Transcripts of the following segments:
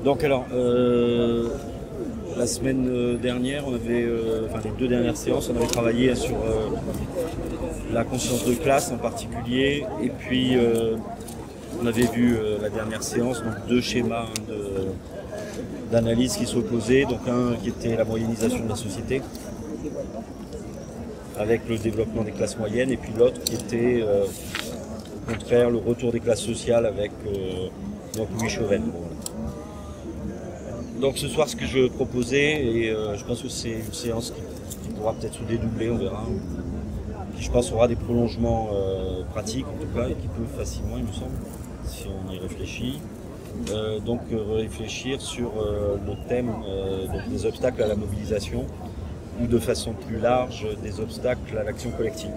Donc alors, la semaine dernière, on avait, enfin les 2 dernières séances, on avait travaillé sur la conscience de classe en particulier, et puis on avait vu la dernière séance, donc 2 schémas d'analyse qui s'opposaient, donc un qui était la moyennisation de la société, avec le développement des classes moyennes, et puis l'autre qui était au contraire le retour des classes sociales avec donc Louis Chauvel. Bon, voilà. Donc ce soir, ce que je proposais, et je pense que c'est une séance qui pourra peut-être se dédoubler, on verra, qui je pense aura des prolongements pratiques en tout cas, et qui peut facilement, il me semble, si on y réfléchit. Donc réfléchir sur le thème donc des obstacles à la mobilisation, ou de façon plus large, des obstacles à l'action collective.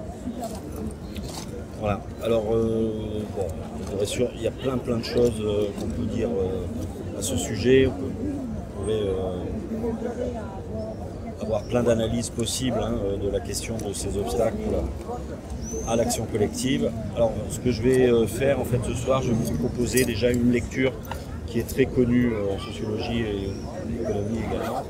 Voilà. Alors, bon, il y a plein de choses qu'on peut dire à ce sujet. On pourrait avoir plein d'analyses possibles de la question de ces obstacles à l'action collective. Alors, ce que je vais faire en fait ce soir, je vais vous proposer déjà une lecture qui est très connue en sociologie et en économie également.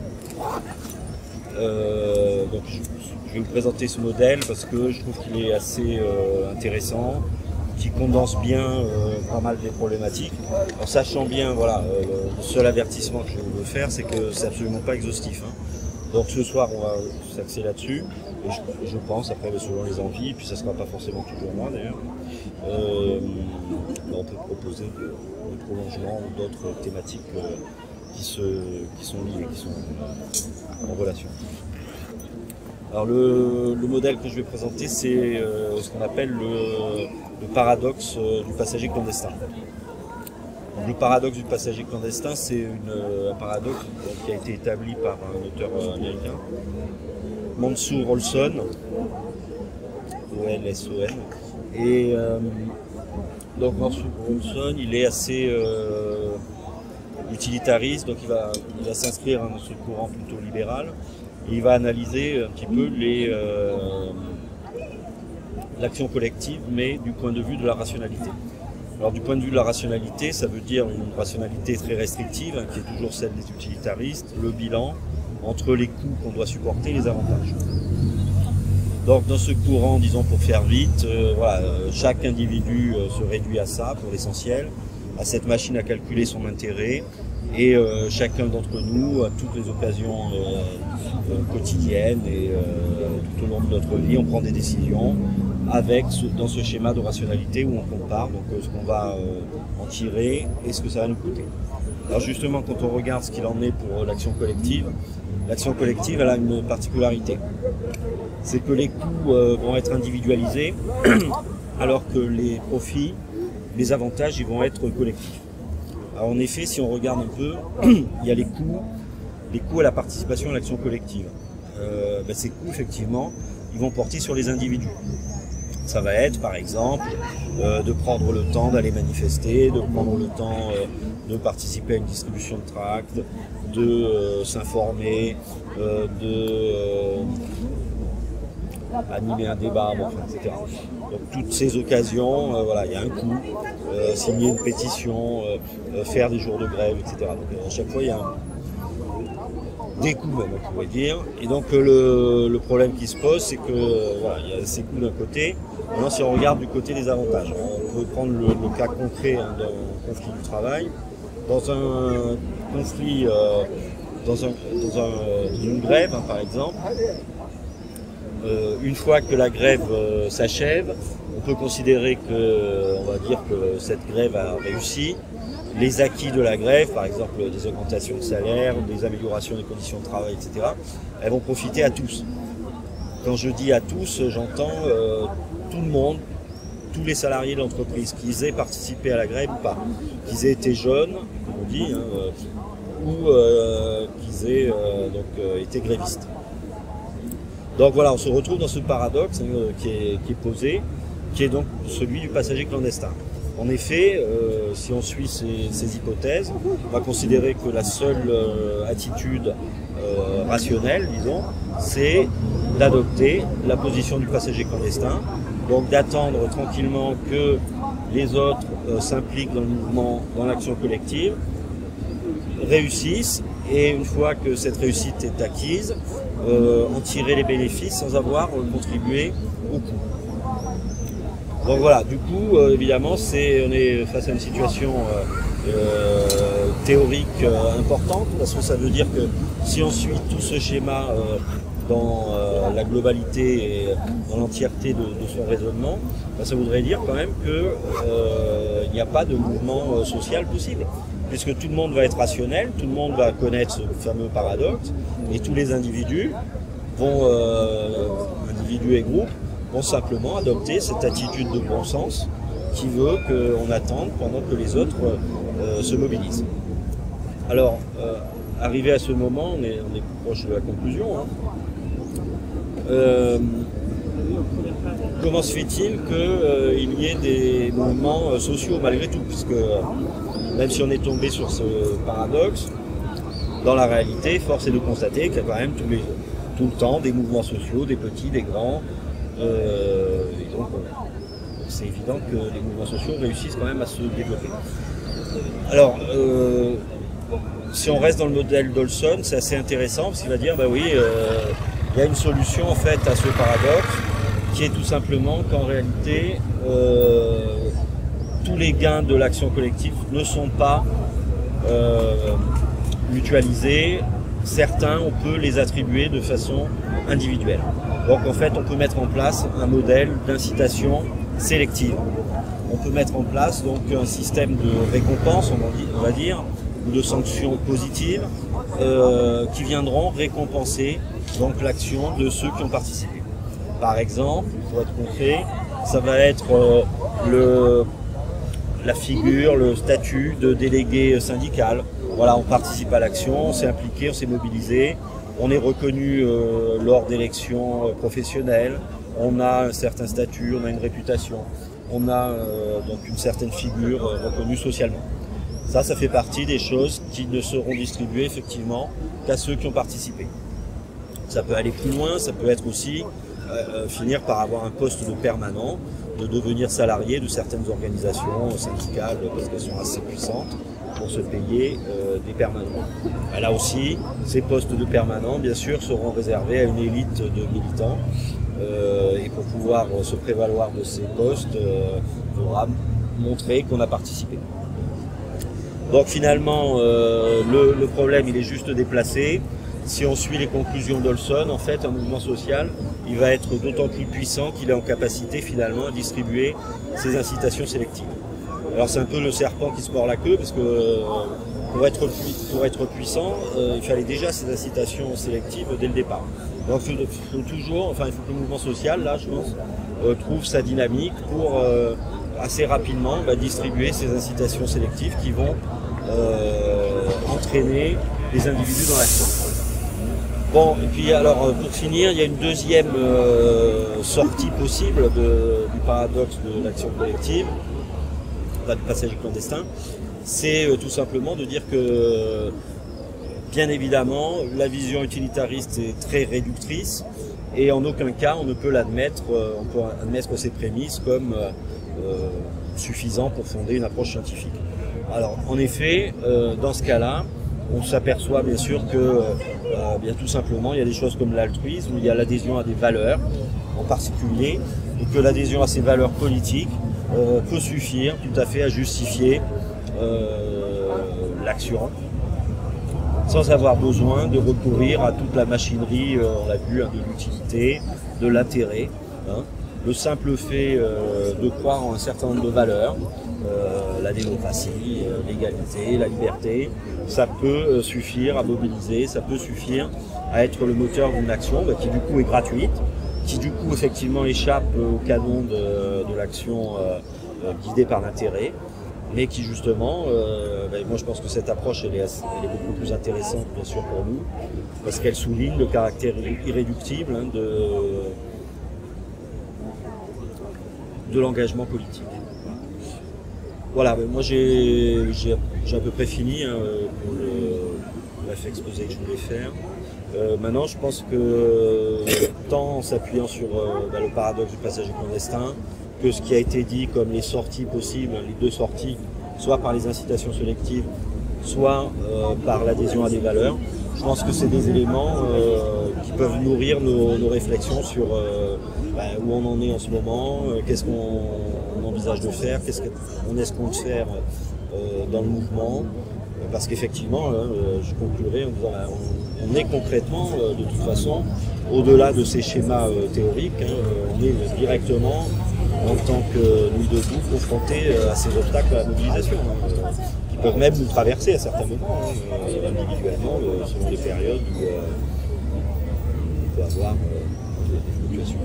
Donc je vais vous présenter ce modèle parce que je trouve qu'il est assez intéressant, qui condense bien pas mal des problématiques, en sachant bien, voilà, le seul avertissement que je veux faire, c'est que c'est absolument pas exhaustif. Donc ce soir, on va s'axer là-dessus, et je pense, après selon les envies, puis ça ne sera pas forcément toujours moi d'ailleurs, on peut proposer des prolongements ou d'autres thématiques qui sont liées, qui sont en relation. Alors le modèle que je vais présenter, c'est ce qu'on appelle le paradoxe du passager clandestin. Donc, le paradoxe du passager clandestin, c'est un paradoxe qui a été établi par un auteur américain, Mansour Olson, O-L-S-O-N. Et donc Mansour Olson, il est assez utilitariste, donc il va s'inscrire dans ce courant plutôt libéral. Et il va analyser un petit peu l'action collective, mais du point de vue de la rationalité. Alors du point de vue de la rationalité, ça veut dire une rationalité très restrictive, qui est toujours celle des utilitaristes, le bilan entre les coûts qu'on doit supporter et les avantages. Donc dans ce courant, disons pour faire vite, voilà, chaque individu se réduit à ça pour l'essentiel, à cette machine à calculer son intérêt, et chacun d'entre nous, à toutes les occasions quotidiennes et tout au long de notre vie, on prend des décisions dans ce schéma de rationalité où on compare donc ce qu'on va en tirer et ce que ça va nous coûter. Alors justement, quand on regarde ce qu'il en est pour l'action collective elle a une particularité, c'est que les coûts vont être individualisés alors que les profits, les avantages, ils vont être collectifs. Alors en effet, si on regarde un peu, il y a les coûts à la participation à l'action collective. Ces coûts, effectivement, ils vont porter sur les individus. Ça va être, par exemple, de prendre le temps d'aller manifester, de prendre le temps de participer à une distribution de tracts, de s'informer, animer un débat, etc. Donc toutes ces occasions, voilà, il y a un coût, signer une pétition, faire des jours de grève, etc. Donc à chaque fois il y a des coûts même, on pourrait dire. Et donc le problème qui se pose, c'est que voilà, il y a ces coûts d'un côté. Maintenant, si on regarde du côté des avantages, on peut prendre le cas concret d'un conflit du travail. Dans un conflit, dans une grève, par exemple, une fois que la grève s'achève, on peut considérer que, on va dire que cette grève a réussi. Les acquis de la grève, par exemple des augmentations de salaire, des améliorations des conditions de travail, etc., elles vont profiter à tous. Quand je dis à tous, j'entends tout le monde, tous les salariés de l'entreprise, qu'ils aient participé à la grève ou pas, qu'ils aient été jeunes, comme on dit, ou qu'ils aient été grévistes. Donc voilà, on se retrouve dans ce paradoxe qui est posé, qui est donc celui du passager clandestin. En effet, si on suit ces hypothèses, on va considérer que la seule attitude rationnelle, disons, c'est d'adopter la position du passager clandestin, donc d'attendre tranquillement que les autres s'impliquent dans le mouvement, dans l'action collective, réussissent et une fois que cette réussite est acquise, en tirer les bénéfices sans avoir contribué au coût. Donc voilà, du coup, évidemment, on est face à une situation théorique importante, parce que ça veut dire que si on suit tout ce schéma dans la globalité et dans l'entièreté de son raisonnement, ben, ça voudrait dire quand même qu'il n'y a pas de mouvement social possible, puisque tout le monde va être rationnel, tout le monde va connaître ce fameux paradoxe, et tous les individus individus et groupes, vont simplement adopter cette attitude de bon sens qui veut qu'on attende pendant que les autres se mobilisent. Alors, arrivé à ce moment, on est proche de la conclusion. Comment se fait-il qu'il y ait des mouvements sociaux malgré tout, puisque même si on est tombé sur ce paradoxe, dans la réalité, force est de constater qu'il y a quand même tout le temps des mouvements sociaux, des petits, des grands, et donc c'est évident que les mouvements sociaux réussissent quand même à se développer. Alors, si on reste dans le modèle d'Olson, c'est assez intéressant parce qu'il va dire, bah oui, il y a une solution en fait à ce paradoxe qui est tout simplement qu'en réalité, tous les gains de l'action collective ne sont pas mutualisés. Certains, on peut les attribuer de façon individuelle. Donc en fait, on peut mettre en place un modèle d'incitation sélective. On peut mettre en place donc un système de récompense, on va dire, ou de sanctions positives qui viendront récompenser donc l'action de ceux qui ont participé. Par exemple, pour être concret, ça va être la figure, le statut de délégué syndical. Voilà, on participe à l'action, on s'est impliqué, on s'est mobilisé, on est reconnu lors d'élections professionnelles, on a un certain statut, on a une réputation, on a donc une certaine figure reconnue socialement. Ça fait partie des choses qui ne seront distribuées effectivement qu'à ceux qui ont participé. Ça peut aller plus loin, ça peut être aussi finir par avoir un poste de permanent, de devenir salarié de certaines organisations syndicales parce qu'elles sont assez puissantes pour se payer des permanents. Là aussi, ces postes de permanents, bien sûr, seront réservés à une élite de militants et pour pouvoir se prévaloir de ces postes, il faudra montrer qu'on a participé. Donc finalement, le problème, il est juste déplacé. Si on suit les conclusions d'Olson, en fait, un mouvement social, il va être d'autant plus puissant qu'il est en capacité finalement à distribuer ces incitations sélectives. Alors c'est un peu le serpent qui se mord la queue, parce que pour être puissant, il fallait déjà ces incitations sélectives dès le départ. Donc il faut que le mouvement social, là je pense, trouve sa dynamique pour assez rapidement distribuer ces incitations sélectives qui vont entraîner les individus dans l'action. Bon, et puis alors pour finir, il y a une deuxième sortie possible du paradoxe de l'action collective, du passage clandestin, c'est tout simplement de dire que, bien évidemment, la vision utilitariste est très réductrice et en aucun cas on ne peut l'admettre, on peut admettre ses prémices comme suffisant pour fonder une approche scientifique. Alors en effet, dans ce cas-là, on s'aperçoit bien sûr que bien tout simplement il y a des choses comme l'altruisme, il y a l'adhésion à des valeurs en particulier, et que l'adhésion à ces valeurs politiques peut suffire tout à fait à justifier l'action sans avoir besoin de recourir à toute la machinerie, on l'a vu, de l'utilité, de l'intérêt. Le simple fait de croire en un certain nombre de valeurs, la démocratie, l'égalité, la liberté, ça peut suffire à mobiliser, ça peut suffire à être le moteur d'une action qui du coup est gratuite, qui du coup effectivement échappe au canon de l'action guidée par l'intérêt, mais qui justement, moi je pense que cette approche elle est beaucoup plus intéressante bien sûr pour nous, parce qu'elle souligne le caractère irréductible de l'engagement politique. Voilà, moi j'ai à peu près fini pour le bref exposé que je voulais faire. Maintenant, je pense que tant en s'appuyant sur le paradoxe du passage clandestin, que ce qui a été dit comme les sorties possibles, les deux sorties, soit par les incitations sélectives, soit par l'adhésion à des valeurs. Je pense que c'est des éléments qui peuvent nourrir nos réflexions sur où on en est en ce moment, qu'est-ce qu'on envisage de faire, qu'est-ce qu'on escompte faire dans le mouvement. Parce qu'effectivement, je conclurai en disant on est concrètement, de toute façon, au-delà de ces schémas théoriques, on est directement, en tant que Nuit debout, confrontés à ces obstacles à la mobilisation, qui peuvent même nous traverser à certains moments, individuellement, selon les périodes où on peut avoir des fluctuations.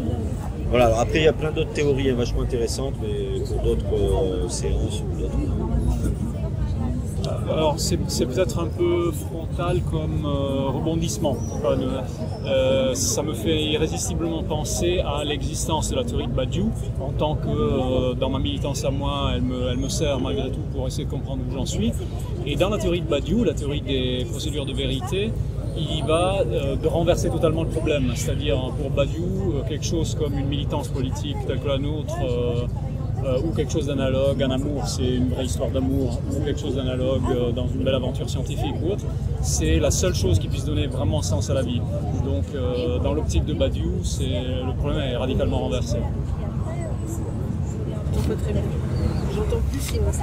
Voilà, alors après il y a plein d'autres théories vachement intéressantes, mais pour d'autres séances ou d'autres. Alors c'est peut-être un peu frontal comme rebondissement. Ça me fait irrésistiblement penser à l'existence de la théorie de Badiou, en tant que dans ma militance à moi, elle me sert malgré tout pour essayer de comprendre où j'en suis. Et dans la théorie de Badiou, la théorie des procédures de vérité, il va de renverser totalement le problème. C'est-à-dire pour Badiou, quelque chose comme une militance politique telle que la nôtre, ou quelque chose d'analogue, un amour, c'est une vraie histoire d'amour, ou quelque chose d'analogue dans une belle aventure scientifique ou autre, c'est la seule chose qui puisse donner vraiment sens à la vie. Donc dans l'optique de Badiou, le problème est radicalement renversé. Pas très bien. J'entends plus si on se...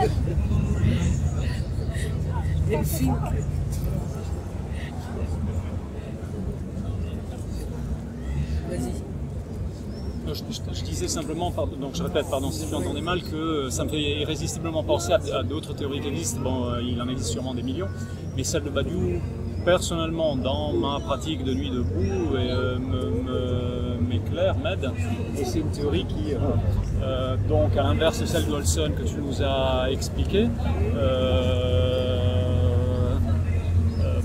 Delphine. Vas-y. Je disais simplement, donc je répète, pardon si je m'entendais mal, que ça me fait irrésistiblement penser à d'autres théories qui existent. Bon, il en existe sûrement des millions, mais celle de Badiou, personnellement, dans ma pratique de Nuit debout, m'éclaire, m'aide. Et c'est une théorie qui, donc à l'inverse de celle de Olson que tu nous as expliqué,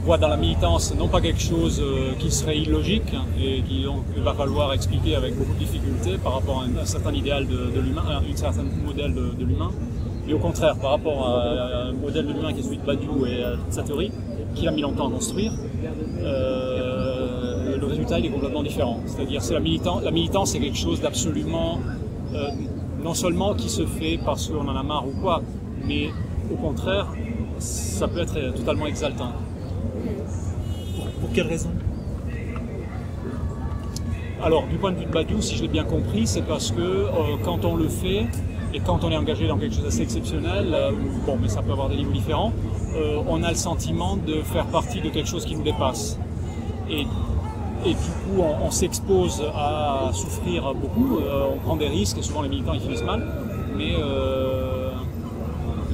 voit dans la militance non pas quelque chose qui serait illogique et qui donc va falloir expliquer avec beaucoup de difficulté par rapport à un certain idéal de l'humain, un certain modèle de l'humain, mais au contraire par rapport à un modèle de l'humain qui est celui de Badiou et à sa théorie, qu'il a mis longtemps à construire, le résultat il est complètement différent. C'est-à-dire c'est la militance c'est quelque chose d'absolument, non seulement qui se fait parce qu'on en a marre ou quoi, mais au contraire ça peut être totalement exaltant. Pour quelle raison? Alors, du point de vue de Badiou, si je l'ai bien compris, c'est parce que quand on le fait, et quand on est engagé dans quelque chose d'assez exceptionnel, bon, mais ça peut avoir des niveaux différents, on a le sentiment de faire partie de quelque chose qui nous dépasse. Et du coup, on s'expose à souffrir beaucoup, on prend des risques, et souvent les militants ils finissent mal, mais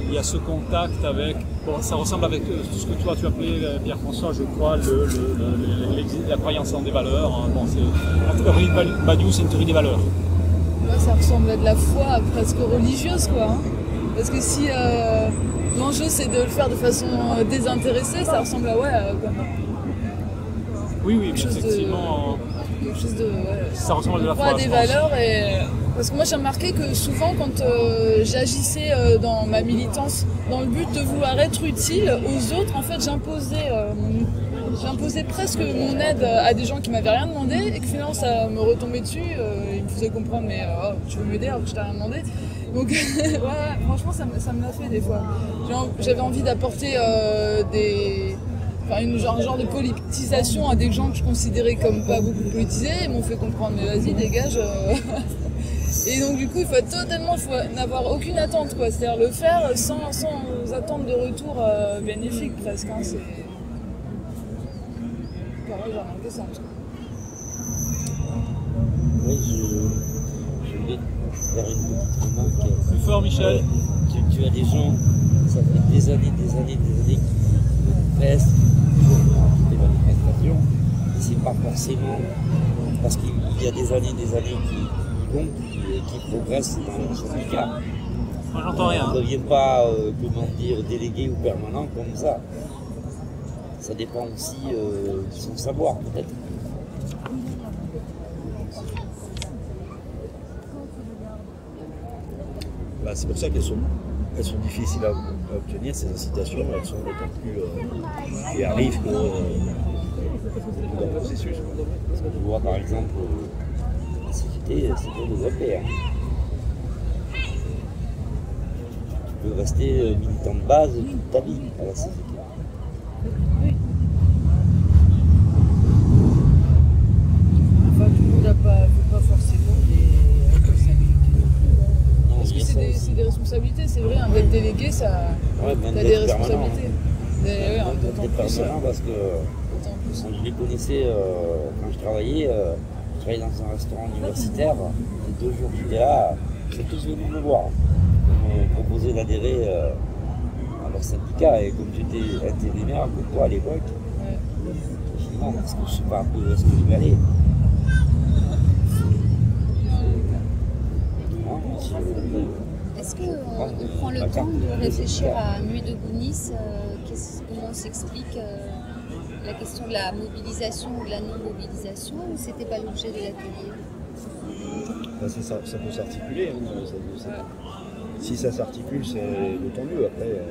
il y a ce contact avec... Bon, ça ressemble avec ce que toi tu appelais, Pierre-François, je crois, la croyance en des valeurs. Hein. Bon, la théorie de Badiou, c'est une théorie des valeurs. Ouais, ça ressemble à de la foi presque religieuse, quoi. Hein. Parce que si l'enjeu c'est de le faire de façon désintéressée, ça ressemble à comme oui, effectivement. Quelque chose de... Ouais, ça ressemble à de la foi. À des valeurs et... Parce que moi j'ai remarqué que souvent quand j'agissais dans ma militance dans le but de vouloir être utile aux autres, en fait j'imposais presque mon aide à des gens qui m'avaient rien demandé et que finalement ça me retombait dessus, ils me faisaient comprendre mais oh, tu veux m'aider alors que je t'ai rien demandé. Donc ouais, franchement ça me l'a fait des fois. J'avais envie d'apporter un genre de politisation à des gens que je considérais comme pas beaucoup politisés, ils m'ont fait comprendre mais vas-y dégage. Et donc du coup il faut n'avoir aucune attente quoi, c'est-à-dire le faire sans attente de retour bénéfique presque. Hein, c'est... Pareil, j'ai remarqué ça. Oui, je voulais faire une petite remarque. Plus fort Michel. Tu as des gens, ça fait des années qui pressent des manifestations, et c'est pas forcément parce qu'il y a des années qui progressent dans le syndicat. Moi j'entends rien. On ne devient pas, délégué ou permanent comme ça. Ça dépend aussi de son savoir peut-être. Bah, c'est pour ça qu'elles sont difficiles à obtenir, ces incitations, elles sont d'autant plus... qui arrivent que dans le processus. Parce que tu vois par exemple, la CGT, c'est pour développer. Hein. Tu peux rester militant de base toute ta vie à la CGT. Et oui, d'autant plus. permanent parce que D'autant plus. je les connaissais quand je travaillais dans un restaurant universitaire. Les 2 jours que j'étais là, ils sont tous venus me voir. Ils m'ont proposé d'adhérer à leur syndicat et comme j'étais intérimaire comme toi à l'époque, Ouais. j'ai dit non, parce que je ne sais pas un peu où est-ce que je vais aller. Est-ce qu'on prend le temps de réfléchir à Nuit debout Nice comment s'explique la question de la mobilisation ou de la non-mobilisation, ou c'était pas l'objet de l'atelier? Ben, ça peut s'articuler. Si ça s'articule, c'est d'autant mieux. Après,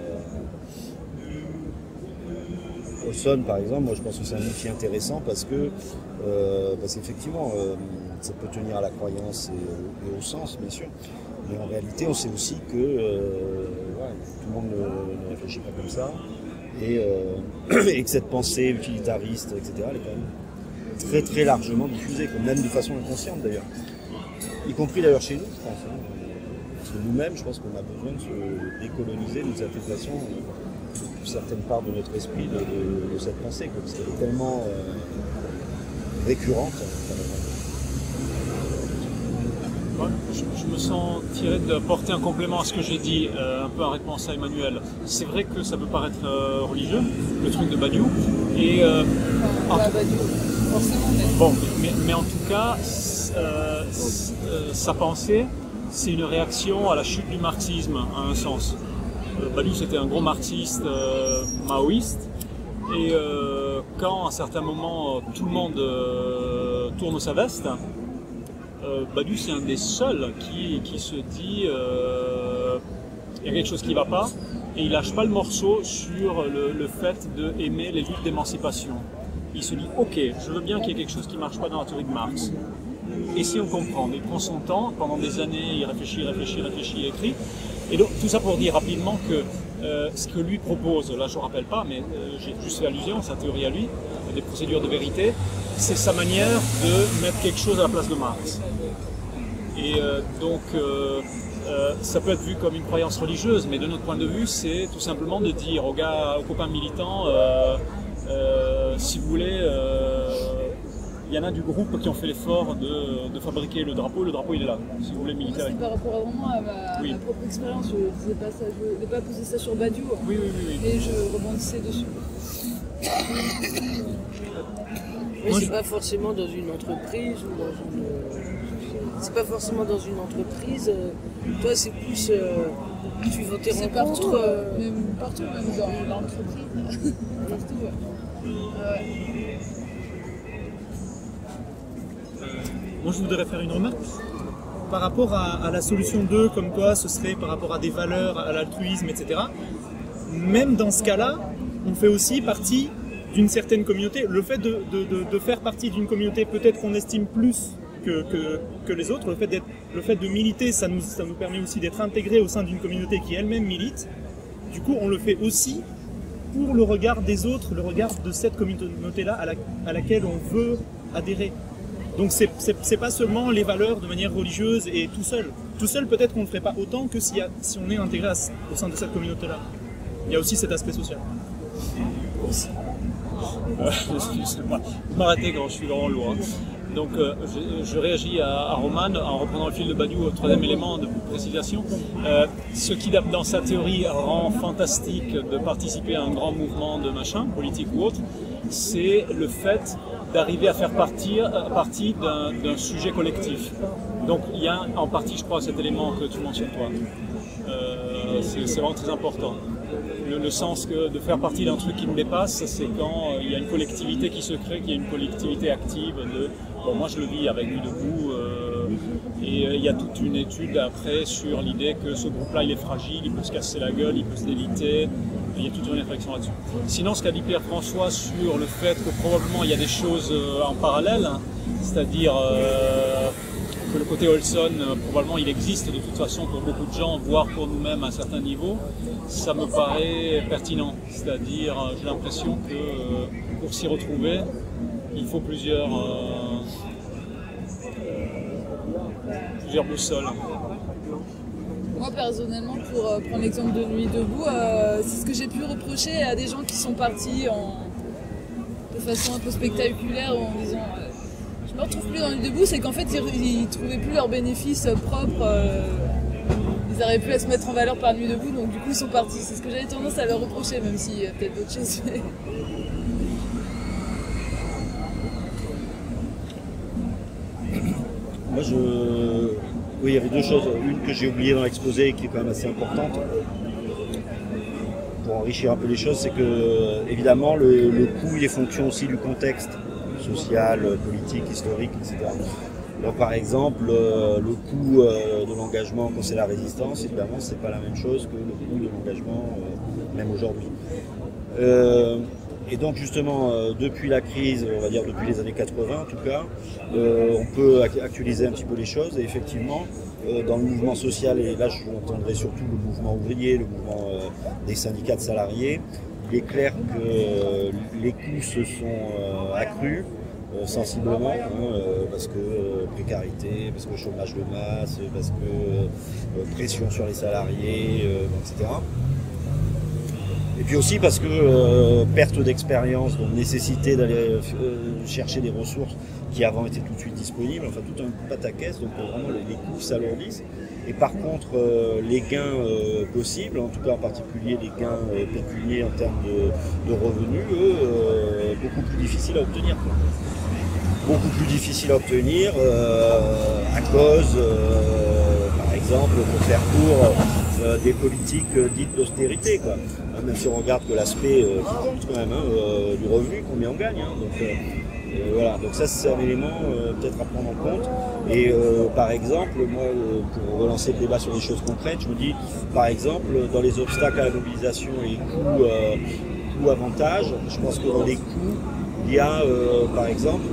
Olson, par exemple, moi je pense que c'est un outil intéressant parce qu'effectivement, ça peut tenir à la croyance et au sens, bien sûr. Mais en réalité, on sait aussi que tout le monde ne réfléchit pas comme ça. Et que cette pensée utilitariste, etc., elle est quand même très très largement diffusée, même de façon inconsciente d'ailleurs. Y compris d'ailleurs chez nous, je pense. Hein. Parce que nous-mêmes, je pense qu'on a besoin de se décoloniser d'une certaine façon une certaine part de notre esprit de cette pensée, parce qu'elle est tellement récurrente. Ouais, je me sens tiré de porter un complément à ce que j'ai dit, un peu en réponse à Emmanuel. C'est vrai que ça peut paraître religieux, le truc de Badiou. Et, Badiou, forcément. Bon, mais en tout cas, sa pensée, c'est une réaction à la chute du marxisme, à un sens. Badiou, c'était un gros marxiste maoïste. Et quand, à un certain moment, tout le monde tourne sa veste, Badiou, c'est un des seuls qui se dit il y a quelque chose qui ne va pas, et il lâche pas le morceau sur le fait d'aimer les luttes d'émancipation. Il se dit ok, je veux bien qu'il y ait quelque chose qui ne marche pas dans la théorie de Marx. Et si on comprend, il prend son temps, pendant des années, il réfléchit, il écrit. Et donc tout ça pour dire rapidement que ce que lui propose, là je ne rappelle pas, mais j'ai juste fait allusion, sa théorie à lui, des procédures de vérité, c'est sa manière de mettre quelque chose à la place de Marx. Et donc ça peut être vu comme une croyance religieuse, mais de notre point de vue, c'est tout simplement de dire aux copains militants, si vous voulez, il y en a du groupe qui ont fait l'effort de fabriquer le drapeau il est là, si vous voulez militer avec. C'est par rapport vraiment à ma propre expérience, je ne vais pas poser ça sur Badiou, oui. Et je rebondissais dessus. Mais c'est pas forcément dans une entreprise ou dans une... C'est pas forcément dans une entreprise. Toi, c'est plus... tu vas tes rencontres... Partout, même dans l'entreprise. Partout, ouais. Moi, je voudrais faire une remarque. Par rapport à la solution 2, comme quoi ce serait par rapport à des valeurs, à l'altruisme, etc. Même dans ce cas-là, on fait aussi partie d'une certaine communauté. Le fait de faire partie d'une communauté, peut-être qu'on estime plus que les autres, le fait de militer, ça nous permet aussi d'être intégrés au sein d'une communauté qui elle-même milite. Du coup, on le fait aussi pour le regard des autres, le regard de cette communauté-là à laquelle on veut adhérer. Donc c'est pas seulement les valeurs de manière religieuse et tout seul. Tout seul, peut-être qu'on ne le ferait pas autant que si on est intégré au sein de cette communauté-là. Il y a aussi cet aspect social. Excusez-moi, je m'arrêtais quand je suis vraiment lourd. Donc je réagis à Roman en reprenant le fil de Badiou au troisième élément de précisation. Ce qui, dans sa théorie, rend fantastique de participer à un grand mouvement de machin, politique ou autre, c'est le fait d'arriver à faire partie d'un sujet collectif. Donc il y a en partie, je crois, cet élément que tu mentionnes toi. C'est vraiment très important. Le sens que de faire partie d'un truc qui me dépasse, c'est quand il y a une collectivité qui se crée, qu'il y a une collectivité active. Bon, moi je le vis avec Nuit debout, et il y a toute une étude après sur l'idée que ce groupe-là il est fragile, il peut se casser la gueule, il peut se déliter. Il y a toute une réflexion là-dessus. Sinon, ce qu'a dit Pierre-François sur le fait que probablement il y a des choses en parallèle, hein, c'est-à-dire que le côté Olson, probablement il existe de toute façon pour beaucoup de gens, voire pour nous-mêmes à un certain niveau, ça me paraît pertinent. C'est-à-dire, j'ai l'impression que pour s'y retrouver, il faut plusieurs boussoles. Moi personnellement, pour prendre l'exemple de Nuit debout, c'est ce que j'ai pu reprocher à des gens qui sont partis de façon un peu spectaculaire en disant je me retrouve plus dans Nuit debout, c'est qu'en fait ils trouvaient plus leurs bénéfices propres, ils n'arrivaient plus à se mettre en valeur par Nuit debout, donc du coup ils sont partis. C'est ce que j'avais tendance à leur reprocher, même s'il y a peut-être d'autres choses. Moi, oui, il y avait deux choses. Une que j'ai oubliée dans l'exposé et qui est quand même assez importante pour enrichir un peu les choses, c'est que évidemment le coût il est fonction aussi du contexte social, politique, historique, etc. Donc par exemple, le coût de l'engagement quand c'est la résistance, évidemment, c'est pas la même chose que le coût de l'engagement même aujourd'hui. Et donc justement, depuis la crise, on va dire depuis les années 80 en tout cas, on peut actualiser un petit peu les choses et effectivement, dans le mouvement social, et là je entendrai surtout le mouvement ouvrier, le mouvement des syndicats de salariés, il est clair que les coûts se sont accrus sensiblement, parce que précarité, parce que chômage de masse, parce que pression sur les salariés, etc. Et puis aussi parce que perte d'expérience, donc nécessité d'aller chercher des ressources qui avant étaient tout de suite disponibles, enfin tout un pataquès, donc vraiment les coûts s'alourdissent. Et par contre, les gains possibles, en tout cas en particulier les gains pécuniaires en termes de revenus, eux, beaucoup plus difficiles à obtenir. Quoi. Beaucoup plus difficiles à obtenir à cause, par exemple, pour faire court, des politiques dites d'austérité, quoi. Même si on regarde que l'aspect qui compte quand même du revenu, combien on gagne. Donc voilà, donc ça c'est un élément peut-être à prendre en compte. Et par exemple, moi, pour relancer le débat sur des choses concrètes, je me dis, par exemple, dans les obstacles à la mobilisation et les coûts-avantages, je pense que dans les coûts, il y a par exemple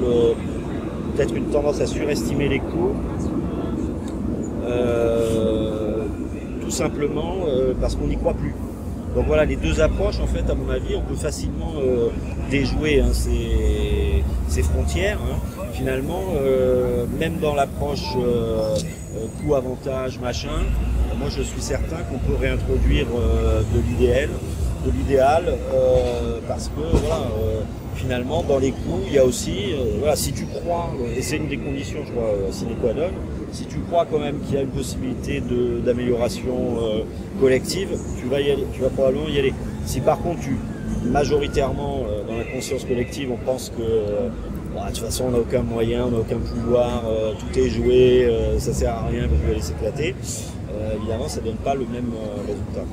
peut-être une tendance à surestimer les coûts. Tout simplement parce qu'on n'y croit plus. Donc voilà, les deux approches, en fait, à mon avis, on peut facilement déjouer ces frontières. Finalement, même dans l'approche coût-avantage, machin, moi je suis certain qu'on peut réintroduire de l'idéal, parce que voilà, finalement, dans les coûts, il y a aussi, voilà, si tu crois, et c'est une des conditions, je crois, sine qua non, si tu crois quand même qu'il y a une possibilité d'amélioration collective, tu vas probablement y aller. Si par contre, majoritairement, dans la conscience collective, on pense que de toute façon, on n'a aucun moyen, on n'a aucun pouvoir, tout est joué, ça sert à rien, parce qu'on va aller s'éclater, évidemment, ça ne donne pas le même résultat.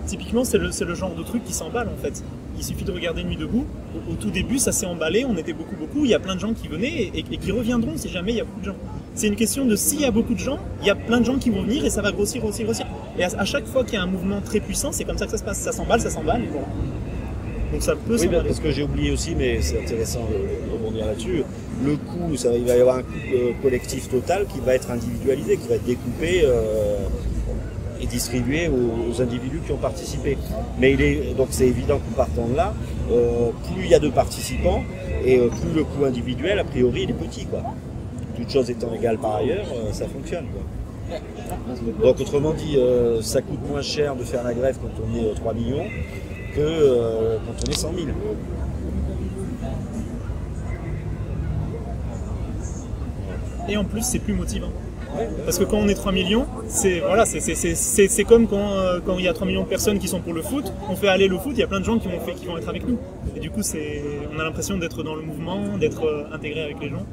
Typiquement, c'est le genre de truc qui s'emballe en fait. Il suffit de regarder Nuit debout. Au tout début, ça s'est emballé, on était beaucoup. Il y a plein de gens qui venaient et qui reviendront si jamais il y a beaucoup de gens. C'est une question de s'il y a beaucoup de gens, il y a plein de gens qui vont venir et ça va grossir. Et à chaque fois qu'il y a un mouvement très puissant, c'est comme ça que ça se passe. Ça s'emballe. Et voilà. Donc ça peut s'emballer. Parce que j'ai oublié aussi, mais c'est intéressant de rebondir là-dessus, le coût, il va y avoir un coût collectif total qui va être individualisé, qui va être découpé et distribué aux individus qui ont participé. Mais donc c'est évident qu'en partant de là, plus il y a de participants et plus le coût individuel, a priori, il est petit, quoi. Toutes choses étant égales par ailleurs, ça fonctionne, quoi. Donc autrement dit, ça coûte moins cher de faire la grève quand on est 3 millions que quand on est 100 000. Et en plus, c'est plus motivant. Parce que quand on est 3 millions, c'est comme quand il y a 3 millions de personnes qui sont pour le foot, on fait aller le foot, il y a plein de gens qui vont être avec nous. Et du coup, on a l'impression d'être dans le mouvement, d'être intégré avec les gens.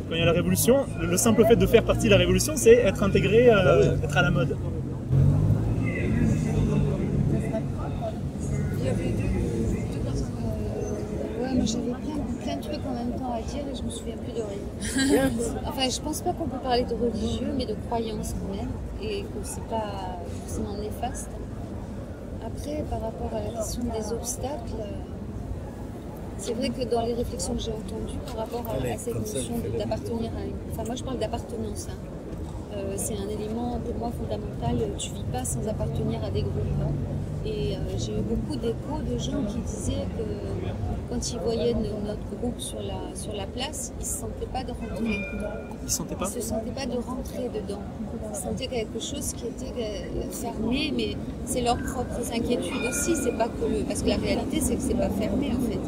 Quand il y a la révolution, le simple fait de faire partie de la révolution, c'est être intégré, être à la mode. Moi j'avais plein de trucs en même temps à dire et je me souviens plus de rien. Enfin, je pense pas qu'on peut parler de religieux, mais de croyance quand même, et que c'est pas forcément néfaste. Après, par rapport à la question des obstacles, c'est vrai que dans les réflexions que j'ai entendues par rapport à cette notion d'appartenir à une... Enfin, moi je parle d'appartenance. C'est un élément pour moi fondamental. Tu vis pas sans appartenir à des groupes. Et j'ai eu beaucoup d'échos de gens qui disaient que quand ils voyaient notre groupe sur la place, ils ne se sentaient pas de rentrer. Ils ne sentaient pas? Ils ne se sentaient pas de rentrer dedans. Ils sentaient quelque chose qui était fermé, mais c'est leurs propres inquiétudes aussi. C'est pas que parce que la réalité, c'est que c'est pas fermé en fait.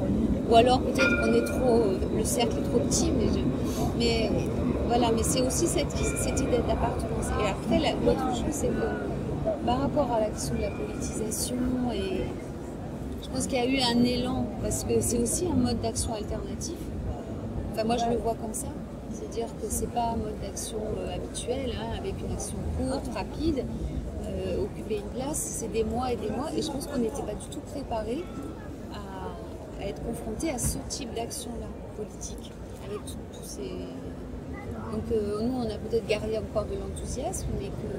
Ou alors peut-être qu'on est trop, le cercle est trop petit, mais voilà. Mais c'est aussi cette idée d'appartenance. Et après, l'autre chose, c'est que par rapport à la question de la politisation, et je pense qu'il y a eu un élan, parce que c'est aussi un mode d'action alternatif. Enfin, moi, je le vois comme ça. C'est-à-dire que c'est pas un mode d'action habituel, hein, avec une action courte, rapide, occuper une place, c'est des mois, et je pense qu'on n'était pas du tout préparé à être confronté à ce type d'action-là, politique, avec tous ces... Donc nous, on a peut-être gardé encore de l'enthousiasme, mais que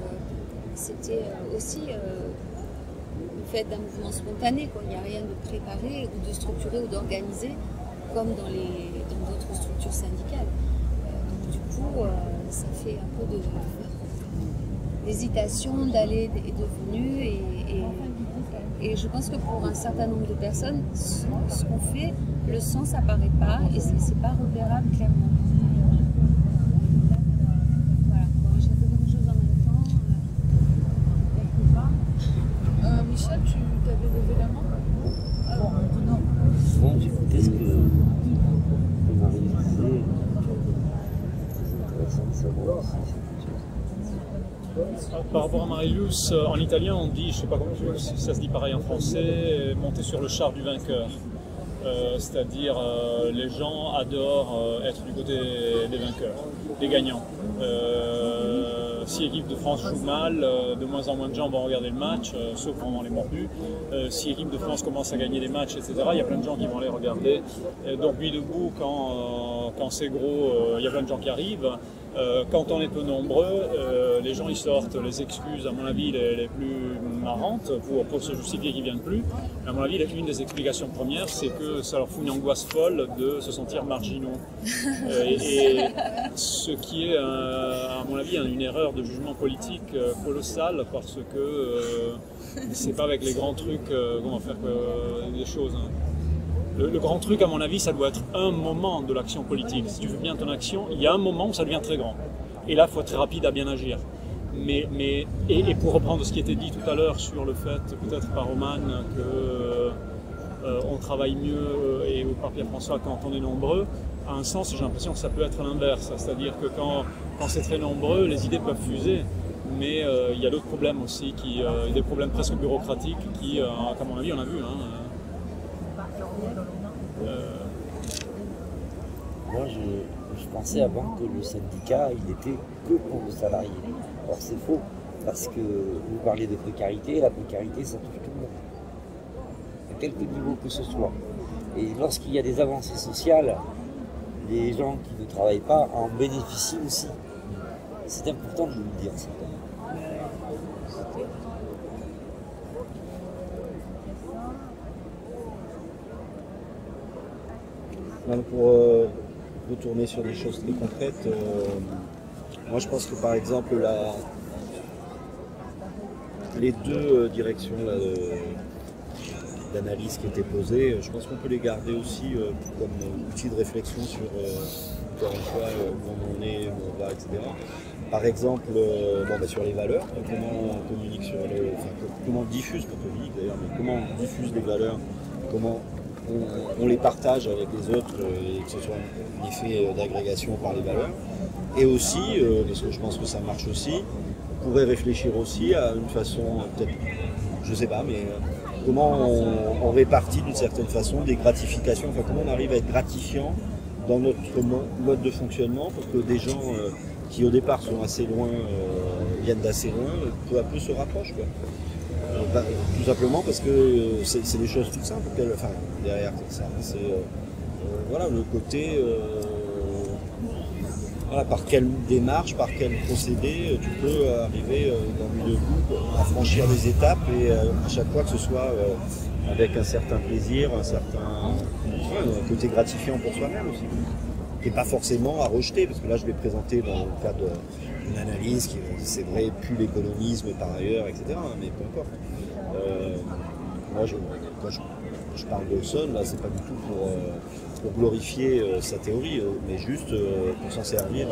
c'était aussi le fait d'un mouvement spontané, quoi. Il n'y a rien de préparé, ou de structuré, ou d'organisé, comme dans d'autres structures syndicales. Donc du coup, ça fait un peu d'hésitation d'aller et de venue, et je pense que pour un certain nombre de personnes, ce qu'on fait, le sens apparaît pas, et c'est pas repérable clairement. Voilà, bon, j'ai fait beaucoup de choses en même temps. Michel, tu t'avais levé la main? Non. Bon, j'écoutais ce que Marie disait. Très intéressant de savoir si Par rapport à Marius, en italien on dit, je ne sais pas comment ça se dit pareil en français, monter sur le char du vainqueur. C'est-à-dire les gens adorent être du côté des vainqueurs, des gagnants. Si l'équipe de France joue mal, de moins en moins de gens vont regarder le match, sauf pendant les mordus. Si l'équipe de France commence à gagner des matchs, etc., il y a plein de gens qui vont les regarder. Donc Nuit debout, quand c'est gros, il y a plein de gens qui arrivent. Quand on est peu nombreux, les gens ils sortent les excuses, à mon avis, les plus marrantes pour se justifier qu'ils ne viennent plus. À mon avis, une des explications premières, c'est que ça leur fout une angoisse folle de se sentir marginaux. Et ce qui est, à mon avis, une erreur de jugement politique colossale, parce que c'est pas avec les grands trucs qu'on va faire des choses. Hein. Le grand truc, à mon avis, ça doit être un moment de l'action politique. Si tu veux bien ton action, il y a un moment où ça devient très grand. Et là, il faut être très rapide à bien agir. Et pour reprendre ce qui était dit tout à l'heure sur le fait, peut-être par Roman, qu'on travaille mieux, et par Pierre-François, quand on est nombreux, à un sens, j'ai l'impression que ça peut être l'inverse. C'est-à-dire que quand c'est très nombreux, les idées peuvent fuser. Mais il y a d'autres problèmes aussi, des problèmes presque bureaucratiques qui, à mon avis, on a vu. Hein, Moi, je pensais avant que le syndicat, il était que pour le salarié. Or, c'est faux, parce que vous parlez de précarité, la précarité, ça touche tout le monde, à quelque niveau que ce soit. Et lorsqu'il y a des avancées sociales, les gens qui ne travaillent pas en bénéficient aussi. C'est important de le dire, ça. Pour retourner sur des choses très concrètes, moi je pense que par exemple les deux directions d'analyse qui étaient posées, je pense qu'on peut les garder aussi comme outil de réflexion sur encore une fois où on en est, où on va, etc. Par exemple, sur les valeurs, comment on communique sur comment on diffuse, pas communique d'ailleurs, mais comment on diffuse les valeurs, comment on les partage avec les autres et que ce soit un effet d'agrégation par les valeurs. Et aussi, parce que je pense que ça marche aussi, on pourrait réfléchir aussi à une façon, peut-être, je sais pas, mais comment on répartit d'une certaine façon des gratifications, enfin comment on arrive à être gratifiant dans notre mode de fonctionnement pour que des gens qui au départ sont assez loin, viennent d'assez loin, peu à peu se rapprochent, quoi. Tout simplement parce que c'est des choses toutes simples, derrière ça, c'est voilà, le côté, voilà, par quelle démarche, par quel procédé tu peux arriver dans le bout à franchir des étapes et à chaque fois que ce soit avec un certain plaisir, un certain côté gratifiant pour soi-même aussi. Et pas forcément à rejeter, parce que là je vais présenter dans le cadre d'une analyse qui, c'est vrai, pue l'économisme par ailleurs, etc. Mais peu importe. je parle d'Olson, là, c'est pas du tout pour glorifier sa théorie, mais juste pour s'en servir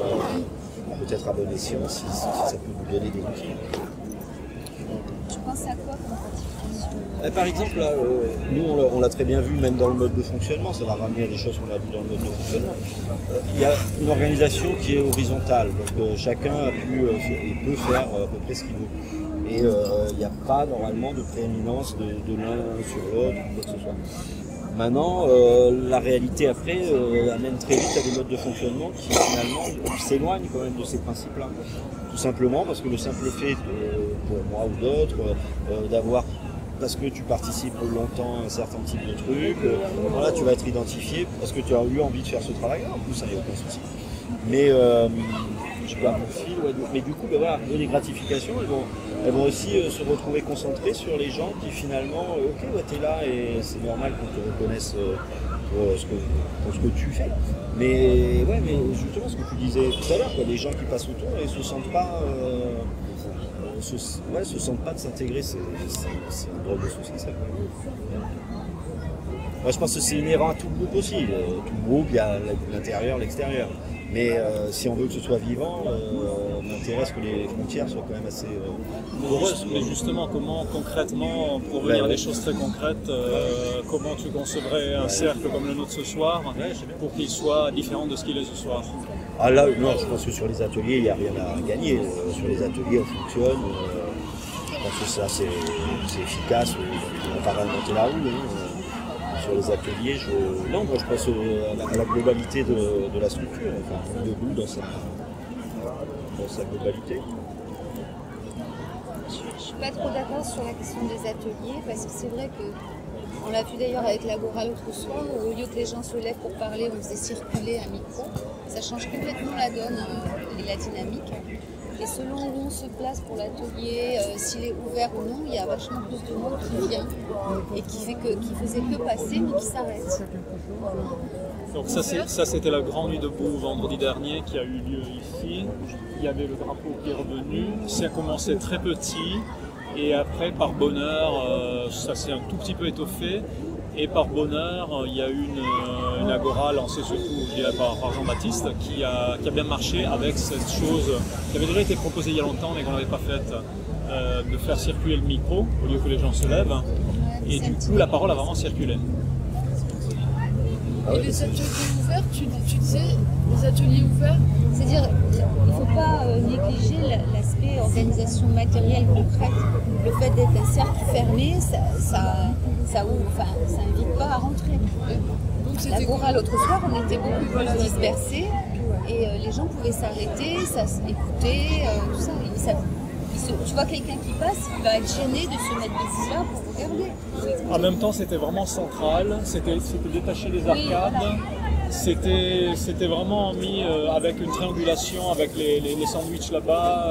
peut-être à bon escient si ça peut nous donner des outils. Tu penses à quoi comme quantification? Par exemple, là, nous on l'a très bien vu même dans le mode de fonctionnement, ça va ramener à des choses qu'on a vues dans le mode de fonctionnement. Il y a une organisation qui est horizontale, donc chacun a pu et peut faire à peu près ce qu'il veut. Et il n'y a pas normalement de prééminence de l'un sur l'autre, quoi que ce soit. Maintenant, la réalité après amène très vite à des modes de fonctionnement qui finalement s'éloignent quand même de ces principes-là. Tout simplement parce que le simple fait, pour moi ou d'autres, d'avoir, parce que tu participes longtemps à un certain type de truc, voilà, tu vas être identifié parce que tu as eu envie de faire ce travail-là, en plus ça n'y a aucun souci. Mais je peux avoir un profil, ouais, mais du coup, ben voilà, les gratifications, elles vont aussi se retrouver concentrées sur les gens qui finalement, ok, ouais, t'es là et c'est normal qu'on te reconnaisse pour ce que tu fais. Mais ouais, mais justement ce que tu disais tout à l'heure, les gens qui passent autour et se sentent pas, se sentent pas de s'intégrer, c'est un drôle de souci ça. Moi je pense que c'est inhérent à tout le groupe aussi. Tout le groupe, il y a l'intérieur, l'extérieur. Mais si on veut que ce soit vivant, on intéresse que les frontières soient quand même assez poreuses. Mais justement, comment concrètement, pour venir à des choses très concrètes, comment tu concevrais un cercle comme le nôtre ce soir pour qu'il soit différent de ce qu'il est ce soir? Ah là, non, je pense que sur les ateliers, il n'y a rien à gagner. Sur les ateliers, on fonctionne. Je pense que ça, c'est efficace. On n'a pas réinventé la roue. Sur les ateliers, non, moi je pense à la globalité de la structure, enfin, debout dans sa globalité. Je ne suis pas trop d'accord sur la question des ateliers, parce que c'est vrai que, on l'a vu d'ailleurs avec l'Agora l'autre soir, où au lieu que les gens se lèvent pour parler, on faisait circuler un micro. Ça change complètement la donne et la dynamique. Et selon où on se place pour l'atelier, s'il est ouvert ou non, il y a vachement plus de monde qui vient et qui faisait que passer mais qui s'arrête. Donc ça c'était la grande nuit debout vendredi dernier qui a eu lieu ici. Il y avait le drapeau qui est revenu. Ça a commencé très petit et après par bonheur ça s'est un tout petit peu étoffé. Et par bonheur, il y a eu une agora lancée surtout par Jean-Baptiste qui a bien marché avec cette chose qui avait déjà été proposée il y a longtemps mais qu'on n'avait pas faite, de faire circuler le micro au lieu que les gens se lèvent. Et du coup, la parole a vraiment circulé. Et les ateliers ouverts, tu disais, les ateliers ouverts? C'est-à-dire, il ne faut pas négliger l'aspect organisation matérielle concrète. Le fait d'être un cercle fermé, ça n'invite pas à rentrer. L'Agora l'autre soir, on était beaucoup plus dispersés et les gens pouvaient s'arrêter, écouter, tout ça. Tu vois quelqu'un qui passe, il va être gêné de se mettre debout là pour regarder. En même temps, c'était vraiment central, c'était détaché des arcades. Oui. C'était vraiment mis avec une triangulation, avec les sandwichs là-bas.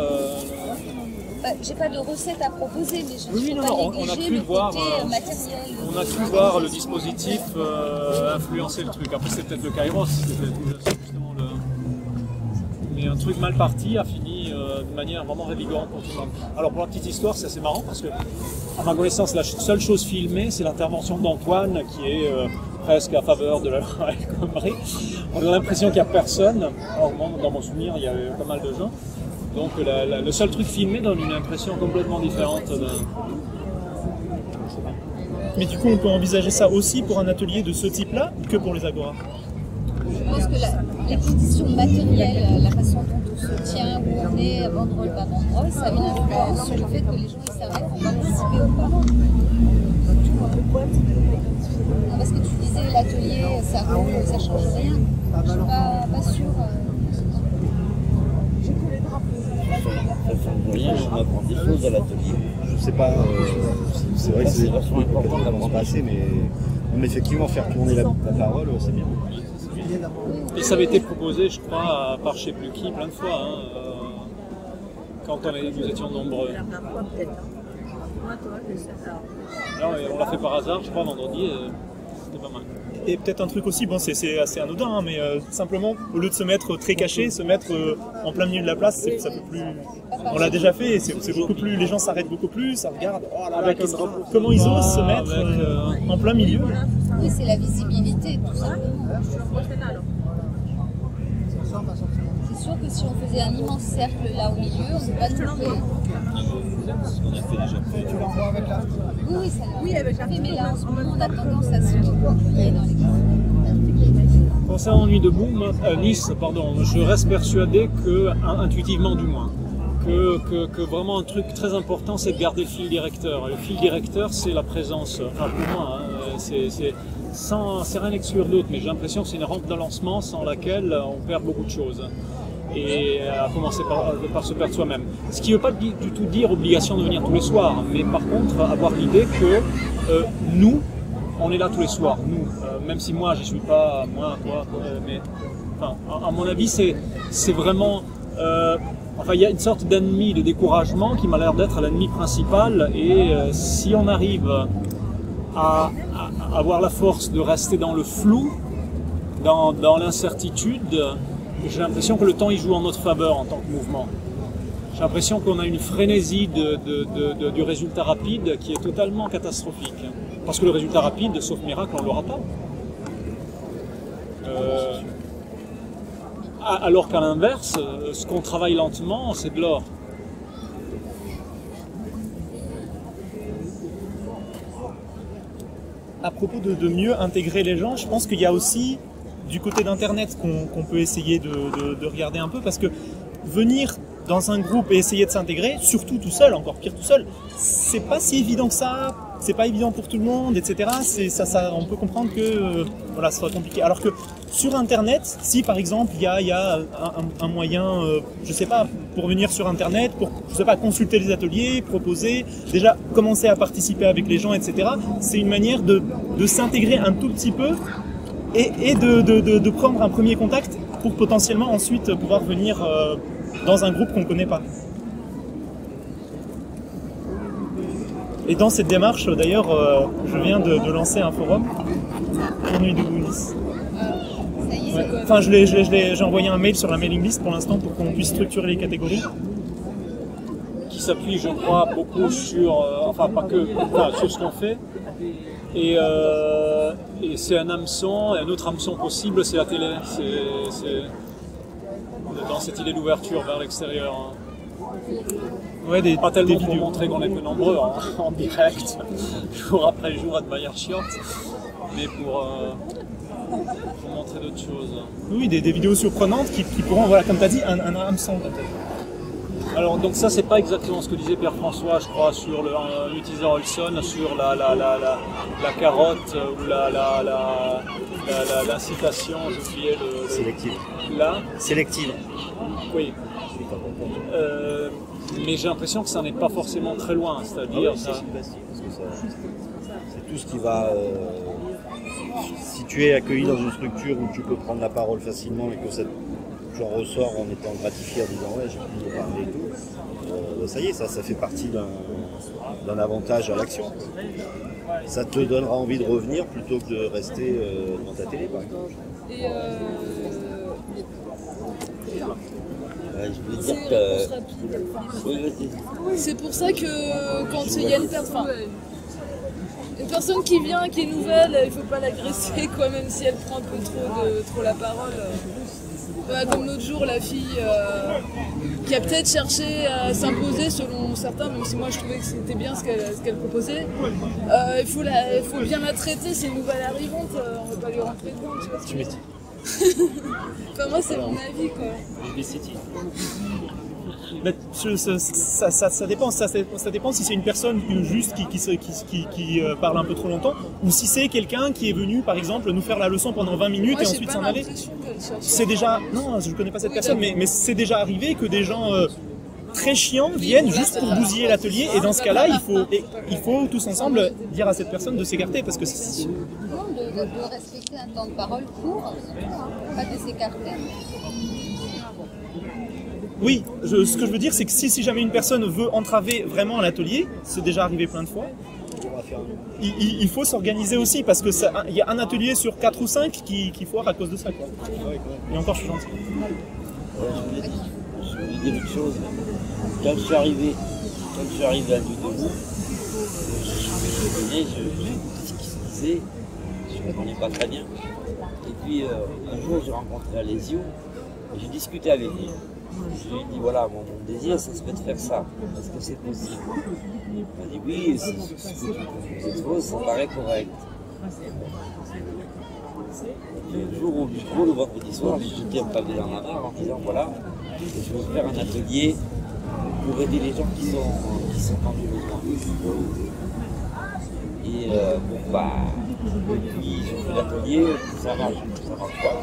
J'ai pas de recette à proposer, mais je ne on a pu voir, matériel. On a pu voir le dispositif influencer le truc. Après, c'est peut-être le Kairos, c'était justement le... Mais un truc mal parti a fini de manière vraiment revigorante pour tout le monde. Alors pour la petite histoire, c'est assez marrant parce que, à ma connaissance, la seule chose filmée, c'est l'intervention d'Antoine qui est presque à faveur de la loi El Khomri. On a l'impression qu'il n'y a personne. Alors, dans mon souvenir, il y avait pas mal de gens. Donc le seul truc filmé donne une impression complètement différente. Mais du coup, on peut envisager ça aussi pour un atelier de ce type-là que pour les agoras? Je pense que les conditions matérielles, la façon dont on se tient, où on est, banderole, pas banderole, ça a une influence sur le fait que les gens s'arrêtent pour participer ou pas. Non, parce que tu disais l'atelier, ça roule, ça change rien. Je suis pas sûre. Rien, on apprend des choses à l'atelier. Je sais pas, c'est vrai que c'est vachement important d'avance passer, mais effectivement faire tourner la parole, c'est bien. Et ça avait été proposé, je crois, par je ne sais plus qui, plein de fois, quand nous étions nombreux. Non, on l'a fait par hasard, je crois, vendredi. c'était pas mal. Et peut-être un truc aussi, bon c'est assez anodin, hein, mais simplement au lieu de se mettre très caché, se mettre en plein milieu de la place, ça peut plus. On l'a déjà fait, et c'est beaucoup plus. Les gens s'arrêtent beaucoup plus, ça regarde. Oh là là, comment ils osent se mettre en plein milieu. Oui, c'est la visibilité, tout simplement. C'est sûr que si on faisait un immense cercle là au milieu, on ne peut pas nous louper. Oui, ça l'a. Oui, avec la fait, mais là en ce moment on a tendance à se couper dans les Concernant Nuit debout, Nice, pardon, je reste persuadé que, intuitivement du moins, que vraiment un truc très important c'est de garder le fil directeur. Le fil directeur c'est la présence, enfin pour moi, hein, c'est rien exclure d'autre, mais j'ai l'impression que c'est une rampe de lancement sans laquelle on perd beaucoup de choses. Et à commencer par se perdre soi-même. Ce qui ne veut pas du tout dire obligation de venir tous les soirs, mais par contre avoir l'idée que nous, on est là tous les soirs, nous, même si moi je suis pas, moi, toi, mais enfin, à mon avis c'est vraiment, enfin il y a une sorte d'ennemi, de découragement qui m'a l'air d'être l'ennemi principal, et si on arrive à avoir la force de rester dans le flou, dans l'incertitude, j'ai l'impression que le temps il joue en notre faveur en tant que mouvement. J'ai l'impression qu'on a une frénésie du résultat rapide qui est totalement catastrophique. Parce que le résultat rapide, sauf miracle, on ne l'aura pas. Alors qu'à l'inverse, ce qu'on travaille lentement, c'est de l'or. À propos de mieux intégrer les gens, je pense qu'il y a aussi du côté d'Internet qu'on peut essayer de regarder un peu, parce que venir dans un groupe et essayer de s'intégrer, surtout tout seul, encore pire tout seul, c'est pas si évident que ça, c'est pas évident pour tout le monde, etc. On peut comprendre que voilà, ça soit compliqué. Alors que sur Internet, si par exemple il y a un moyen, je sais pas, pour venir sur Internet, pour je sais pas, consulter les ateliers, proposer, déjà commencer à participer avec les gens, etc. C'est une manière de s'intégrer un tout petit peu. Et de prendre un premier contact pour potentiellement ensuite pouvoir venir dans un groupe qu'on ne connaît pas. Et dans cette démarche, d'ailleurs, je viens de lancer un forum pour Nuit debout Nice. Ouais. Enfin, j'ai envoyé un mail sur la mailing list pour l'instant pour qu'on puisse structurer les catégories. Qui s'appuie, je crois, beaucoup sur, enfin pas que, enfin, sur ce qu'on fait. Et c'est un hameçon, et un autre hameçon possible, c'est la télé. C'est dans cette idée d'ouverture vers l'extérieur. Ouais, pas tellement pour montrer qu'on est peu nombreux en direct, jour après jour, de manière chiante, mais pour montrer d'autres choses. Oui, des vidéos surprenantes qui pourront, voilà, comme tu as dit, un hameçon peut-être. Alors donc ça c'est pas exactement ce que disait Pierre François, je crois, sur l'utilisateur Olson, sur la carotte ou l'incitation, j'ai oublié le... Sélective. Là. Sélective. Oui. Mais j'ai l'impression que ça n'est pas forcément très loin, c'est-à-dire... parce que c'est tout ce qui va... si tu es accueilli dans une structure où tu peux prendre la parole facilement et que j'en ressors en étant gratifié en disant ouais j'ai pu parler et tout, ça y est, ça fait partie d'un avantage à l'action. Ça te donnera envie de revenir plutôt que de rester dans ta télé par exemple. Et je veux dire que... c'est pour ça que quand il y a une personne qui vient, qui est nouvelle, il ne faut pas l'agresser quoi, même si elle prend un peu trop la parole. Comme l'autre jour, la fille qui a peut-être cherché à s'imposer selon certains, même si moi je trouvais que c'était bien ce qu'elle proposait. Il faut bien la traiter, c'est une nouvelle arrivante, on ne va pas lui rentrer dedans. Tu vois, enfin, moi c'est mon avis quoi. Mais ça dépend si c'est une personne juste qui parle un peu trop longtemps, ou si c'est quelqu'un qui est venu par exemple nous faire la leçon pendant 20 minutes et ensuite s'en aller. C'est déjà, non, je ne connais pas cette personne, mais c'est déjà arrivé que des gens très chiants viennent juste pour bousiller l'atelier, et dans ce cas-là il faut tous ensemble dire à cette personne de s'écarter parce que c'est... de respecter un temps de parole court, pas de s'écarter. Oui, ce que je veux dire, c'est que si jamais une personne veut entraver vraiment l'atelier, c'est déjà arrivé plein de fois. il faut s'organiser aussi parce que il y a un atelier sur 4 ou 5 qui foire à cause de ça, quoi. Et encore, je suis gentil. Je voulais dire une chose. Quand je suis arrivé à Nuit debout, je ce qui se disait, je ne connais pas très bien. Et puis un jour, j'ai rencontré Alessio et j'ai discuté avec lui. Je lui ai dit voilà, mon désir, ça serait de faire ça. Est-ce que c'est possible? Il m'a dit oui, si cette chose, ça paraît correct. Et le jour au micro, le vendredi soir, j'ai jeté un pavé dans la mer en disant voilà, je veux faire un atelier pour aider les gens qui sont dans le besoin. Et bon, bah, depuis j'ai fait l'atelier, ça marche pas.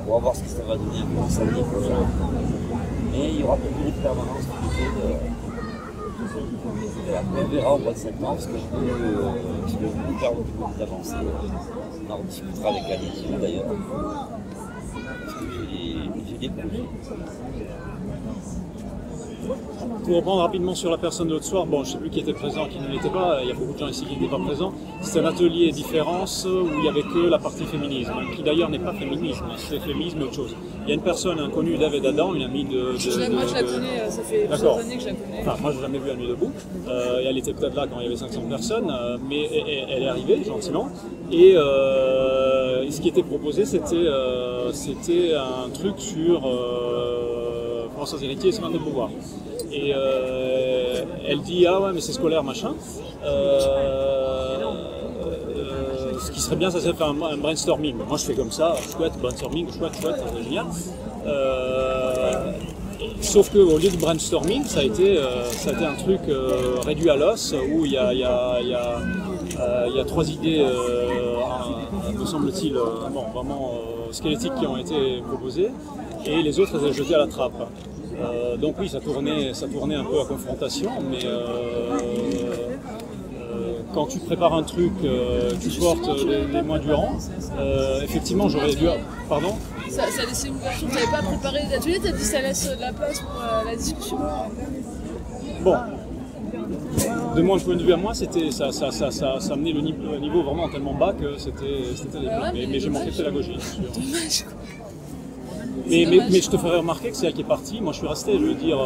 On va voir ce que ça va donner pour samedi prochain. Mais il y aura plus de permanence on verra au mois de septembre ce que je peux faire au niveau d'avancer. On en discutera avec Alessio d'ailleurs. Parce que j'ai des projets. Pour reprendre rapidement sur la personne de l'autre soir, bon, je ne sais plus qui était présent, qui ne l'était pas, il y a beaucoup de gens ici qui n'étaient pas présents. C'était un atelier différence où il n'y avait que la partie féminisme, qui d'ailleurs n'est pas féminisme, c'est féminisme mais autre chose. Il y a une personne inconnue, David Adam, une amie de... Moi je la connais, ça fait plusieurs années que je la connais. Enfin, moi je n'ai jamais vu à Nuit debout, et elle était peut-être là quand il y avait 500 personnes, mais elle est arrivée gentiment, et ce qui était proposé c'était un truc sur Françoise Héritier et Simone de Beauvoir. Et elle dit ah ouais mais c'est scolaire machin. Ce qui serait bien, ça serait faire un brainstorming. Moi je fais comme ça, chouette, brainstorming, chouette, c'est génial. Sauf qu'au lieu du brainstorming, ça a été un truc réduit à l'os où il y a 3 idées, me semble-t-il, vraiment squelettiques qui ont été proposées et les autres elles étaient jetées à la trappe. Donc oui, ça tournait un peu à confrontation, mais quand tu prépares un truc qui porte des mois durant, effectivement j'aurais dû... Pardon ? Ça laissait une ouverture, tu n'avais pas préparé les ateliers, tu as dit ça laisse de la place pour la discussion. Bon, de mon point de vue à moi, ça amenait le niveau vraiment tellement bas que c'était terrible. Mais j'ai manqué de pédagogie, c'est sûr. Dommage. Mais je te ferai remarquer que c'est elle qui est partie, moi je suis resté, je veux dire...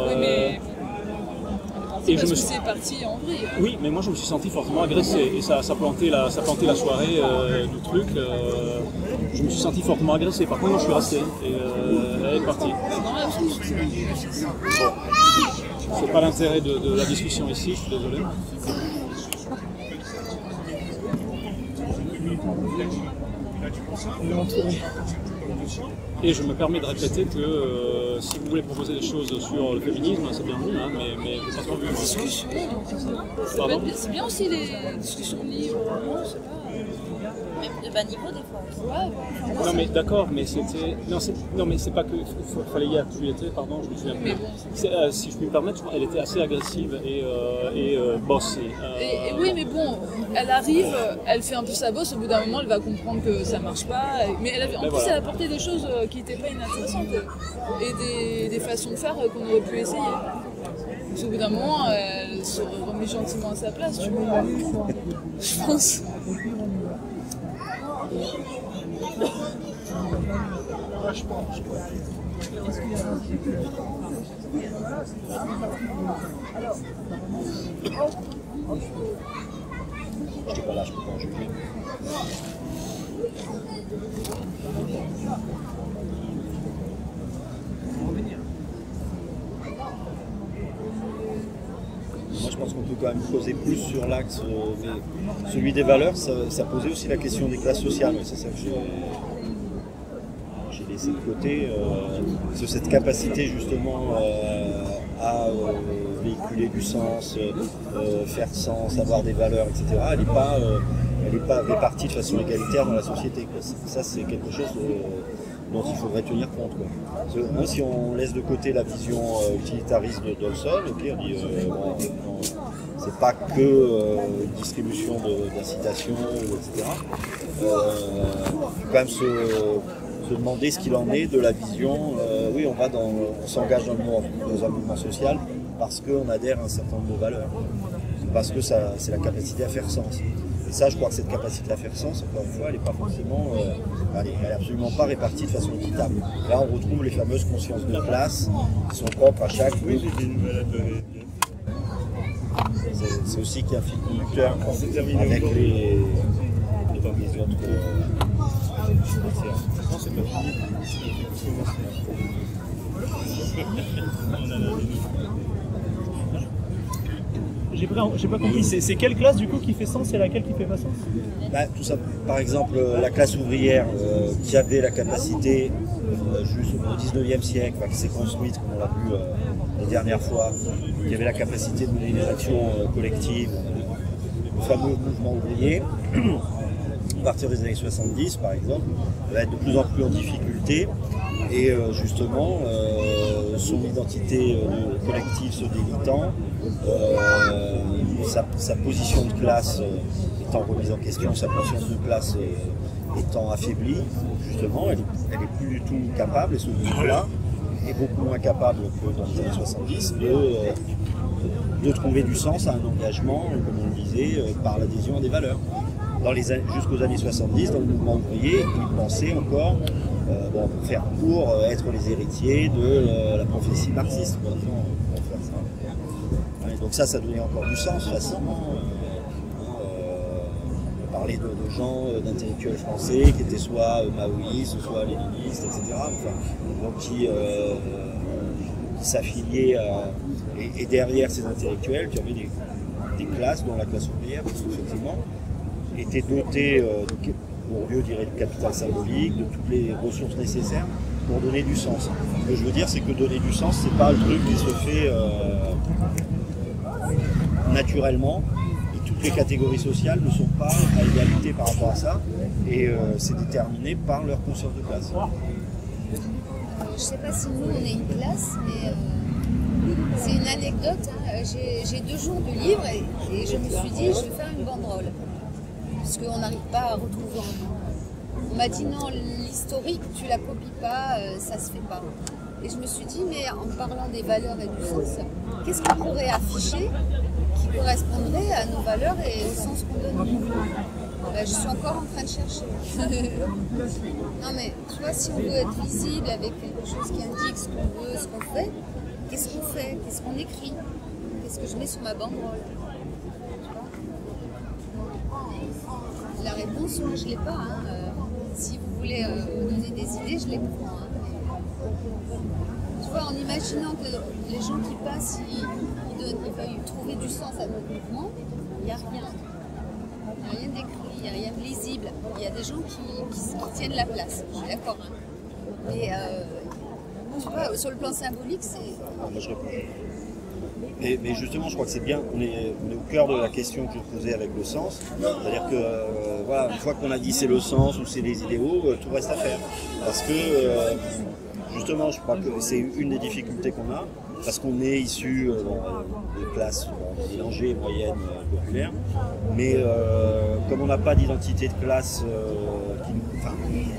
Oui, et parce que c'est parti en vrille. Oui, mais moi je me suis senti fortement agressé et ça plantait la soirée du truc. Je me suis senti fortement agressé. Par contre, moi je suis resté et elle est partie. Bon, c'est pas l'intérêt de la discussion ici, je suis désolé. Et je me permets de répéter que si vous voulez proposer des choses sur le féminisme, c'est bienvenu, hein, mais je pense pas vu. C'est bien aussi les discussions libres, je sais pas. Même de bas niveau des fois. Non mais d'accord, mais c'était... Non mais c'est pas que... Fallait y appuyer, pardon, je me souviens plus. Si je puis me permettre, elle était assez agressive et bossée. Et oui, mais bon, elle arrive, elle fait un peu sa bosse, au bout d'un moment elle va comprendre que ça marche pas. Mais en plus elle a apporté des choses qui n'étaient pas inintéressantes et des façons de faire qu'on aurait pu essayer. Parce qu'au bout d'un moment, elle se remet gentiment à sa place, tu vois. Je pense. J'étais pas là, je peux pas en juger. Moi je pense qu'on peut quand même creuser plus sur l'axe, mais celui des valeurs, ça posait aussi la question des classes sociales. C'est ça que j'ai laissé de côté, sur cette capacité justement à véhiculer du sens, faire sens, avoir des valeurs, etc. Elle n'est pas répartie de façon égalitaire dans la société. Ça c'est quelque chose dont il faudrait tenir compte. Moi, si on laisse de côté la vision utilitariste de Dolson, ok, on dit c'est pas que une distribution d'incitation, etc. Il faut quand même se demander ce qu'il en est de la vision. Oui, on s'engage dans un mouvement social parce qu'on adhère à un certain nombre de valeurs. parce que c'est la capacité à faire sens. Et ça, je crois que cette capacité à faire sens, encore une fois, elle n'est pas forcément, elle est absolument pas répartie de façon équitable. Là, on retrouve les fameuses consciences de classe qui sont propres à chaque. Oui, c'est aussi qu'il y a un fil conducteur avec les autres. J'ai pas compris, c'est quelle classe du coup qui fait sens et laquelle qui fait pas sens? Tout ça, par exemple, la classe ouvrière qui avait la capacité, juste au 19e siècle, qui s'est construite, comme on l'a vu les dernières fois, qui avait la capacité de mener des actions collectives, le fameux mouvement ouvrier, à partir des années 70 par exemple, va être de plus en plus en difficulté et justement son identité collective se délitant, sa position de classe étant remise en question, sa conscience de classe étant affaiblie, justement, elle est plus du tout capable, et ce groupe-là est beaucoup moins capable que dans les années 70 de trouver du sens à un engagement, comme on le disait, par l'adhésion à des valeurs. Jusqu'aux années 70, dans le mouvement ouvrier, ils pensaient encore, pour faire court, être les héritiers de la prophétie marxiste. Pour faire ça. Et donc ça donnait encore du sens facilement. On parlait de gens, d'intellectuels français qui étaient soit maoïstes, soit léninistes, etc. Donc qui s'affiliaient et derrière ces intellectuels, tu avais des classes, dont la classe ouvrière, effectivement, était dotée, Bourdieu dirait, du capital symbolique, de toutes les ressources nécessaires pour donner du sens. Ce que je veux dire, c'est que donner du sens, c'est pas le truc qui se fait naturellement, et toutes les catégories sociales ne sont pas à égalité par rapport à ça, et c'est déterminé par leur conscience de classe. Je ne sais pas si nous on est une classe, mais c'est une anecdote. Hein. J'ai 2 jours de livre et je me suis dit je vais faire une banderole. Parce qu'on n'arrive pas à retrouver. On m'a dit non, l'historique, tu la copies pas, ça se fait pas. Et je me suis dit, mais en parlant des valeurs et du sens, qu'est-ce qu'on pourrait afficher qui correspondrait à nos valeurs et au sens qu'on donne? Je suis encore en train de chercher. Non mais, tu vois, si on veut être visible avec quelque chose qui indique ce qu'on veut, ce qu'on fait, qu'est-ce qu'on fait? Qu'est-ce qu'on écrit? Qu'est-ce que je mets sur ma banderole? La réponse, moi, je ne l'ai pas. Hein. Si vous voulez me donner des idées, je les prends. Hein. Tu vois, en imaginant que les gens qui passent, ils veulent trouver du sens à notre mouvement, il n'y a rien. Il n'y a rien d'écrit, il n'y a rien de lisible. Il y a des gens qui tiennent la place. Je suis d'accord. Hein. Mais tu vois, sur le plan symbolique, c'est... Moi, je réponds. Mais justement, je crois que c'est bien, on est au cœur de la question que je posais avec le sens. C'est-à-dire que, voilà, une fois qu'on a dit c'est le sens ou c'est les idéaux, tout reste à faire. Parce que, justement, je crois que c'est une des difficultés qu'on a, parce qu'on est issu de classes mélangées, moyennes, populaires. Mais comme on n'a pas d'identité de classe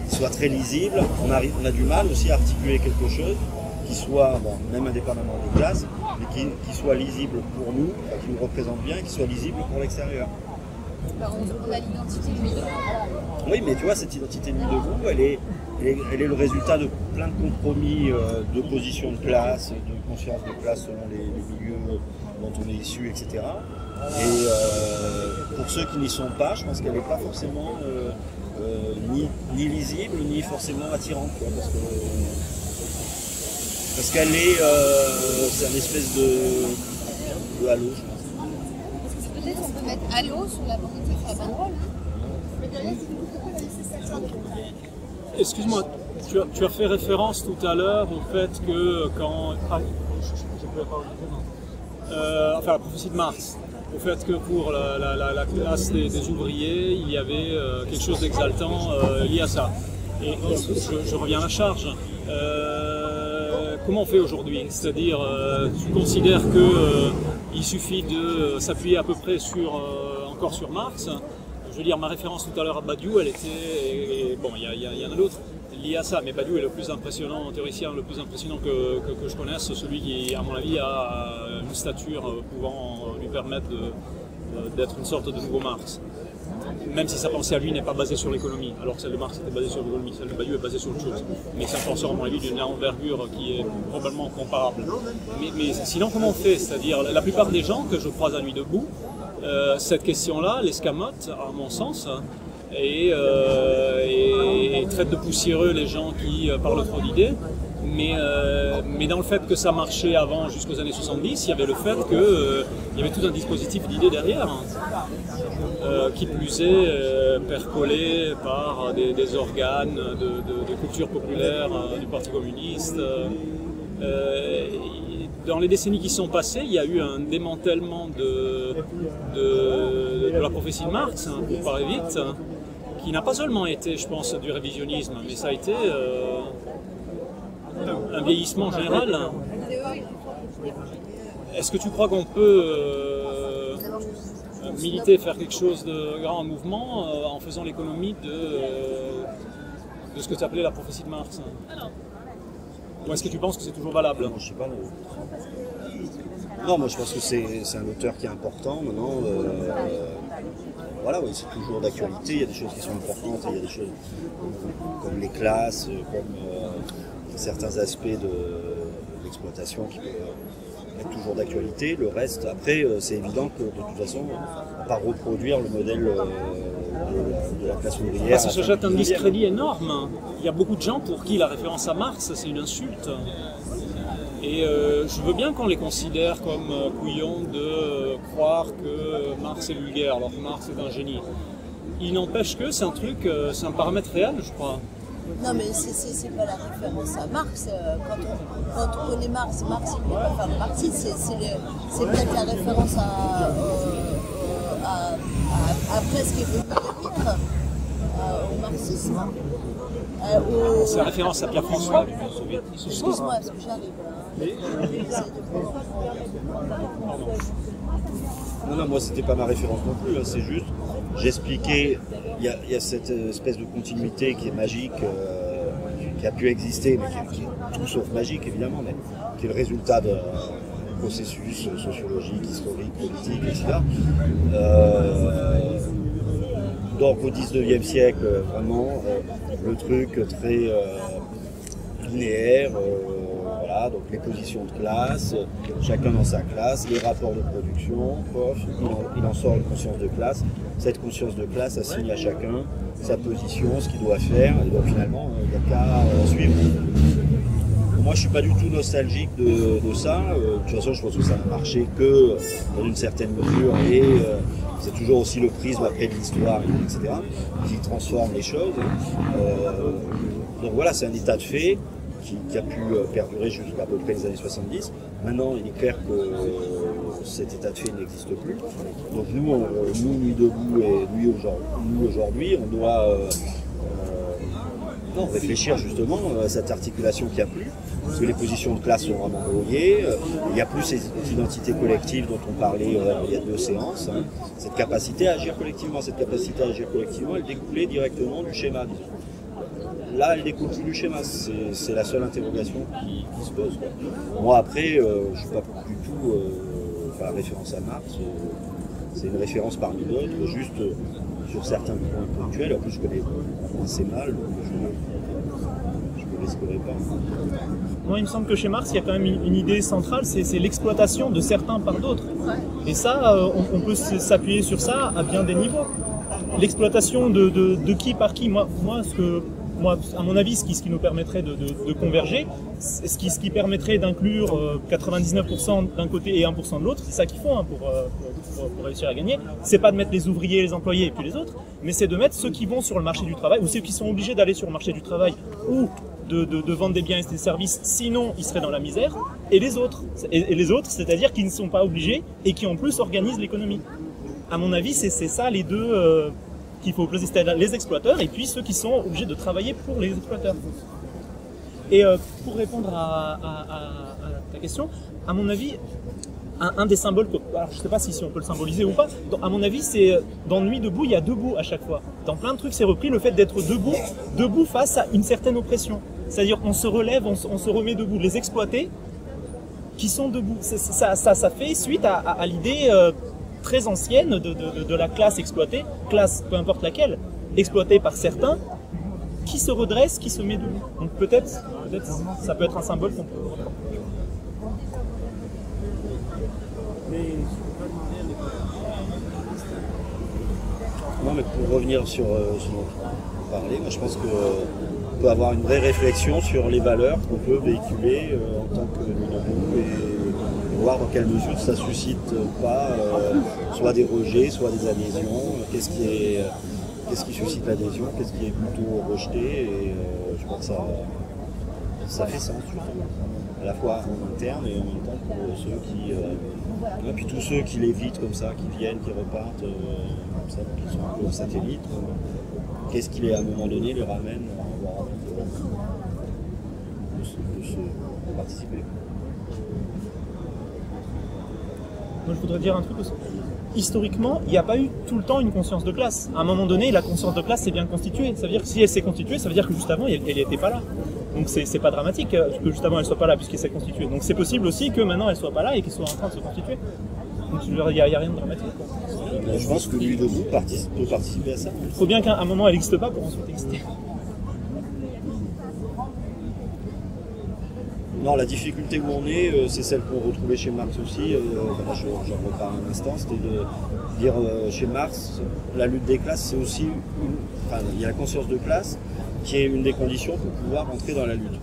qui soit très lisible, on a du mal aussi à articuler quelque chose qui soit, même indépendamment des classes, mais qui soit lisible pour nous, qui nous représente bien, et qui soit lisible pour l'extérieur. On a l'identité de Nuit debout. Oui, mais tu vois, cette identité de Nuit debout, elle est le résultat de plein de compromis, de position de classe, de conscience de classe selon les milieux dont on est issu, etc. Et pour ceux qui n'y sont pas, je pense qu'elle n'est pas forcément ni lisible, ni forcément attirante, quoi, parce qu'elle est, c'est une espèce de halo, je pense. Peut-être on peut mettre halo sur la banderole. Excuse-moi, tu as fait référence tout à l'heure au fait que quand... enfin, la prophétie de Marx, au fait que pour la classe des ouvriers, il y avait quelque chose d'exaltant lié à ça. Et je reviens à la charge. Comment on fait aujourd'hui? C'est-à-dire, tu considères qu'il suffit de s'appuyer à peu près encore sur Marx? Je veux dire, ma référence tout à l'heure à Badiou, elle était... bon, il y en a d'autres liés à ça, mais Badiou est le plus impressionnant, théoricien le plus impressionnant que je connaisse, celui qui, à mon avis, a une stature pouvant lui permettre d'être une sorte de nouveau Marx. Même si sa pensée à lui n'est pas basée sur l'économie, alors que celle de Marx était basée sur l'économie, celle de Badiou est basée sur autre chose. Mais c'est un penseur, à mon avis, d'une envergure qui est probablement comparable. Mais sinon, comment on fait? C'est-à-dire, la plupart des gens que je croise à Nuit debout, cette question-là, l'escamote, à mon sens, et traite de poussiéreux les gens qui parlent trop d'idées. Mais dans le fait que ça marchait avant jusqu'aux années 70, il y avait le fait qu'il y avait tout un dispositif d'idées derrière, qui plus est percolé par des organes de culture populaire du Parti communiste. Dans les décennies qui sont passées, il y a eu un démantèlement de la prophétie de Marx, pour parler vite, qui n'a pas seulement été, je pense, du révisionnisme, mais ça a été un vieillissement général. Est-ce que tu crois qu'on peut militer, faire quelque chose de grand mouvement en faisant l'économie de ce que tu appelais la prophétie de Marx? Ou est-ce que tu penses que c'est toujours valable? Non, je sais pas. Non, moi je pense que c'est un auteur qui est important. Maintenant, voilà, oui, c'est toujours d'actualité. Il y a des choses qui sont importantes, il y a des choses comme les classes, comme certains aspects de l'exploitation qui peuvent être toujours d'actualité. Le reste, après, c'est évident que de toute façon, on ne va pas reproduire le modèle de la classe ouvrière. Ça se jette un discrédit énorme. Il y a beaucoup de gens pour qui la référence à Marx, c'est une insulte. Et je veux bien qu'on les considère comme couillons de croire que Marx est vulgaire, alors que Marx est un génie. Il n'empêche que c'est un truc, c'est un paramètre réel, je crois. Non, mais c'est pas la référence à Marx. Quand on connaît Marx, Marx il ne peut pas faire le marxisme. C'est peut-être la référence après ce qui est venu derrière, au marxisme. C'est la référence à Pierre-François. Excuse-moi, parce que j'arrive. Non, moi c'était pas ma référence non plus, hein, c'est juste, j'expliquais, il y a cette espèce de continuité qui est magique, qui a pu exister, mais qui est tout sauf magique évidemment, mais qui est le résultat d'un processus sociologique, historique, politique, etc. Donc au 19e siècle, vraiment, le truc très linéaire, voilà, donc les positions de classe, chacun dans sa classe, les rapports de production, il en sort une conscience de classe. Cette conscience de classe assigne à chacun sa position, ce qu'il doit faire, et donc finalement, il n'y a qu'à suivre. Moi, je ne suis pas du tout nostalgique de ça. De toute façon, je pense que ça n'a marché que dans une certaine mesure, et c'est toujours aussi le prisme après de l'histoire, etc., qui transforme les choses. Donc voilà, c'est un état de fait qui a pu perdurer jusqu'à peu près les années 70. Maintenant, il est clair que cet état de fait n'existe plus. Donc nous, Nuit debout et nous aujourd'hui, on doit réfléchir justement à cette articulation qu'il n'y a plus, parce que les positions de classe sont vraiment brouillées, il n'y a plus ces identités collectives dont on parlait il y a 2 séances. Hein. Cette capacité à agir collectivement, elle découlait directement du schéma, disons. Là, elle découle plus du schéma, c'est la seule interrogation qui se pose, quoi. Moi, après, je ne suis pas du tout la référence à Marx, c'est une référence parmi d'autres, juste sur certains points ponctuels. En plus, je connais assez mal, donc je ne risquerai pas. Moi, il me semble que chez Marx, il y a quand même une idée centrale, c'est l'exploitation de certains par d'autres. Et ça, on peut s'appuyer sur ça à bien des niveaux. L'exploitation de qui par qui, moi, à mon avis, ce qui nous permettrait de converger, ce qui permettrait d'inclure 99% d'un côté et 1% de l'autre, c'est ça qu'il faut pour réussir à gagner. C'est pas de mettre les ouvriers, les employés et puis les autres, mais c'est de mettre ceux qui vont sur le marché du travail, ou ceux qui sont obligés d'aller sur le marché du travail, ou de vendre des biens et des services, sinon ils seraient dans la misère, et les autres. Et les autres, c'est-à-dire qui ne sont pas obligés et qui en plus organisent l'économie. À mon avis, c'est ça les deux qu'il faut opposer, c'est-à-dire les exploiteurs et puis ceux qui sont obligés de travailler pour les exploiteurs. Et pour répondre à ta question, à mon avis, un des symboles, alors je ne sais pas si on peut le symboliser ou pas, à mon avis, c'est dans Nuit debout, il y a debout à chaque fois. Dans plein de trucs, c'est repris le fait d'être debout face à une certaine oppression. C'est-à-dire on se relève, on se remet debout. Les exploités qui sont debout, ça fait suite à l'idée très ancienne de la classe exploitée, classe peu importe laquelle, exploitée par certains, qui se redresse, qui se met debout. Donc peut-être ça peut être un symbole qu'on peut... Non, mais pour revenir sur ce dont on parlait, moi je pense qu'on peut avoir une vraie réflexion sur les valeurs qu'on peut véhiculer en tant que minorité et voir dans quelle mesure ça suscite pas soit des rejets, soit des adhésions, qu'est-ce qui suscite l'adhésion, qu'est-ce qui est plutôt rejeté, et je pense que ça fait sens, à la fois en interne et en même temps pour ceux qui... et puis tous ceux qui l'évitent comme ça, qui viennent, qui repartent, comme ça, qui sont un peu satellites, qu'est-ce qui à un moment donné les ramène à avoir envie de participer. Moi je voudrais dire un truc aussi. Historiquement, il n'y a pas eu tout le temps une conscience de classe. À un moment donné, la conscience de classe s'est bien constituée. Ça veut dire que si elle s'est constituée, ça veut dire que juste avant, elle n'était pas là. Donc c'est pas dramatique que juste avant elle soit pas là puisqu'elle s'est constituée. Donc c'est possible aussi que maintenant elle soit pas là et qu'elle soit en train de se constituer. Donc il n'y a rien de dramatique. Je pense que Nuit debout peut participer à ça. Il faut bien qu'à un moment elle n'existe pas pour ensuite exister. Non, la difficulté où on est, c'est celle qu'on retrouvait chez Marx aussi. J'en reparle un instant, c'était de dire chez Marx, la lutte des classes, c'est aussi il y a la conscience de classe qui est une des conditions pour pouvoir entrer dans la lutte.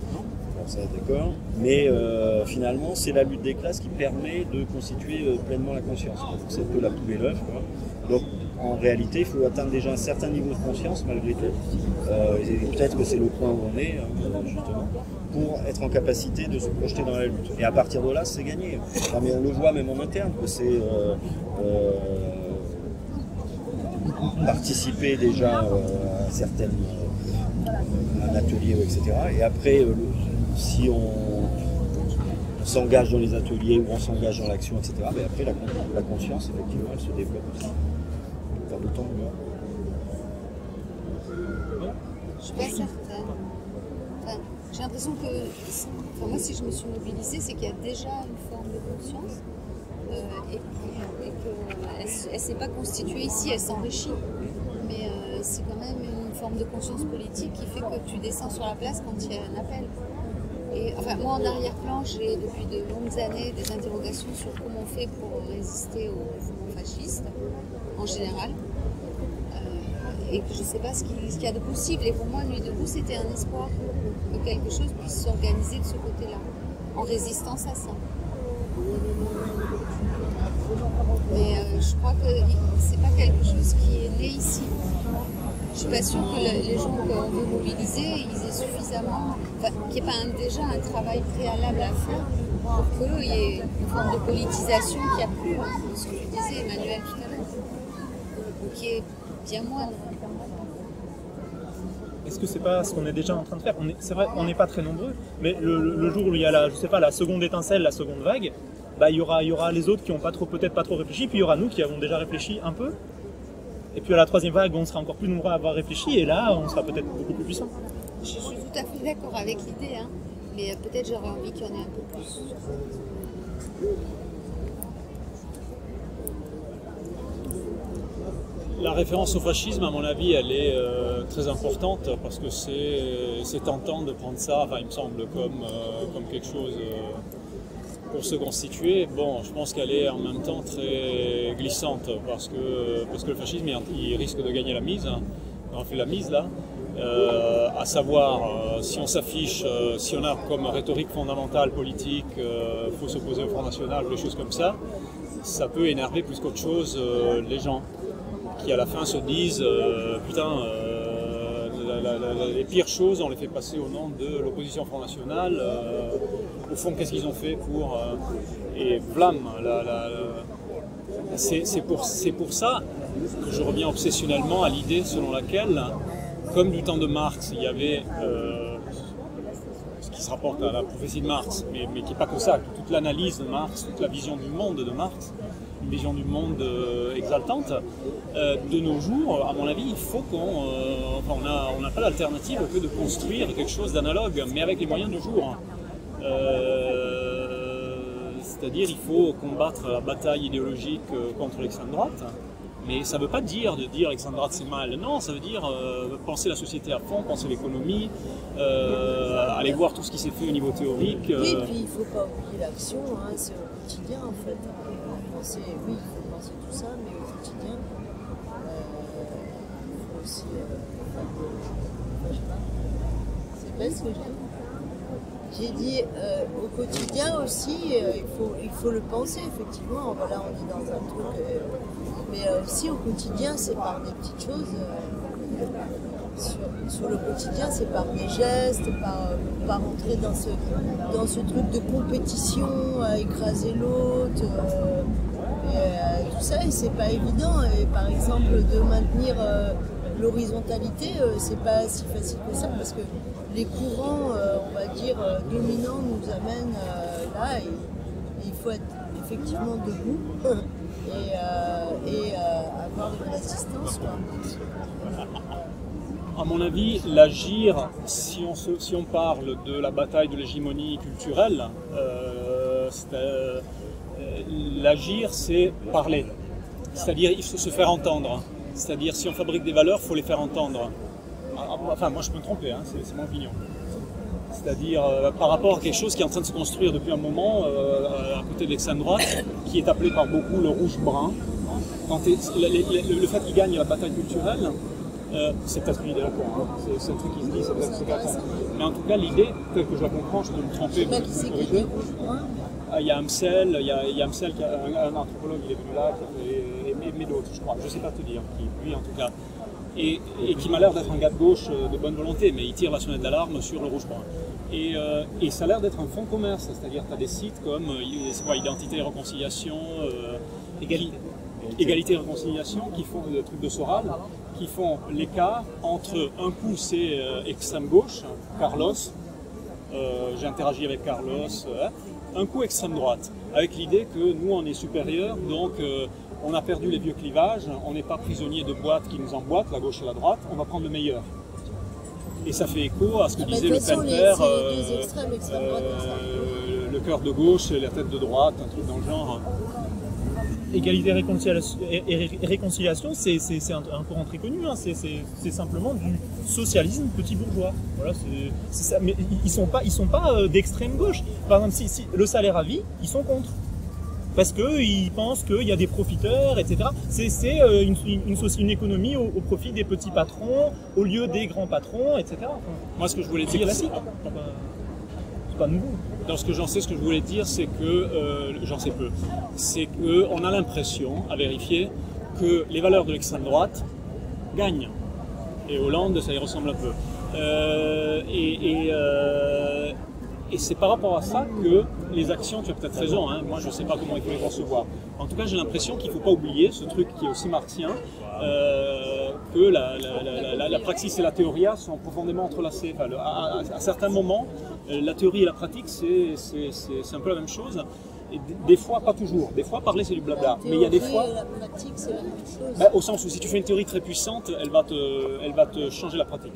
Alors ça, d'accord. Mais finalement, c'est la lutte des classes qui permet de constituer pleinement la conscience. C'est un peu la poule et l'œuf. Donc, en réalité, il faut atteindre déjà un certain niveau de conscience, malgré tout. Et peut-être que c'est le point où on est, justement, pour être en capacité de se projeter dans la lutte. Et à partir de là, c'est gagné. Enfin, mais on le voit même en interne, que c'est participer déjà à certaines... un atelier, etc. Et après, si on s'engage dans les ateliers ou on s'engage dans l'action, etc., mais après, la conscience, effectivement, elle se développe aussi. Par le temps, je suis pas certaine. Enfin, j'ai l'impression que, moi, si je me suis mobilisée, c'est qu'il y a déjà une forme de conscience et qu'elle ne s'est pas constituée ici, elle s'enrichit. Mais c'est quand même une forme de conscience politique qui fait que tu descends sur la place quand il y a un appel. Et enfin, moi, en arrière-plan, j'ai depuis de longues années des interrogations sur comment on fait pour résister au mouvement fasciste, en général. Et que je ne sais pas ce qu'il y a de possible. Et pour moi, Nuit debout, c'était un espoir que quelque chose puisse s'organiser de ce côté-là, en résistance à ça. Mais je crois que c'est pas quelque chose qui est né ici. Je suis pas sûre que les gens qu'on veut mobiliser, ils aient suffisamment, qu'il n'y ait pas déjà un travail préalable à faire pour qu'il y ait une forme de politisation qui a plus, ce que tu disais, Emmanuel, tout à l'heure, ou qui est bien moindre. Est-ce que c'est pas ce qu'on est déjà en train de faire? C'est vrai, on n'est pas très nombreux, mais le jour où il y a la seconde étincelle, la seconde vague, il y aura les autres qui n'ont peut-être pas trop réfléchi, puis il y aura nous qui avons déjà réfléchi un peu. Et puis à la troisième vague, on sera encore plus nombreux à avoir réfléchi, et là, on sera peut-être beaucoup plus puissant. Je suis tout à fait d'accord avec l'idée, hein, mais peut-être j'aurais envie qu'il y en ait un peu plus. La référence au fascisme, à mon avis, elle est très importante parce que c'est tentant de prendre ça, il me semble, comme quelque chose pour se constituer. Bon, je pense qu'elle est en même temps très glissante parce que le fascisme, il risque de gagner la mise. On fait la mise là. À savoir, si on s'affiche, si on a comme rhétorique fondamentale politique, faut s'opposer au Front National, des choses comme ça, ça peut énerver plus qu'autre chose les gens qui à la fin se disent putain, les pires choses on les fait passer au nom de l'opposition Front National. Au fond, qu'est-ce qu'ils ont fait pour et vlam, c'est pour ça que je reviens obsessionnellement à l'idée selon laquelle, comme du temps de Marx, il y avait ce qui se rapporte à la prophétie de Marx, mais qui n'est pas que ça, toute l'analyse de Marx, toute la vision du monde de Marx, une vision du monde exaltante. De nos jours, à mon avis, il faut on n'a pas d'alternative que de construire quelque chose d'analogue, mais avec les moyens du jour. c'est-à-dire il faut combattre la bataille idéologique contre l'extrême droite. Mais ça ne veut pas dire de dire l'extrême droite c'est mal, non, ça veut dire penser la société à fond, penser l'économie, aller voir tout ce qui s'est fait au niveau théorique. Oui, et puis il ne faut pas oublier l'action, hein, c'est au quotidien en fait. Penser, oui, il faut penser tout ça, mais au quotidien, il faut aussi. Je sais pas, c'est bête ce que j'ai dit, au quotidien aussi, il faut le penser, effectivement. Voilà, on est dans un truc. Mais aussi au quotidien, c'est par des petites choses. Sur le quotidien, c'est par des gestes, par entrer dans ce truc de compétition, à écraser l'autre. Tout ça, et c'est pas évident. Et par exemple, de maintenir l'horizontalité, c'est pas si facile que ça, parce que les courants, on va dire, dominants nous amènent là, et il faut être effectivement debout et avoir de la résistance. À mon avis, l'agir, si on parle de la bataille de l'hégémonie culturelle, l'agir, c'est parler. C'est-à-dire, il faut se faire entendre. C'est-à-dire, si on fabrique des valeurs, il faut les faire entendre. Enfin, moi, je peux me tromper, hein, c'est mon opinion. C'est-à-dire, par rapport à quelque chose qui est en train de se construire depuis un moment, à côté de l'extrême droite, qui est appelé par beaucoup le rouge-brun. Le fait qu'il gagne la bataille culturelle, c'est peut-être une idée à quoi, hein. C'est un truc qui se dit, c'est peut-être ce. Mais en tout cas, l'idée, telle que je la comprends, je peux me tromper. Il y a Amsel, il y a Amsel, qui est un anthropologue, il est venu là, mais d'autres, je crois, je ne sais pas te dire, lui en tout cas, et qui m'a l'air d'être un gars de gauche de bonne volonté, mais il tire la sonnette d'alarme sur le rouge-brun. Et ça a l'air d'être un fonds de commerce, c'est-à-dire que tu as des sites comme Identité et Réconciliation, Égalité et Réconciliation, qui font le truc de Soral, qui font l'écart entre un coup c'est extrême gauche, Carlos, j'ai interagi avec Carlos, un coup extrême droite, avec l'idée que nous on est supérieur, donc on a perdu les vieux clivages, on n'est pas prisonnier de boîtes qui nous emboîtent, la gauche et la droite, on va prendre le meilleur. Et ça fait écho à ce que disait le Père, le cœur de gauche et la tête de droite, un truc dans le genre. Égalité et réconciliation, c'est un courant très connu, hein. C'est simplement du socialisme petit bourgeois. Voilà, c'est ça. Mais ils sont pas d'extrême gauche. Par exemple, si le salaire à vie, ils sont contre. Parce qu'ils pensent qu'il y a des profiteurs, etc. C'est une économie au profit des petits patrons, au lieu des grands patrons, etc. Enfin, moi, ce que je voulais dire, c'est classique. C'est pas nouveau. Dans ce que j'en sais, ce que je voulais dire, c'est que, j'en sais peu, c'est qu'on a l'impression, à vérifier, que les valeurs de l'extrême droite gagnent. Et Hollande, ça y ressemble un peu. Et c'est par rapport à ça que les actions, tu as peut-être raison, hein, moi je ne sais pas comment il faut les concevoir. En tout cas, j'ai l'impression qu'il ne faut pas oublier ce truc qui est aussi marxien, que la praxis et la théoria sont profondément entrelacées. Enfin, à certains moments, la théorie et la pratique, c'est un peu la même chose. Et des fois, pas toujours. Des fois, parler, c'est du blabla. Mais il y a des fois... La pratique, c'est la même chose. Bah, au sens où si tu fais une théorie très puissante, elle va te changer la pratique.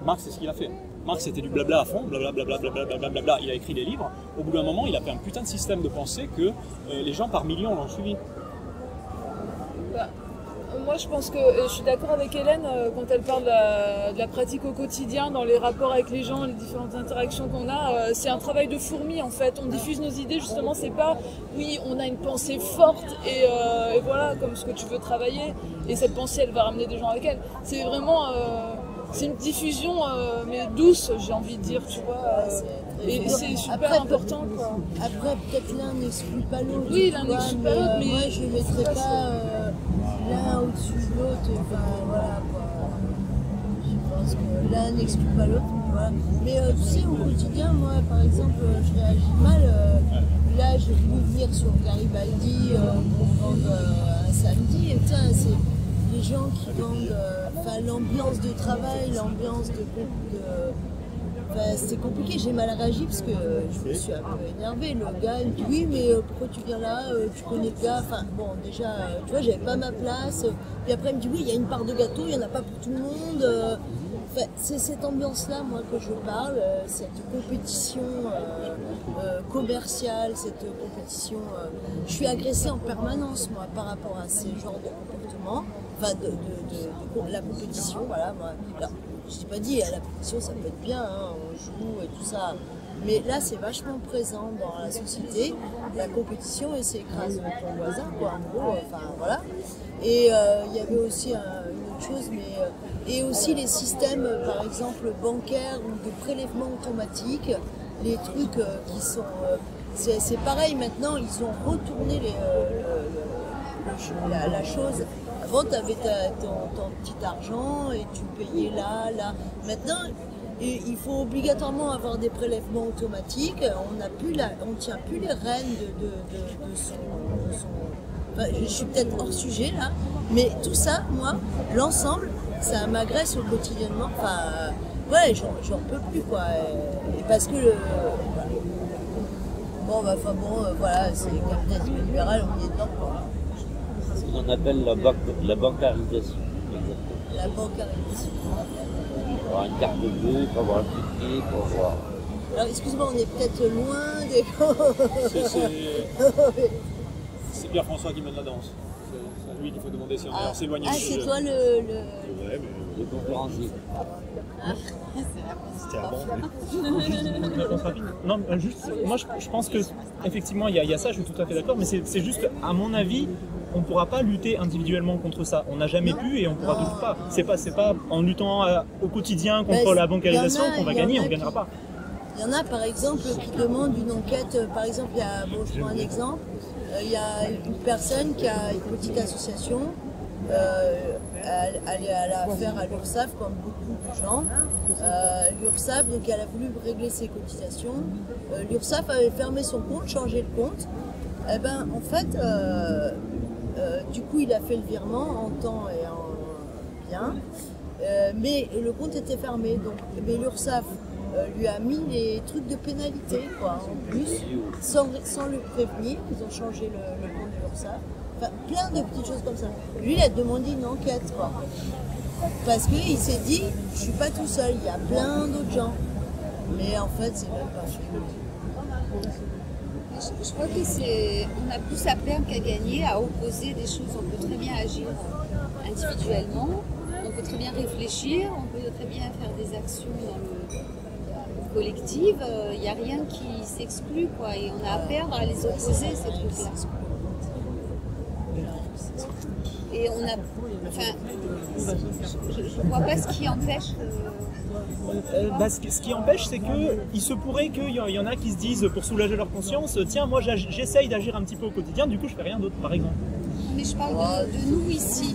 Marx, c'est ce qu'il a fait. Marx, c'était du blabla à fond, blablabla. Il a écrit des livres. Au bout d'un moment, il a fait un putain de système de pensée que les gens par millions l'ont suivi. Bah, moi, je pense que je suis d'accord avec Hélène quand elle parle de la pratique au quotidien, dans les rapports avec les gens, les différentes interactions qu'on a. C'est un travail de fourmi, en fait. On diffuse nos idées, justement. C'est pas, oui, on a une pensée forte et voilà, comme ce que tu veux travailler. Et cette pensée, elle va ramener des gens avec elle. C'est vraiment... c'est une diffusion, mais douce, j'ai envie de dire, tu vois. Et c'est super important, quoi. Après, peut-être l'un n'exclut pas l'autre. Oui, l'un n'exclut pas l'autre, mais... Moi, je ne mettrais pas l'un au-dessus de l'autre. Enfin, voilà, quoi. Je pense que l'un n'exclut pas l'autre. Voilà. Mais tu sais, au quotidien, moi, par exemple, je réagis mal. Là, j'ai voulu venir sur Garibaldi pour prendre un samedi. Et putain, c'est les gens qui vendent... l'ambiance de travail, l'ambiance de c'était compliqué, j'ai mal réagi parce que je me suis un peu énervée. Le gars il me dit oui mais pourquoi tu viens là, tu connais le gars, enfin bon déjà tu vois j'avais pas ma place, puis après il me dit oui il y a une part de gâteau, il n'y en a pas pour tout le monde, Enfin, c'est cette ambiance-là, moi, que je parle, cette compétition commerciale, cette compétition... je suis agressée en permanence, moi, par rapport à ces genres de comportements, enfin, de la compétition, voilà. Moi. Alors, je t'ai pas dit, la compétition, ça peut être bien, hein, on joue et tout ça, mais là, c'est vachement présent dans la société, la compétition, et c'est écrase ton voisin, quoi, en gros, enfin, voilà. Et il y avait aussi une autre chose, mais... et aussi les systèmes, par exemple, bancaires ou de prélèvement automatique, les trucs qui sont... c'est pareil maintenant, ils ont retourné la chose. Avant, tu avais ton petit argent et tu payais là. Maintenant, il faut obligatoirement avoir des prélèvements automatiques. On ne tient plus les rênes de son... Enfin, je suis peut-être hors sujet là, mais tout ça, moi, l'ensemble, ça m'agresse quotidiennement. Enfin, ouais, j'en peux plus, quoi. Et parce que voilà. Bon, bah, enfin bon, voilà, c'est capitalisme libéral, on y est dedans, quoi. C'est ce qu'on appelle la bancarisation. La bancarisation. Il faut avoir une carte bleue, il faut avoir un ticket, il faut avoir... Alors, excuse-moi, on est peut-être loin des... C'est Pierre-François qui mène la danse. C'est à lui qu'il faut demander si on est s'éloigner. Ah, c'est toi le... Ouais, mais Le conférencier. c'était avant. Une réponse rapide. Non, juste, moi je pense que effectivement il y a ça, je suis tout à fait d'accord, mais c'est juste, à mon avis, on ne pourra pas lutter individuellement contre ça. On n'a jamais pu et on ne pourra toujours pas. C'est pas en luttant au quotidien contre la bancarisation qu'on va gagner, on ne gagnera pas. Il y en a par exemple qui demandent une enquête, par exemple, je prends un exemple, il y a une personne qui a une petite association, elle a affaire à l'URSSAF comme beaucoup de gens. L'URSSAF, donc elle a voulu régler ses cotisations. L'URSSAF avait fermé son compte, changé le compte. Eh ben, en fait, du coup, il a fait le virement en temps et en bien, mais le compte était fermé. Donc, mais l'URSSAF lui a mis les trucs de pénalité, quoi, en plus, sans le prévenir. Ils ont changé le compte de l'URSSAF. Enfin, plein de petites choses comme ça. Lui, il a demandé une enquête, quoi. Parce qu'il s'est dit, je suis pas tout seul, il y a plein d'autres gens. Mais en fait, c'est même pas Je crois que on a plus à perdre qu'à gagner, à opposer des choses. On peut très bien agir individuellement, on peut très bien réfléchir, on peut très bien faire des actions dans le collectif. Il n'y a rien qui s'exclut, quoi. Et on a à perdre à les opposer, ces trucs-là. Et on a... Enfin, je ne vois pas ce qui empêche... Ce qui empêche, c'est qu'il se pourrait qu'il y en a qui se disent, pour soulager leur conscience, tiens, moi j'essaye d'agir un petit peu au quotidien, du coup je fais rien d'autre, par exemple. Mais je parle de nous ici.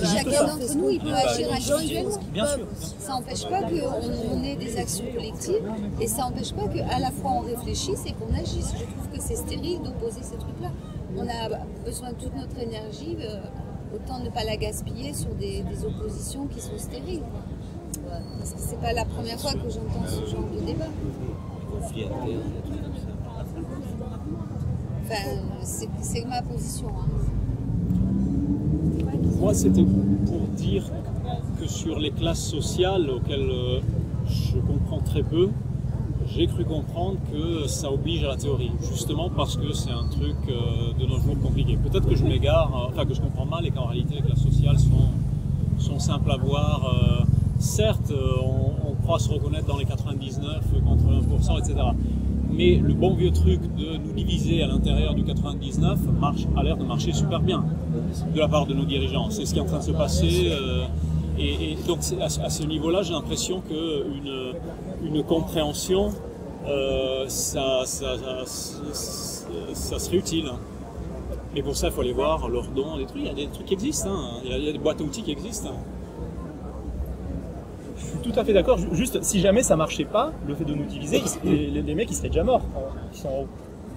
Chacun d'entre nous, il peut agir individuellement. Bien sûr. Ça n'empêche pas qu'on ait des actions collectives et ça n'empêche pas qu'à la fois on réfléchisse et qu'on agisse. Je trouve que c'est stérile d'opposer ces trucs-là. On a besoin de toute notre énergie, autant ne pas la gaspiller sur des oppositions qui sont stériles. Parce que c'est pas la première fois que j'entends ce genre de débat. Enfin, c'est ma position. Hein. Moi, c'était pour dire que sur les classes sociales auxquelles je comprends très peu, j'ai cru comprendre que ça oblige à la théorie, justement parce que c'est un truc de nos jours compliqué. Peut-être que je m'égare, que je comprends mal et qu'en réalité les classes sociales sont simples à voir. Certes, on croit se reconnaître dans les 99 contre 1%, etc. Mais le bon vieux truc de nous diviser à l'intérieur du 99 a l'air de marcher super bien de la part de nos dirigeants. C'est ce qui est en train de se passer. Et donc à ce niveau-là, j'ai l'impression qu'une compréhension, ça serait utile. Mais pour ça, il faut aller voir leurs dons, des trucs. Il y a des trucs qui existent. Hein. Il y a des boîtes à outils qui existent. Je suis tout à fait d'accord. Juste, si jamais ça marchait pas, le fait de nous diviser, les mecs ils seraient déjà morts. Ils sont en haut.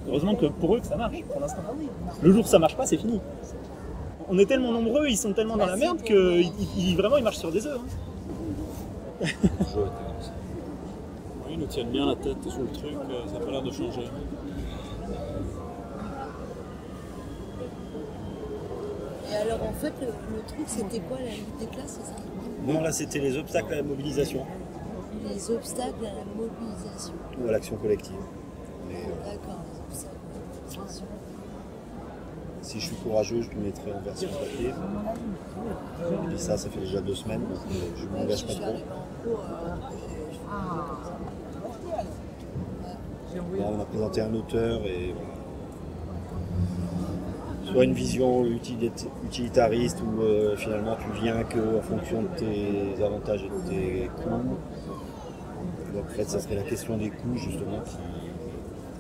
Heureusement que pour eux que ça marche pour l'instant. Le jour où ça marche pas, c'est fini. On est tellement nombreux, ils sont tellement dans la merde que vraiment ils marchent sur des œufs. Hein. Oui, ils nous tiennent bien la tête sur le truc, ça n'a pas l'air de changer. alors en fait, le truc, c'était quoi, la lutte des classes, c'est ça? Non, là c'était les obstacles à la mobilisation Les obstacles à la mobilisation. ou à l'action collective. Mais, D'accord, les obstacles à la mobilisation. si je suis courageux, je le mettrai en version papier. Et ça fait déjà 2 semaines, donc je ne m'engage pas trop. Là, on a présenté un auteur et soit une vision utilitariste où finalement tu viens qu'en fonction de tes avantages et de tes coûts. Donc en fait, ça serait la question des coûts justement qui...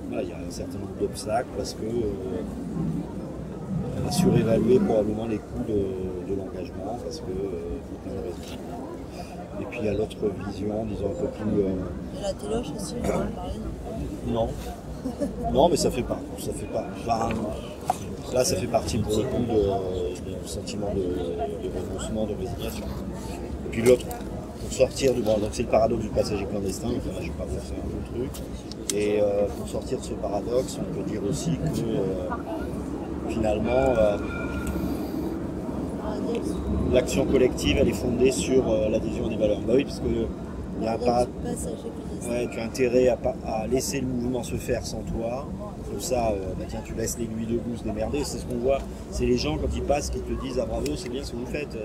Voilà, il y a un certain nombre d'obstacles parce que on a surévalué probablement les coûts de l'engagement parce que pour plein de raisons. Et puis il y a l'autre vision, disons un peu plus... Et la téloche aussi, on en parler, non? Non. Non, mais ça fait pas. Enfin, là, ça fait partie pour le coup du sentiment de renoncement, de résignation. Et puis l'autre, pour sortir du... Bon, donc c'est le paradoxe du passager clandestin, enfin, là, je ne vais pas vous faire un autre truc. Et pour sortir de ce paradoxe, on peut dire aussi que finalement, l'action collective, elle est fondée sur l'adhésion des valeurs. Bah oui, parce que il y a un paradoxe. Ouais, tu as intérêt à laisser le mouvement se faire sans toi. Comme ça, bah tiens, tu laisses l'aiguille de bout se démerder. C'est ce qu'on voit. C'est les gens, quand ils passent, qui te disent « Ah bravo, c'est bien ce que vous faites,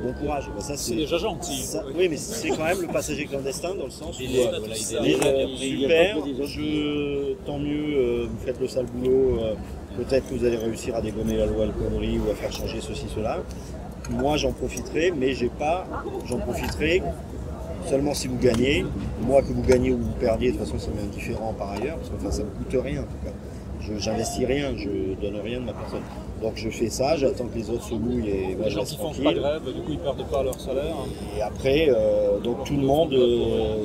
bon courage ». Bah, c'est déjà gentil. Ça, oui, mais c'est quand même le passager clandestin dans le sens où super, tant mieux, vous faites le sale boulot, peut-être que vous allez réussir à dégommer la loi El Khomri ou à faire changer ceci, cela. Moi, j'en profiterai, mais j'en profiterai seulement si vous gagnez. Moi, que vous gagnez ou vous perdiez, de toute façon, ça m'est indifférent par ailleurs, parce que enfin, ça ne me coûte rien en tout cas. J'investis rien, je donne rien de ma personne. Donc je fais ça, j'attends que les autres se mouillent et moi les je gens reste qui font tranquille. pas grève, du coup ils perdent pas leur salaire. Et après, donc tout le monde,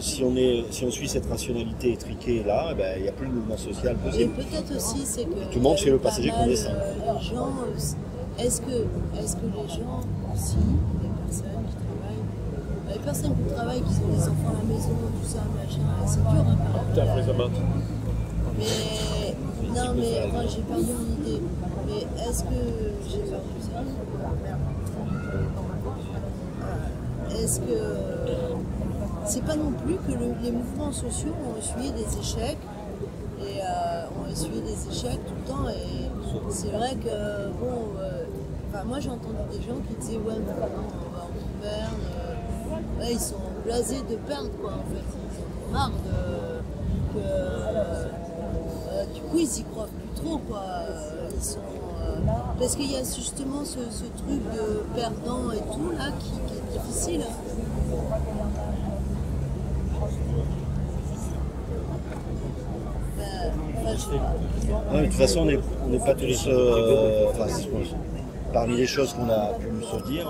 si on suit cette rationalité étriquée là, ben, il n'y a plus de mouvement social possible. Et peut-être aussi, c'est que tout le monde fait le passager clandestin. Les gens, est-ce que les gens aussi, les personnes qui travaillent, les personnes qui travaillent, qui ont des enfants à la maison, tout ça, machin, c'est dur hein, par Putain, faut les abattre. Mais non, mais enfin, j'ai perdu mon idée. Mais est-ce que j'ai perdu ça? Est-ce que c'est pas non plus que les mouvements sociaux ont essuyé des échecs et ont essuyé des échecs tout le temps et c'est vrai que bon, enfin, moi j'ai entendu des gens qui disaient ouais mais maintenant on va en gouverne, ouais, ils sont blasés de perdre quoi en fait, ils ont marre du coup ils y croient plus trop quoi, ils sont parce qu'il y a justement ce truc de perdant et tout là qui est difficile. De toute façon, on n'est pas tous, parmi les choses qu'on a pu se dire,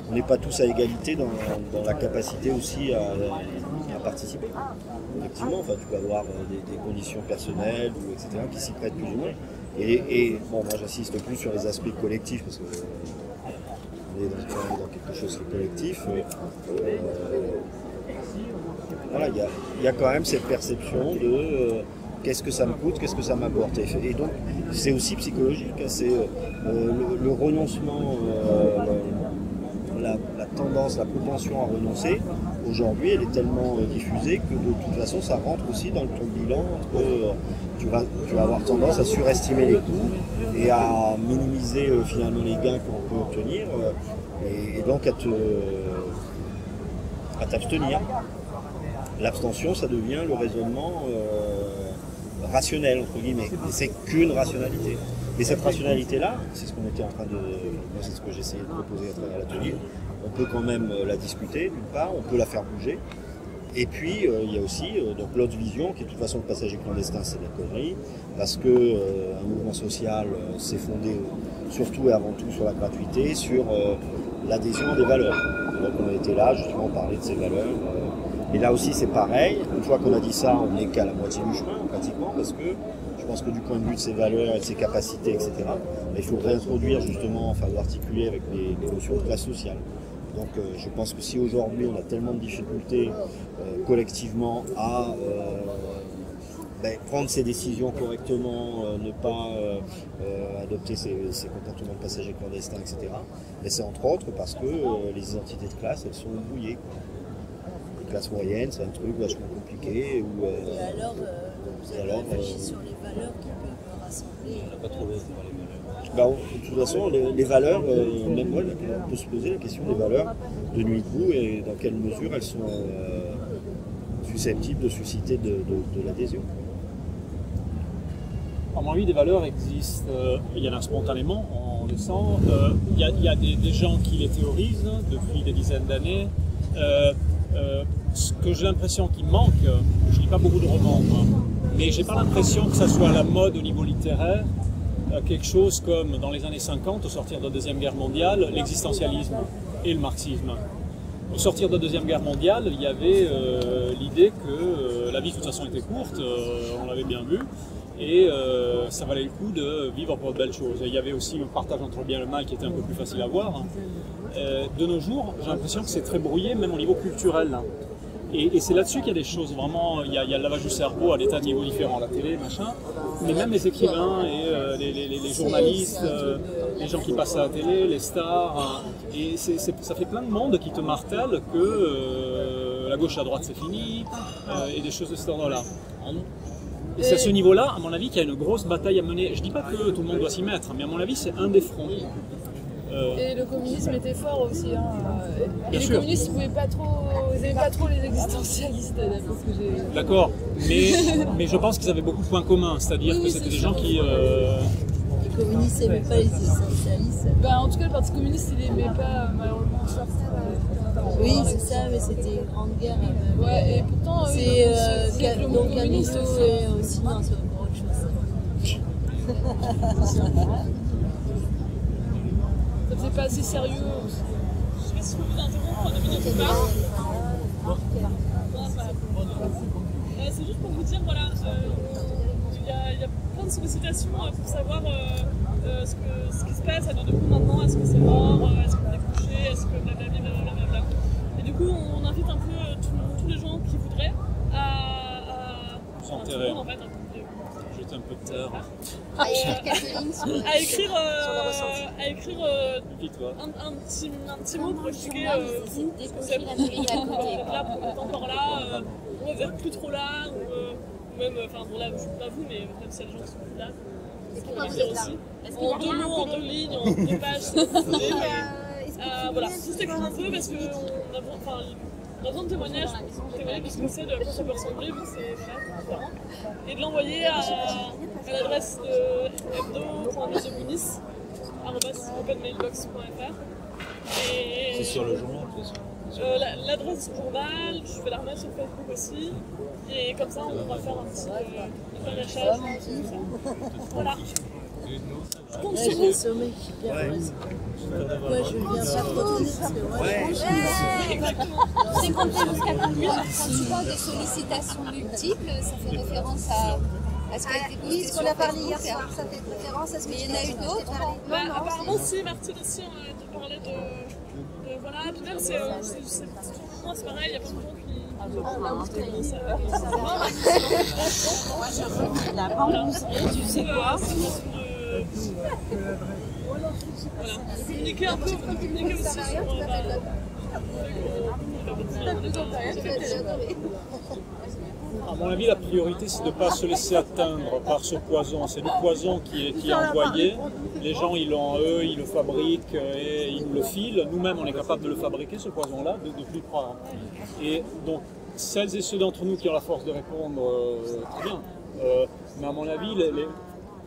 on n'est pas tous à égalité dans la capacité aussi à participer. Effectivement, enfin, tu peux avoir des conditions personnelles, etc., qui s'y prêtent plus ou moins. Et bon, moi j'insiste plus sur les aspects collectifs, parce qu'on est dans quelque chose qui est collectif. Voilà, il y a quand même cette perception de qu'est-ce que ça me coûte, qu'est-ce que ça m'apporte. Et donc, c'est aussi psychologique, hein, c'est le renoncement, la tendance, la propension à renoncer. Aujourd'hui, elle est tellement diffusée que de toute façon, ça rentre aussi dans ton bilan. Tu vas avoir tendance à surestimer les coûts et à minimiser finalement les gains qu'on peut obtenir et donc à t'abstenir. L'abstention, ça devient le raisonnement rationnel, entre guillemets. Et c'est qu'une rationalité. Et cette rationalité-là, c'est ce qu'on était en train de... Moi, c'est ce que j'essayais de proposer à travers l'atelier. On peut quand même la discuter, d'une part, on peut la faire bouger. Et puis, il y a aussi donc l'autre vision, qui est de toute façon le passager clandestin, c'est de la connerie, parce que un mouvement social s'est fondé surtout et avant tout sur la gratuité, sur l'adhésion des valeurs. Donc on a été là, justement, parler de ces valeurs. Et là aussi, c'est pareil. Une fois qu'on a dit ça, on n'est qu'à la moitié du chemin, pratiquement, parce que je pense que du point de vue de ses valeurs et de ses capacités, etc., il faut réintroduire justement, enfin, l'articuler avec les notions de classe sociale. Donc je pense que si aujourd'hui on a tellement de difficultés collectivement à prendre ses décisions correctement, ne pas adopter ses comportements de passagers clandestins, etc. Mais c'est entre autres parce que les identités de classe, elles sont brouillées. Les classes moyennes, c'est un truc vachement compliqué. Où, et alors, vous avez réfléchi sur les valeurs qui peuvent rassembler. On n'a pas trouvé les valeurs. De toute façon, les valeurs, même moi, on peut se poser la question des valeurs de Nuit debout et dans quelle mesure elles sont susceptibles de susciter de l'adhésion. À mon avis, des valeurs existent. Il y en a spontanément, on le sent. Il y a des gens qui les théorisent depuis des dizaines d'années. Ce que j'ai l'impression qu'il manque, je lis pas beaucoup de romans, moi, mais j'ai pas l'impression que ça soit à la mode au niveau littéraire. Quelque chose comme dans les années 50, au sortir de la Deuxième Guerre mondiale, l'existentialisme et le marxisme. Au sortir de la Deuxième Guerre mondiale, il y avait l'idée que la vie de toute façon était courte, on l'avait bien vu, et ça valait le coup de vivre pour de belles choses. Et il y avait aussi un partage entre le bien et le mal qui était un peu plus facile à voir. De nos jours, j'ai l'impression que c'est très brouillé, même au niveau culturel. Et c'est là-dessus qu'il y a des choses vraiment, il y a le lavage du cerveau à des tas de niveaux différents, la télé, machin, mais même les écrivains et les journalistes, les gens qui passent à la télé, les stars, et ça fait plein de monde qui te martèle que la gauche à droite c'est fini, et des choses de cet ordre-là. Et c'est à ce niveau-là, à mon avis, qu'il y a une grosse bataille à mener. Je dis pas que tout le monde doit s'y mettre, mais à mon avis c'est un des fronts. Et le communisme était fort aussi. Hein. Et les sûr. communistes, ils n'aimaient pas trop les existentialistes, d'après ce que j'ai... D'accord, mais je pense qu'ils avaient beaucoup de points communs, c'est-à-dire que c'était des gens qui... Les communistes n'aimaient pas les essentialistes. En tout cas, le Parti communiste, il n'aimait pas malheureusement Oui, c'est ça, mais c'était une grande guerre. Ouais, et pourtant, Donc Camilo est aussi dans ce pour autre chose. Ça faisait pas assez sérieux. Je sais pas si je peux vous interrompre 2 minutes ou pas. C'est juste pour vous dire, voilà, il y a plein de sollicitations pour savoir ce qui se passe à 2 coups maintenant. Est-ce que c'est mort, est-ce qu'on est couché, est-ce que blablabla. Et du coup, on invite un peu tous les gens qui voudraient à s'enterrer. En fait, Jeter un peu de terre. à écrire un petit mot pour expliquer ce que c'est. Là, on est encore là, on va plus trop là, ou même, enfin bon là, je ne sais pas vous, mais même si y a des gens qui sont plus là, c'est ce qu'on va dire aussi. En 2 mots, en 2 lignes, en 2 pages, si vous voulez. Voilà, juste écrire un peu parce qu'on a besoin de témoignages pour témoigner de ce que c'est, de quoi ça peut ressembler, vu que c'est différent. Et de l'envoyer à l'adresse de hebdo.newsdebunis@openmailbox.fr. C'est sur le journal, de toute façon. L'adresse du journal, je vais la remettre sur Facebook aussi. Et comme ça, on va faire un petit panachage. Voilà. Je compte sur vous. J'ai le sommeil qui perd. Moi, je viens faire trop de C'est compté jusqu'à combien? Quand tu parles de sollicitations multiples, ça fait référence à ce qui a été posté Oui, ce qu'on a parlé hier soir, ça fait référence à ce que il y en a eu d'autres. Apparemment, si, Martine aussi parlait de voilà, puis même pour moi c'est pareil, il y a plein de gens qui Tu sais quoi? Voilà, communiquer un peu, communiquer aussi sur À mon avis, la priorité, c'est de ne pas se laisser atteindre par ce poison. C'est le poison qui est envoyé. Les gens, ils l'ont eux, ils le fabriquent et ils nous le filent. Nous-mêmes, on est capable de le fabriquer, ce poison-là, de plus le prendre. Et donc, celles et ceux d'entre nous qui ont la force de répondre, très bien. Mais à mon avis,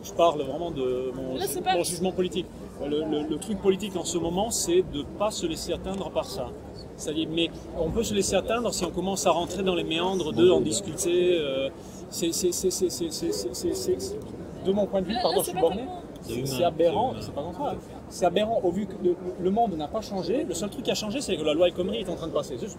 je parle vraiment de mon jugement politique. Le truc politique en ce moment, c'est de ne pas se laisser atteindre par ça. C'est-à-dire, mais on peut se laisser atteindre si on commence à rentrer dans les méandres en discuter. De mon point de vue, pardon, je suis borné. C'est aberrant, c'est pas comme ça. C'est aberrant au vu que le monde n'a pas changé. Le seul truc qui a changé, c'est que la loi El Khomri est en train de passer. C'est tout.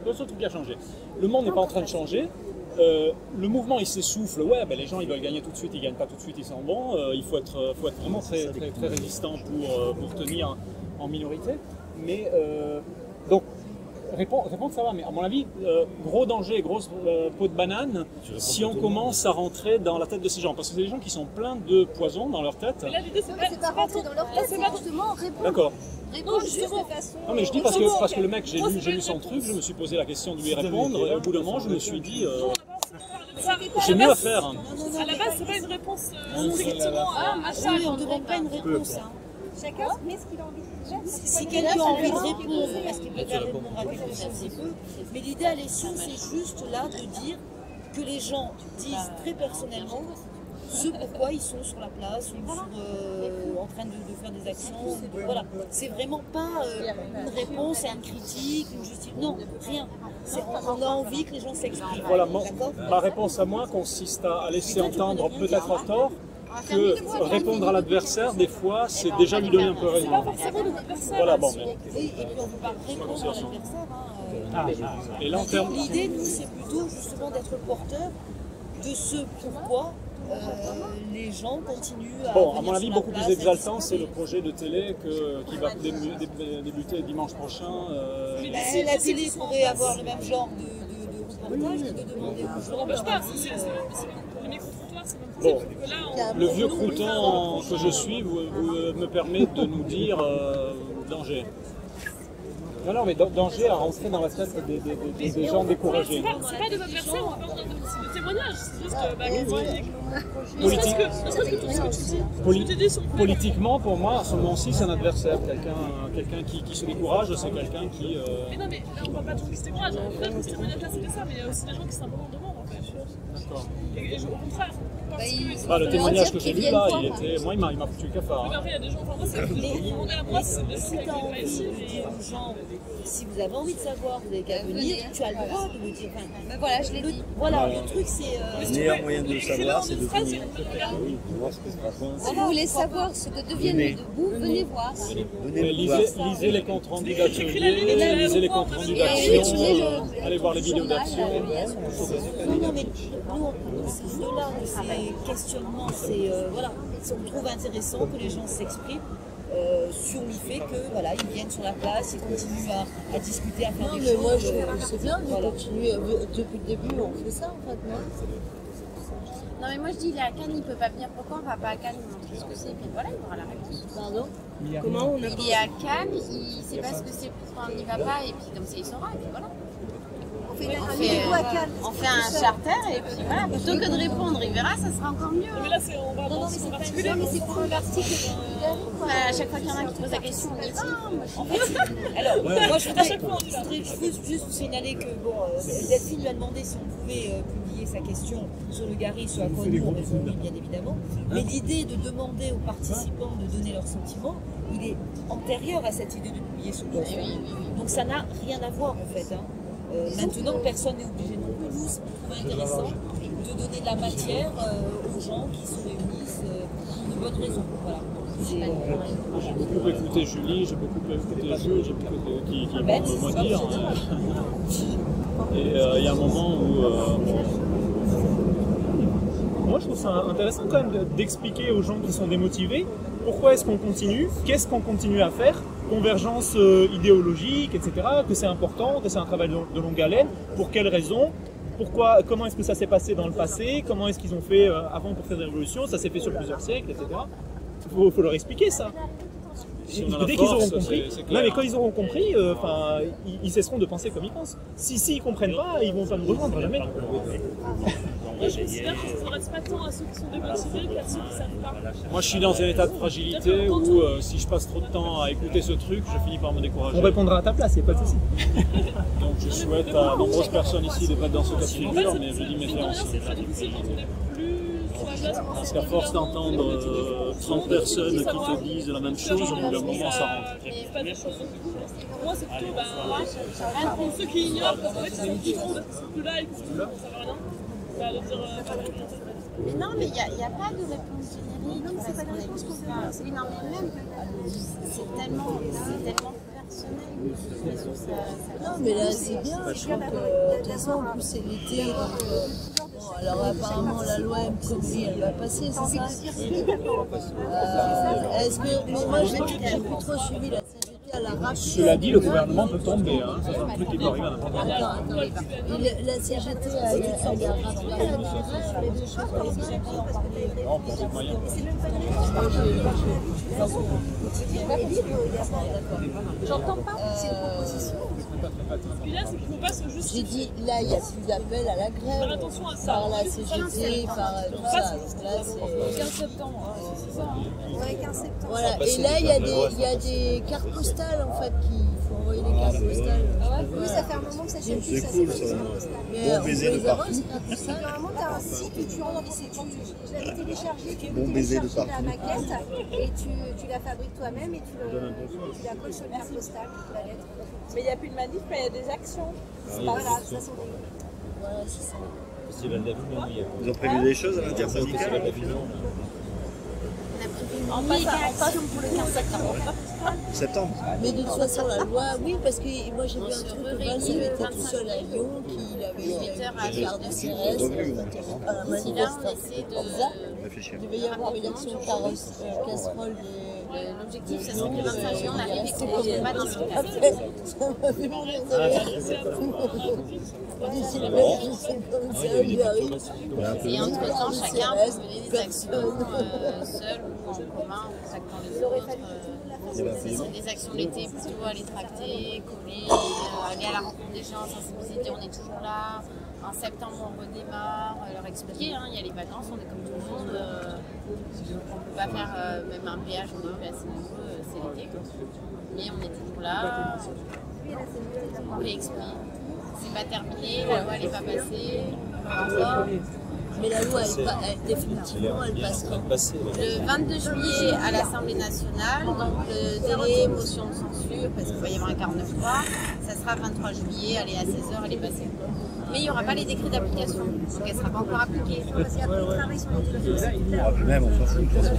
Le seul truc qui a changé. Le monde n'est pas en train de changer. Le mouvement il s'essouffle, ouais, ben les gens ils veulent gagner tout de suite, ils gagnent pas tout de suite, ils s'en vont. Il faut être vraiment très résistant pour tenir en minorité. Mais donc Répondre, ça va, mais à mon avis, gros danger, grosse peau de banane, si on commence à rentrer dans la tête de ces gens. Parce que c'est des gens qui sont pleins de poison dans leur tête. Mais là, l'idée, c'est pas rentrer dans leur tête, c'est justement répondre. D'accord. Répondre juste de façon. Non, mais je dis parce que le mec, j'ai lu son truc, je me suis posé la question de lui répondre, et au bout d'un moment, je me suis dit, j'ai mieux à faire. À la base, c'est pas une réponse effectivement à machin. On ne demande pas une réponse. Chacun met ce qu'il a envie de dire. Si quelqu'un a envie de répondre, parce qu'il peut faire répondre à quelque chose, il peut. Mais l'idée à l'essence, c'est juste là de dire que les gens disent très personnellement ce pourquoi ils sont sur la place ou en train de faire des actions. Voilà. C'est vraiment pas une réponse à une critique, une justice. Non, rien. On a envie que les gens s'expriment. Voilà, ma réponse à moi consiste à laisser entendre, peut-être à tort, que répondre à l'adversaire, des fois, c'est déjà lui donner un peu raison. Voilà, bon. Et puis on ne peut pas répondre à l'adversaire. Et là, en termes... L'idée, nous, c'est plutôt justement d'être porteur de ce pourquoi les gens continuent à. Bon, à mon avis, beaucoup plus exaltant, c'est le projet de télé qui va débuter dimanche prochain. La télé pourrait avoir le même genre de reportage et de demander aux gens. Je sais pas, les micro-trottoirs, c'est Bon, le vieux crouton que je suis me permet de nous dire danger. Non, mais danger à rentrer dans la tête des gens découragés. C'est pas des adversaires, c'est des témoignages. C'est juste Politiquement, pour moi, moi aussi, c'est un adversaire. Quelqu'un qui se décourage, c'est quelqu'un qui. Mais non, mais là, on ne voit pas tout qui se décourage. Peut-être que ce témoignage-là, c'était ça, mais il y a aussi des gens qui simplement demandent, en fait. D'accord. Et au contraire. Le témoignage que j'ai lu là, moi, il m'a foutu le cafard. Mais après, il y a des gens, enfin, moi, c'est demander à moi, c'est si tu as envie de dire aux gens, si vous avez envie de savoir, vous avez qu'à venir, tu as le droit de me dire. Mais voilà, je l'ai dit. Voilà, le truc, c'est. Le meilleur moyen de le savoir, c'est de venir. Si vous voulez savoir ce que deviennent les debout, venez voir. Lisez les comptes rendus d'atelier, lisez les comptes rendus d'action, allez voir les vidéos d'action. Non, mais nous, au-delà de ces questionnements, on trouve intéressant que les gens s'expriment sur le fait que voilà, ils viennent sur la place, ils continuent à discuter, à faire des choses. Non, mais moi, c'est bien de continuer. Depuis le début, on fait ça, en fait, non? Non, mais moi je dis, il est à Cannes, il ne peut pas venir. Pourquoi on ne va pas à Cannes, lui montrer ce que c'est, et puis voilà, il aura la réponse. Pardon? Comment on a... Il est à Cannes, il ne sait pas ce que c'est, pourquoi on n'y va pas, et puis comme ça il saura, et puis voilà. On fait un charter et puis voilà, plutôt que de répondre, il verra, ça sera encore mieux. Mais là, on va dans c'est particulier. Non, mais c'est pour l'article. À chaque fois qu'il y en a un qui pose la question, on y va. En fait, alors, moi je voudrais juste signaler que Delphine lui a demandé si on pouvait publier sa question sur le Gary, sur à quoi nous on répond oui, bien évidemment. Mais l'idée de demander aux participants de donner leurs sentiments, il est antérieur à cette idée de publier sur le Gary. Donc ça n'a rien à voir en fait. Maintenant, personne n'est obligé non plus. Nous, c'est intéressant de donner de la matière aux gens qui se réunissent pour de bonnes raisons. Voilà. J'ai beaucoup écouté Julie, j'ai beaucoup écouté Jules, j'ai beaucoup écouté qui vont me dire. Et il y a un moment où... Moi, je trouve ça intéressant quand même d'expliquer aux gens qui sont démotivés pourquoi est-ce qu'on continue, qu'est-ce qu'on continue à faire, convergence idéologique, etc., que c'est important, que c'est un travail de longue haleine, pour quelles raisons, comment est-ce que ça s'est passé dans le passé, comment est-ce qu'ils ont fait avant pour faire des révolutions, ça s'est fait sur plusieurs siècles, etc. Il faut leur expliquer ça. Dès qu'ils auront compris, non, mais quand ils auront compris, ils cesseront de penser comme ils pensent. S'ils ne comprennent pas, ils ne vont pas nous rejoindre jamais. Moi, je considère qu'il ne faudrait pas tant à ceux qui sont démotivés qu'à ceux qui ne savent pas. Moi, je suis dans un état de fragilité où si je passe trop de temps à écouter ce truc, je finis par me décourager. On répondra à ta place, il n'y a pas de souci. Donc, je souhaite à nombreuses personnes ici d'être dans ce cas de figure, mais je dis méfiance. C'est très difficile quand on est plus sur la place. Parce qu'à force d'entendre 30 personnes qui te disent la même chose, au bout d'un moment, ça rentre. Pour moi, c'est plutôt pour ceux qui ignorent, parce qu'en fait, ils sont plus grands, parce qu'ils sont plus là et qu'ils ne savent rien. Mais non, mais il n'y a pas de réponse générique. Non, c'est pas de réponse qu'on fait. Non, mais même, c'est tellement personnel. Non, mais là, c'est bien. Je crois que, de toute façon, en plus, c'est l'été. Alors, apparemment, la loi M-Combi, elle va passer, c'est ça? Est-ce que. Mais moi, j'ai plus trop suivi la CGT. l'a rappelé. Cela dit, le gouvernement peut tomber, hein. Ça, c'est un truc qui peut arriver à n'importe quel moment. Attends. La CGT, elle a rappelé la différence sur les deux choses. Non, pour d'autres moyens. J'entends pas, c'est une proposition. Puis là, c'est qu'il ne faut pas se justifier. J'ai dit, là, il n'y a plus d'appel à la grève. Faire attention à ça. Par la CGT, par tout ça. Là, c'est 15 septembre, c'est ça. Ouais, 15 septembre. Voilà. Et là, il y a des cartes postales, en fait, qu'il faut envoyer des cartes postales. Oui, ça fait un moment que ça s'est plus. C'est cool, ça. Mais Bon baiser de partout. Normalement, tu as un site où tu rentres, je l'avais téléchargé, tu Bon baiser de télécharges partout. la maquette et tu la fabriques toi-même et tu la colles sur une carte postale, la lettre. Mais il n'y a plus de manif, mais il y a des actions. Voilà, ça sont des... Voilà, c'est ça. Ils ont prévu des choses à l'intersyndicale? On a prévu une méga-action pour le 15 septembre. Septembre. Mais de toute façon, la loi, oui, parce que moi j'ai vu un truc, Valls était tout seul à Lyon, qu'il avait une carte de CRS, à la manifestation. Réfléchir. Il devait y avoir une action casserole L'objectif, ça serait que le 25 juin, on arrive et qu'on ne pas dans ce cas. Ça m'a fait mourir de rire. D'ici le mec, je sais comme ça, il arrive. Et entre-temps, chacun peut mener des actions seules ou en commun, en contactant les autres. Ce serait des actions l'été, plutôt aller tracter, coller, aller à la rencontre des gens, sensibiliser, on est toujours là. En septembre, on redémarre, leur expliquer, hein, il y a les vacances, on est comme tout le monde. On ne peut pas faire même un péage, on est assez nombreux, c'est l'été. Mais on est toujours là, on réexplique. C'est pas terminé, la loi n'est pas passée, encore. Mais la loi, définitivement, elle passe quand? Le 22 juillet à l'Assemblée nationale, donc le délai motion de censure, parce qu'il va y avoir un 49.3, ça sera 23 juillet, allez à 16h, elle est passée. Mais il n'y aura pas les décrets d'application, donc elle ne sera pas encore appliquée. Ah, puis même, on s'en fout, de toute façon,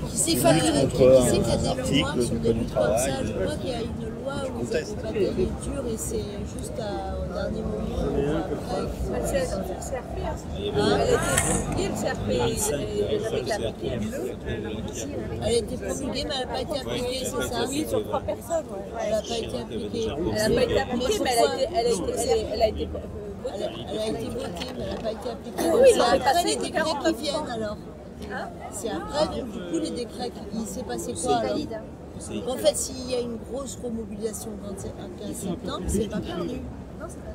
Qui sait qu'il y a des lois article sur du des code du luttes comme ça? travail. Je crois qu'il y a une loi où vous avez pas payé dur et c'est juste au dernier moment. C'est le CRP, elle a été publiée, le CRP, avec l'appliquée, Elle a été promulguée, mais elle n'a pas été appliquée, c'est ça? Oui, sur 3 personnes. Elle n'a pas été appliquée. Elle n'a pas été appliquée, mais elle a été votée. Elle a été votée, mais elle n'a pas été appliquée. Oui, C'est non, mais après passé les les décrets 49 qui viennent alors. C'est après, donc, du coup, les décrets, il s'est passé quoi alors? valide. En fait, s'il y a une grosse remobilisation le 15 septembre, c'est pas perdu. Non, c'est pas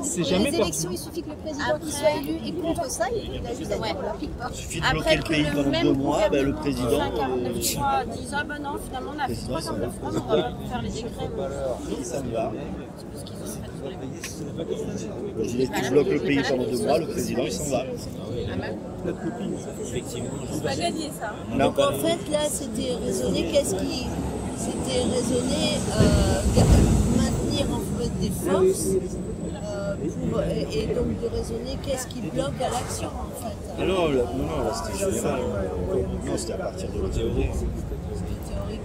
C'est grave. jamais Les élections, il suffit que le président qui soit élu et contre ça, il a juste à dire on l'applique pas. Il suffit de bloquer le pays pendant 2 mois, ben, le président. 49.3 disent ah ben non, finalement on a fait 3 49.3, on va pas faire les décrets. Ça me va. Je dis, tu bloques le pays pendant 2 mois, le président il s'en va. C'est pas gagné, ça. Donc en fait, là, c'était raisonné, c'était raisonné maintenir en fait des forces et donc de raisonner qu'est-ce qui bloque à l'action en fait. Ah non, là c'était général. Non, c'était à partir de la théorie. C'était théorique.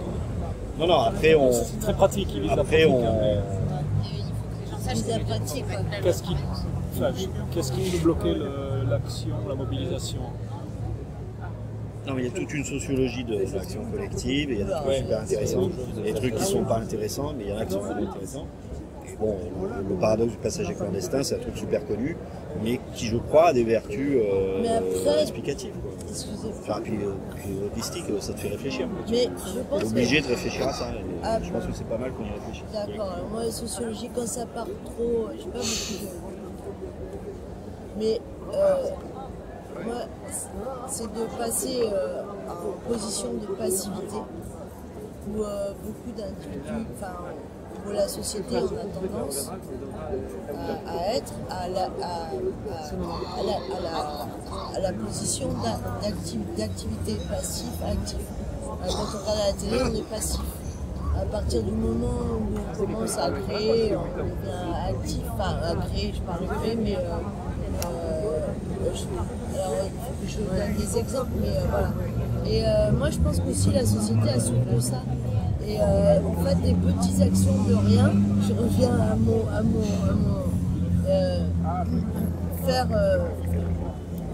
Non, non, après on. C'est très pratique, il vise la Après pratique. C'est la pratique. Qu'est-ce qui peut bloquer l'action, la mobilisation? Non, mais il y a toute une sociologie de l'action collective, et il y a des trucs super intéressants, il y a des trucs qui ne sont pas intéressants, mais il y en a qui sont vraiment intéressants. Et bon, le paradoxe du passager clandestin, c'est un truc super connu, mais qui, je crois, a des vertus explicatives. Enfin, puis holistiques, ça te fait réfléchir. Mais je pense obligé de réfléchir à ça. Et je pense que c'est pas mal qu'on y réfléchisse. D'accord, alors moi, la sociologie, quand ça part trop, j'ai pas beaucoup de. Mais moi, c'est de passer en position de passivité, où beaucoup d'individus, enfin, où la société on a tendance à être à la position d'activité passive, active. Quand on regarde à la télé, on est passif. À partir du moment où on commence à créer, on devient actif, enfin à créer, je parle de créer, mais alors, je donne des exemples, mais voilà. Et moi, je pense qu'aussi la société a souffert de ça. Et en fait, des petites actions de rien, je reviens à mon faire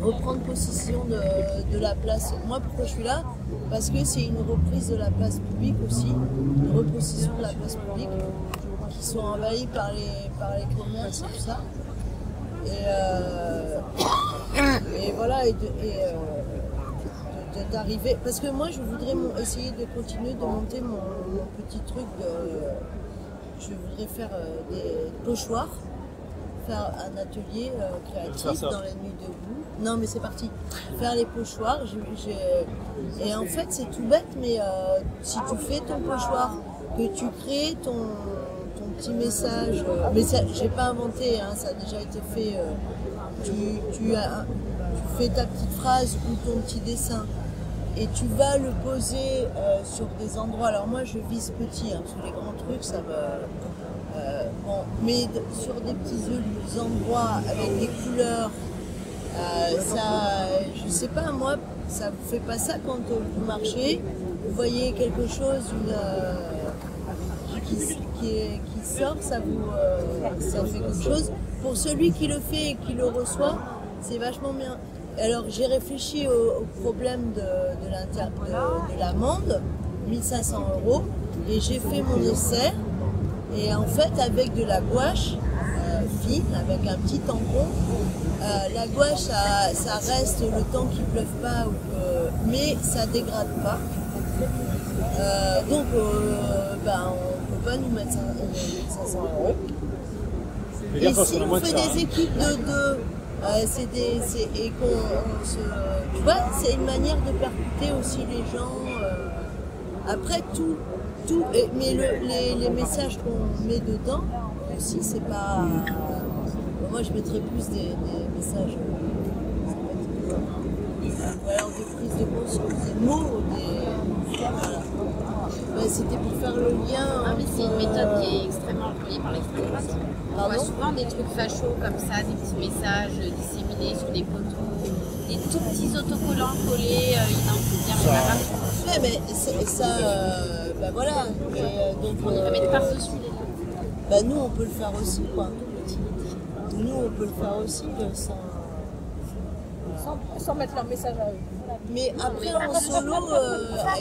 reprendre possession de la place. Moi, pourquoi je suis là? Parce que c'est une reprise de la place publique aussi, une repossession de la place publique, qui sont envahis par les commerces et tout ça. Et voilà, d'arriver. Parce que moi, je voudrais essayer de continuer de monter mon petit truc. Je voudrais faire des pochoirs, faire un atelier créatif dans les nuits debout. Non, mais c'est parti. Faire les pochoirs. Et en fait, c'est tout bête, mais si tu fais ton pochoir, que tu crées ton petit message, mais ça, j'ai pas inventé, hein, ça a déjà été fait. Tu fais ta petite phrase ou ton petit dessin et tu vas le poser sur des endroits. Alors moi, je vise petit, hein, parce que les grands trucs, ça me... bon, mais sur des petits endroits avec des couleurs, ça, je sais pas, moi, ça vous fait pas ça quand vous marchez, vous voyez quelque chose, qui sort, ça fait quelque chose. Pour celui qui le fait et qui le reçoit, c'est vachement bien. Alors j'ai réfléchi au problème de l'amende, 1500 €, et j'ai fait mon essai. Et en fait, avec de la gouache fine, avec un petit tampon, la gouache, ça reste le temps qu'il ne pleuve pas, mais ça ne dégrade pas. Donc, on ne peut pas nous mettre 500 €. Et si on fait des équipes de deux, tu vois, c'est une manière de percuter aussi les gens. Après, mais les messages qu'on met dedans aussi, c'est pas. Moi, je mettrais plus des messages. Ou alors des prises de conscience, des mots, voilà. C'était pour faire le lien. Ah, mais c'est une méthode qui est extrêmement employée par l'extrême droite. On voit souvent des trucs fachos comme ça, des petits messages disséminés sur des poteaux, des tout petits autocollants collés, identifiés. Ouais, mais ça, voilà. Donc, on irait mettre par-dessus les gens. Nous, on peut le faire aussi, quoi. Nous, on peut le faire aussi sans mettre leur message à eux. Mais après, en solo,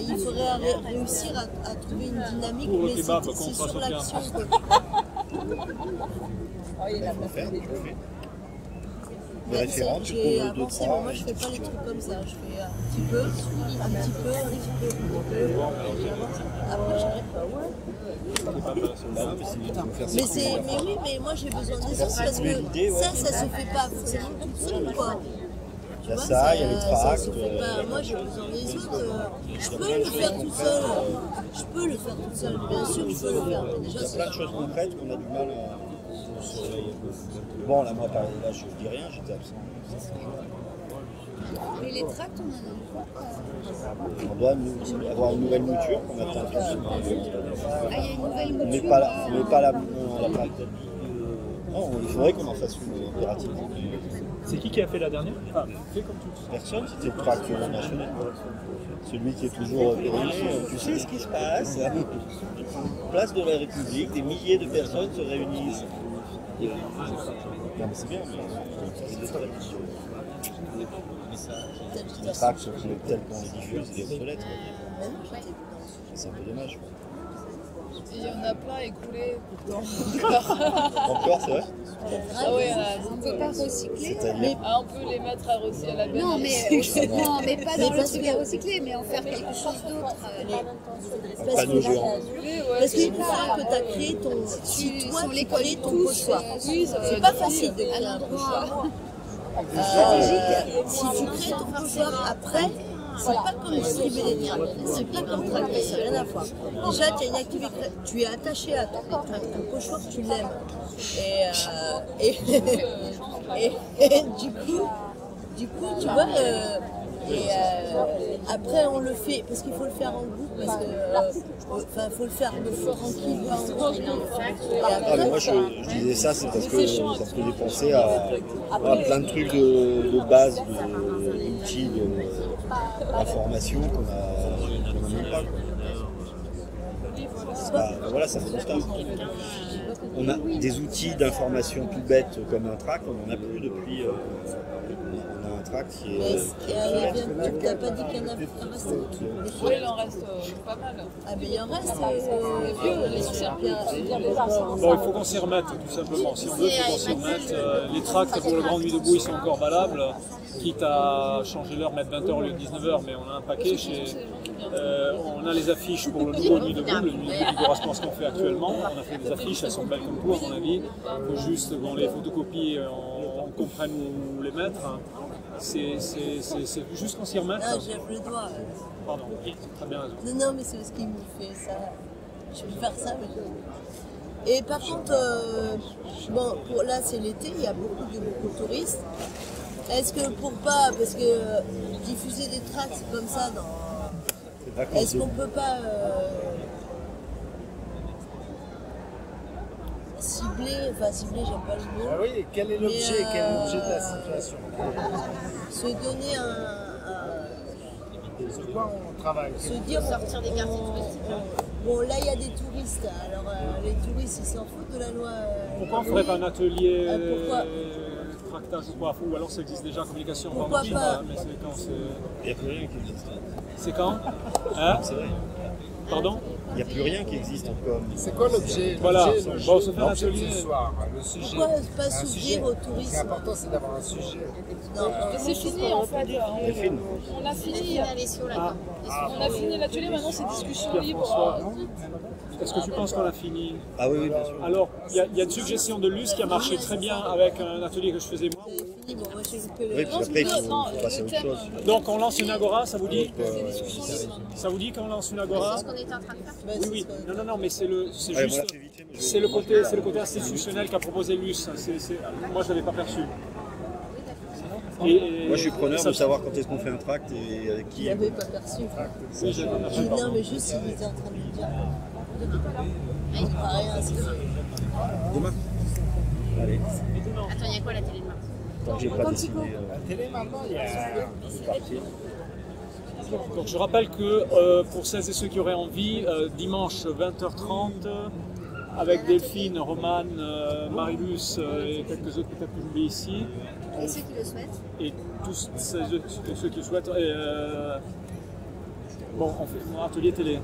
il faudrait réussir à trouver une dynamique, mais c'est sur l'action. Des références, j'ai avancé, mais moi je fais pas les trucs comme ça, je fais un petit peu, après j'arrête pas, mais oui, mais moi j'ai besoin des autres parce que ça se fait pas forcément toute seule, quoi. Il y a ça, il y a les tracts. Moi j'ai besoin des autres, je peux le faire toute seule, bien sûr je peux le faire. Il y a plein de choses concrètes qu'on a du mal à... Bon, là, moi, là, je dis rien, j'étais absent. Mais les tracts, on on doit avoir une nouvelle mouture qu'on attend tous. Ah, il y a une nouvelle mouture. On n'est pas là. Non, il faudrait qu'on en fasse une impérativement. C'est qui a fait la dernière? Fait comme toutes. Personne, c'était le tract national. Celui qui est toujours périmé. Tu sais ce qui se passe? Place de la République, des milliers de personnes se réunissent. Non, mais c'est bien, mais le tract tel qu'on les diffuse, il est obsolète. C'est un peu dommage. Il y en a plein écoulés. Encore, c'est vrai? Ah ouais, on ne peut pas recycler. On peut les mettre à recycler à la benne. Non, mais pas dans le truc à recycler, mais en faire quelque chose d'autre. Pas nos géants. Parce qu'une fois que tu as créé si toi tu crées ton pochoir, c'est pas facile de créer un pochoir. Si tu crées ton pochoir après, c'est pas comme distribuer les tracts, c'est pas comme tracter, c'est rien à voir. Déjà, tu as une activité, tu es attaché à ton pochoir, tu l'aimes. Et du coup, tu vois, après on le fait, parce qu'il faut le faire en groupe, parce que faut le faire tranquille, pas en groupe. Mais moi je disais ça, c'est parce que ça me faisait penser à plein de trucs de base, d'outils, d'informations qu'on n'a même pas. Voilà, ça fait du taf. On a des outils d'information tout bêtes comme un tract, on n'en a plus depuis. On a un tract qui Mais est... ce qui arrive, tu n'as pas dit qu'il y en a un reste. Oui, il en reste pas mal. Ah, mais il y en reste. Les vieux, les anciens. Bon, il faut qu'on s'y remette, tout simplement. Si on veut, il faut qu'on s'y remette. Les tracts pour le Grand Nuit debout, ils sont encore valables. Quitte à changer l'heure, mettre 20h au lieu de 19h, mais on a un paquet chez... on a les affiches pour le nouveau Nuit debout, le Nuit debout du Rasmus qu'on fait actuellement. On a fait des affiches, elles sont belles comme tout, à mon avis. Il faut juste qu'on les photocopie, on comprenne où les mettre. C'est juste qu'on s'y remette. Ah, j'ai le doigt. Pardon, très bien raison. Non, mais c'est ce qui me fait ça. Je vais faire ça, mais je... Et par contre, bon, là c'est l'été, il y a beaucoup de touristes. Est-ce que pour pas, parce que diffuser des tracts comme ça dans... Est-ce qu'on peut pas cibler, j'aime pas le mot. Ah oui, quel est l'objet de la situation? Se donner Sur quoi on travaille? Se dire sortir des quartiers touristiques. Bon, là il y a des touristes, alors les touristes ils s'en foutent de la loi. Pourquoi on ne ferait pas un atelier pourquoi tractage ou quoi? Ou alors ça existe déjà, communication? Pourquoi pas? Mais c'est quand Il n'y a plus rien qui existe. C'est quand hein? C'est vrai. Pardon? Il n'y a plus rien qui existe en com. C'est quoi l'objet? Voilà, bon, on se fait un atelier. Ce soir, le sujet. Pourquoi pas s'ouvrir au tourisme? Ce qui est important, c'est d'avoir un sujet. C'est fini en fait. On a fini. On a fini l'atelier, maintenant c'est discussion libre. Est-ce que tu penses qu'on a fini? Ah oui, bien sûr. Alors, il y a une suggestion de Luce qui a marché très bien avec un atelier que je faisais moi. Oui, puis après, il faut passer à autre chose. Donc, on lance une agora, ça vous dit? Ça vous dit qu'on lance une agora? C'est ce qu'on était en train de faire. Oui. Non, mais c'est juste... C'est le côté institutionnel qu'a proposé Luce. Moi, je ne l'avais pas perçu. Moi, je suis preneur de savoir quand est-ce qu'on fait un tract et avec qui. Je l'avais pas perçu. Oui, je l'avais pas perçu. Non, mais juste, il était en train de me dire. Il ne paraît rien. Demain. Allez. Attends, il y a quoi la télé demain? Tant que j'ai pas décidé. La télé maintenant, il y a. Donc je rappelle que pour celles et ceux qui auraient envie, dimanche 20h30, avec Delphine, Romane, Marilus et quelques autres peut-être que j'oublie ici. Et ceux qui le souhaitent. Et tous ceux qui le souhaitent. Bon, on fait un atelier télé.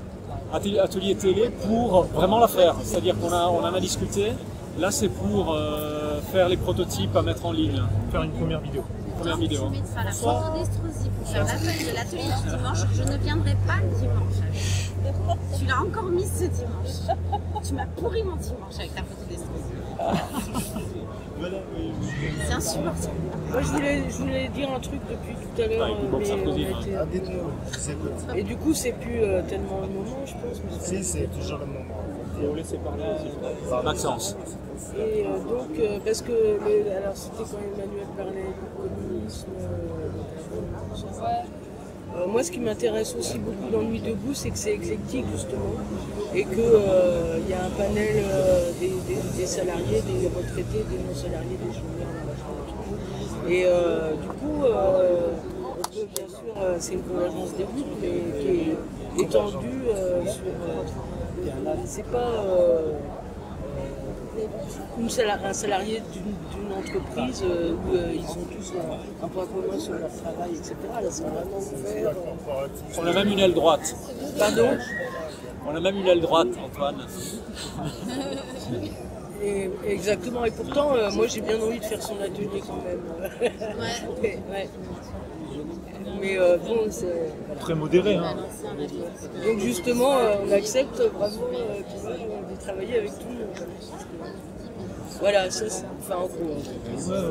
Atelier télé pour vraiment la faire. C'est-à-dire qu'on en a discuté. Là, c'est pour faire les prototypes à mettre en ligne. Faire une première vidéo. Tu mettras la photo d'Estrosi pour faire l'appel de l'atelier du dimanche. Je ne viendrai pas le dimanche. Tu l'as encore mise ce dimanche. Tu m'as pourri mon dimanche avec ta photo d'Estrosi. C'est insupportable. Moi, je voulais dire un truc depuis tout à l'heure. Et du coup, c'est plus tellement le moment, je pense. Si, c'est toujours le moment. Il faut laisser parler Maxence. Et donc, parce que alors c'était quand Emmanuel parlait du communisme. Moi, ce qui m'intéresse aussi beaucoup dans Nuit debout, c'est que c'est éclectique, justement, et qu'il y a un panel des salariés, des retraités, des non-salariés, des chômeurs. Et du coup, on peut, bien sûr, c'est une convergence des groupes, mais qui est étendue sur... c'est pas... un salarié d'une entreprise où ils ont tous un point commun sur leur travail, etc. Là, c'est vraiment ouvert. On a même une aile droite. Pardon? On a même une aile droite, Antoine. Exactement, et pourtant, moi j'ai bien envie de faire son atelier quand même. Ouais. Mais bon, c'est... Très modéré. Hein. Donc justement, on accepte vraiment de travailler avec tout le monde. Voilà, ça c'est... Enfin, en gros.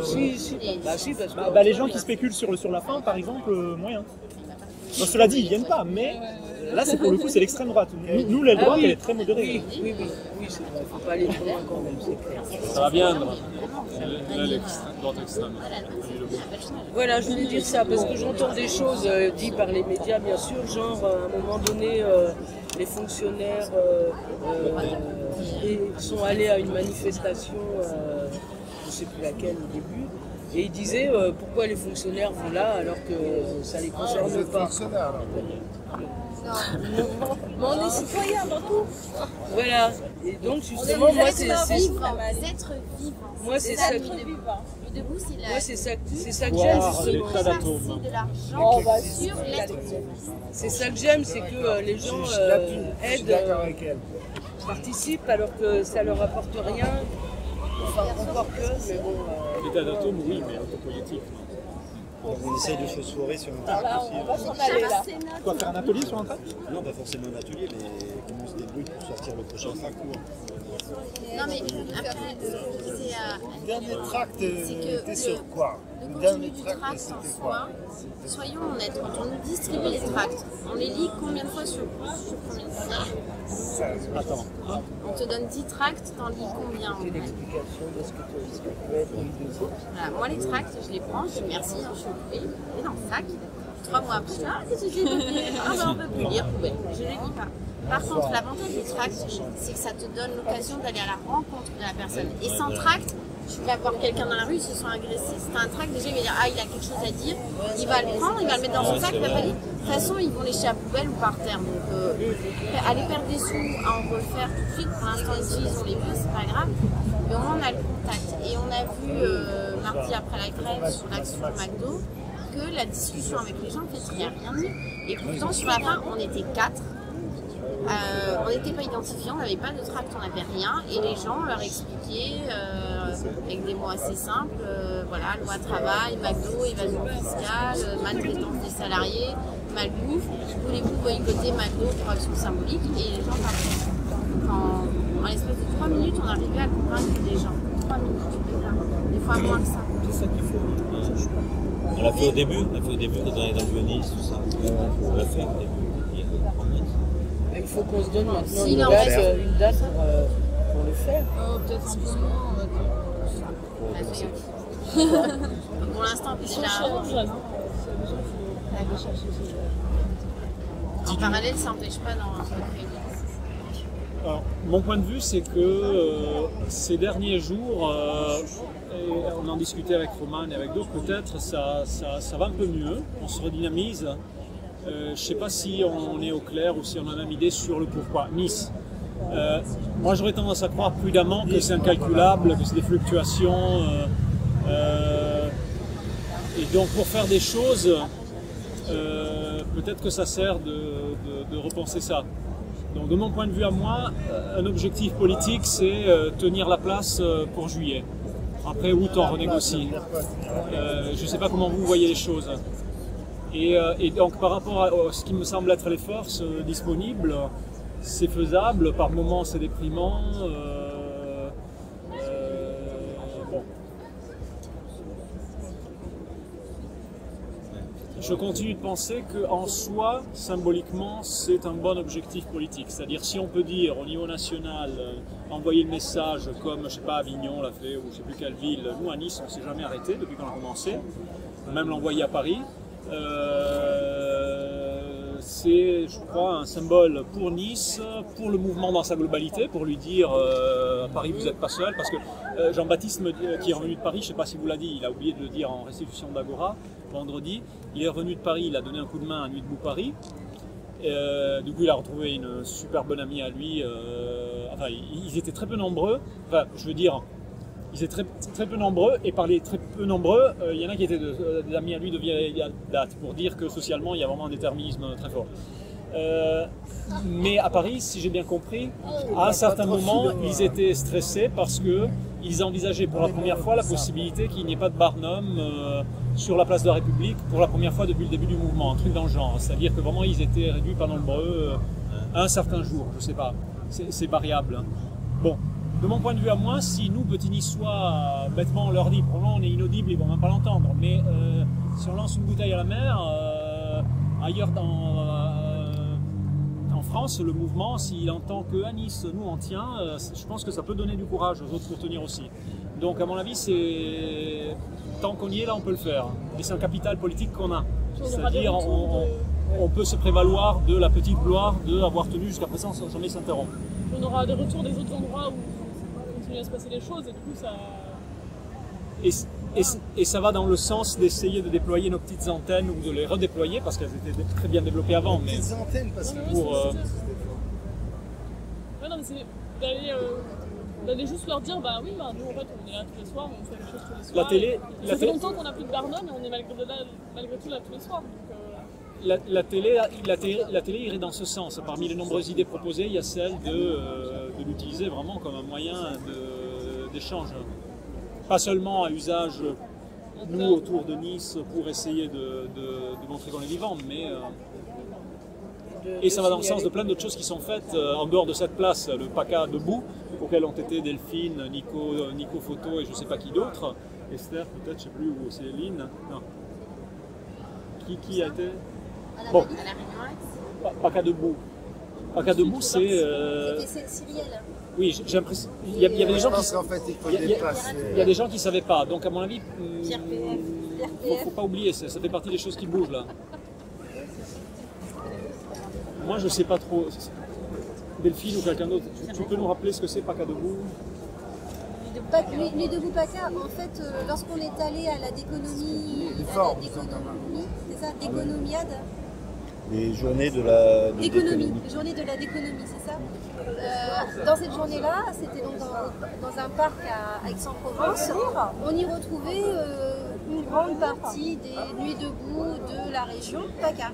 Si, parce que... les gens qui spéculent sur la fin, par exemple, moyen. Bon, cela dit, ils viennent pas, mais là, c'est pour le coup, c'est l'extrême droite. Nous, l'aile droite, elle est très modérée. Oui, c'est vrai. Faut pas aller trop loin quand même, c'est clair. Ça va bien, l'aile droite extrême. Voilà, je voulais dire ça, parce que j'entends des choses dites par les médias, bien sûr, genre, à un moment donné, les fonctionnaires sont allés à une manifestation, je ne sais plus laquelle au début, et ils disaient pourquoi les fonctionnaires vont là alors que ça ne les concerne pas. Mais on est citoyen dans tout. Voilà. Et donc justement, moi c'est êtres vivants. Moi c'est ça. Debout, c'est ça que j'aime justement. L'état d'atome. de l'argent sur l'être vivant. C'est ça que j'aime, c'est que les gens aident, participent alors que ça leur apporte rien. Enfin, encore que, mais bon. L'état d'atome, oui, mais autopolitique. On essaye de se soirer sur un tract aussi. On va s'en aller là. Quoi, faire un atelier sur un tract? Non, pas forcément un atelier, mais comment on se débrouille pour sortir le prochain tract. Non, mais après, Le dernier tract était sur quoi? Le contenu du tract en soi, soyons honnêtes, quand on nous distribue les tracts, on les lit combien de fois sur combien de fois? Attends. On te donne 10 tracts, t'en lis combien en vrai? Voilà, moi les tracts, je les prends, je dis merci, je suis occupée, et dans le sac, 3 mois après, je dis ah, qu'est-ce que j'ai copié? Ah ben on peut plus lire, poubelle, je les lis pas. Par contre, l'avantage des tracts, c'est que ça te donne l'occasion d'aller à la rencontre de la personne. Et sans tract, tu vas voir quelqu'un dans la rue, ils se sont agressés. Si tu as un tract, déjà il va dire ah, il a quelque chose à dire, il va le prendre, il va le mettre dans son sac, il va pas lire. De toute façon, ils vont lécher à la poubelle ou par terre. Donc, aller perdre des sous à en refaire tout de suite, pour l'instant, ici, ils ont les vieux, c'est pas grave. Mais au moins, on a le contact. Et on a vu mardi après la grève sur l'action McDo que la discussion avec les gens, en fait, il n'y a rien eu. Et pourtant, sur la fin, on était 4. On n'était pas identifiés, on n'avait pas de tract, on n'avait rien, et les gens leur expliquaient avec des mots assez simples, voilà, loi travail, McDo, évasion fiscale, maltraitance des salariés, malbouffe, voulez-vous boycotter McDo pour action symbolique, et les gens partaient. En l'espace de 3 minutes, on arrivait à convaincre les gens. 3 minutes, des fois moins que ça. C'est ça qu'il faut. On l'a fait au début, quand on est dans Venise, tout ça. On l'a fait au début. Il faut qu'on se donne maintenant une date pour le faire. Peut-être un peu moins. Pour l'instant, puis en parallèle, ça n'empêche pas d'en créer. Alors, mon point de vue, c'est que ces derniers jours, et on en discutait avec Roman et avec d'autres, peut-être ça va un peu mieux, on se redynamise. Je ne sais pas si on est au clair ou si on a une idée sur le pourquoi. Nice. Moi, j'aurais tendance à croire prudemment que c'est incalculable, que c'est des fluctuations. Et donc, pour faire des choses, peut-être que ça sert de repenser ça. Donc, de mon point de vue à moi, un objectif politique, c'est tenir la place pour juillet. Après, août, on renégocie. Je ne sais pas comment vous voyez les choses. Et donc par rapport à ce qui me semble être les forces disponibles, c'est faisable, par moments c'est déprimant. Bon. Je continue de penser qu'en soi, symboliquement, c'est un bon objectif politique. C'est-à-dire si on peut dire au niveau national, envoyer le message comme, je sais pas, Avignon l'a fait, ou je ne sais plus quelle ville, nous à Nice on ne s'est jamais arrêté depuis qu'on a commencé, même l'envoyer à Paris. C'est, je crois, un symbole pour Nice, pour le mouvement dans sa globalité, pour lui dire à Paris vous n'êtes pas seul, parce que Jean-Baptiste qui est revenu de Paris, je ne sais pas si vous l'a dit, il a oublié de le dire en restitution d'Agora vendredi, il est revenu de Paris, il a donné un coup de main à Nuit debout Paris, du coup il a retrouvé une super bonne amie à lui, enfin ils étaient très peu nombreux, enfin je veux dire, ils étaient très peu nombreux, et par les très peu nombreux, il y en a qui étaient des amis à lui de vieille date, pour dire que socialement il y a vraiment un déterminisme très fort. Mais à Paris, si j'ai bien compris, à un certain moment, ils étaient stressés parce qu'ils envisageaient pour la première fois la possibilité qu'il n'y ait pas de Barnum sur la place de la République pour la première fois depuis le début du mouvement, un truc dans le genre. C'est-à-dire que vraiment ils étaient réduits par nombreux à un certain jour, je ne sais pas, c'est variable. Bon. De mon point de vue à moi, si nous, petits Niçois, bêtement on leur dit, probablement on est inaudible, ils ne vont même pas l'entendre, mais si on lance une bouteille à la mer, ailleurs en France, le mouvement, s'il entend qu'à Nice, nous on tient, je pense que ça peut donner du courage aux autres pour tenir aussi. Donc à mon avis, tant qu'on y est là, on peut le faire. Et c'est un capital politique qu'on a. C'est-à-dire, on peut se prévaloir de la petite gloire d'avoir tenu jusqu'à présent sans jamais s'interrompre. On aura des retours des autres endroits où continuer à se passer les choses et du coup ça... Et ça va dans le sens d'essayer de déployer nos petites antennes ou de les redéployer parce qu'elles étaient très bien développées avant. Mais petites antennes parce que pour ouais, non, mais c'est d'aller juste leur dire bah oui, bah, nous en fait on est là tous les soirs, on fait les choses tous les soirs. Ça fait longtemps qu'on n'a plus de Barnum et on est malgré tout là tous les soirs. Donc, la télé irait dans ce sens. Parmi les nombreuses idées proposées, il y a celle de l'utiliser vraiment comme un moyen d'échange. Pas seulement à usage, nous, autour de Nice, pour essayer de montrer qu'on est vivant, mais... et ça va dans le sens de plein d'autres choses qui sont faites en dehors de cette place. Le PACA debout, auquel ont été Delphine, Nico Photo et je ne sais pas qui d'autre. Esther, peut-être, je ne sais plus, ou Céline. Non. Qui a été... Bon, PACA debout. PACA debout, c'est... C'était Cyrielle. Oui, j'ai l'impression. Il y avait des gens qui. En fait, il y a des gens qui ne savaient pas. Donc, à mon avis, il ne faut pas oublier, ça fait partie des choses qui bougent là. Moi, je ne sais pas trop. Delphine ou quelqu'un d'autre, tu peux nous rappeler ce que c'est PACA debout? Nuit debout PACA, en fait, lorsqu'on est allé à la Déconomie, c'est ça, Déconomiade. Les journées de la Déconomie, les journées de la Déconomie, c'est ça. Dans cette journée-là, c'était donc dans un parc à Aix-en-Provence, on y retrouvait une grande partie des nuits debout de la région PACA.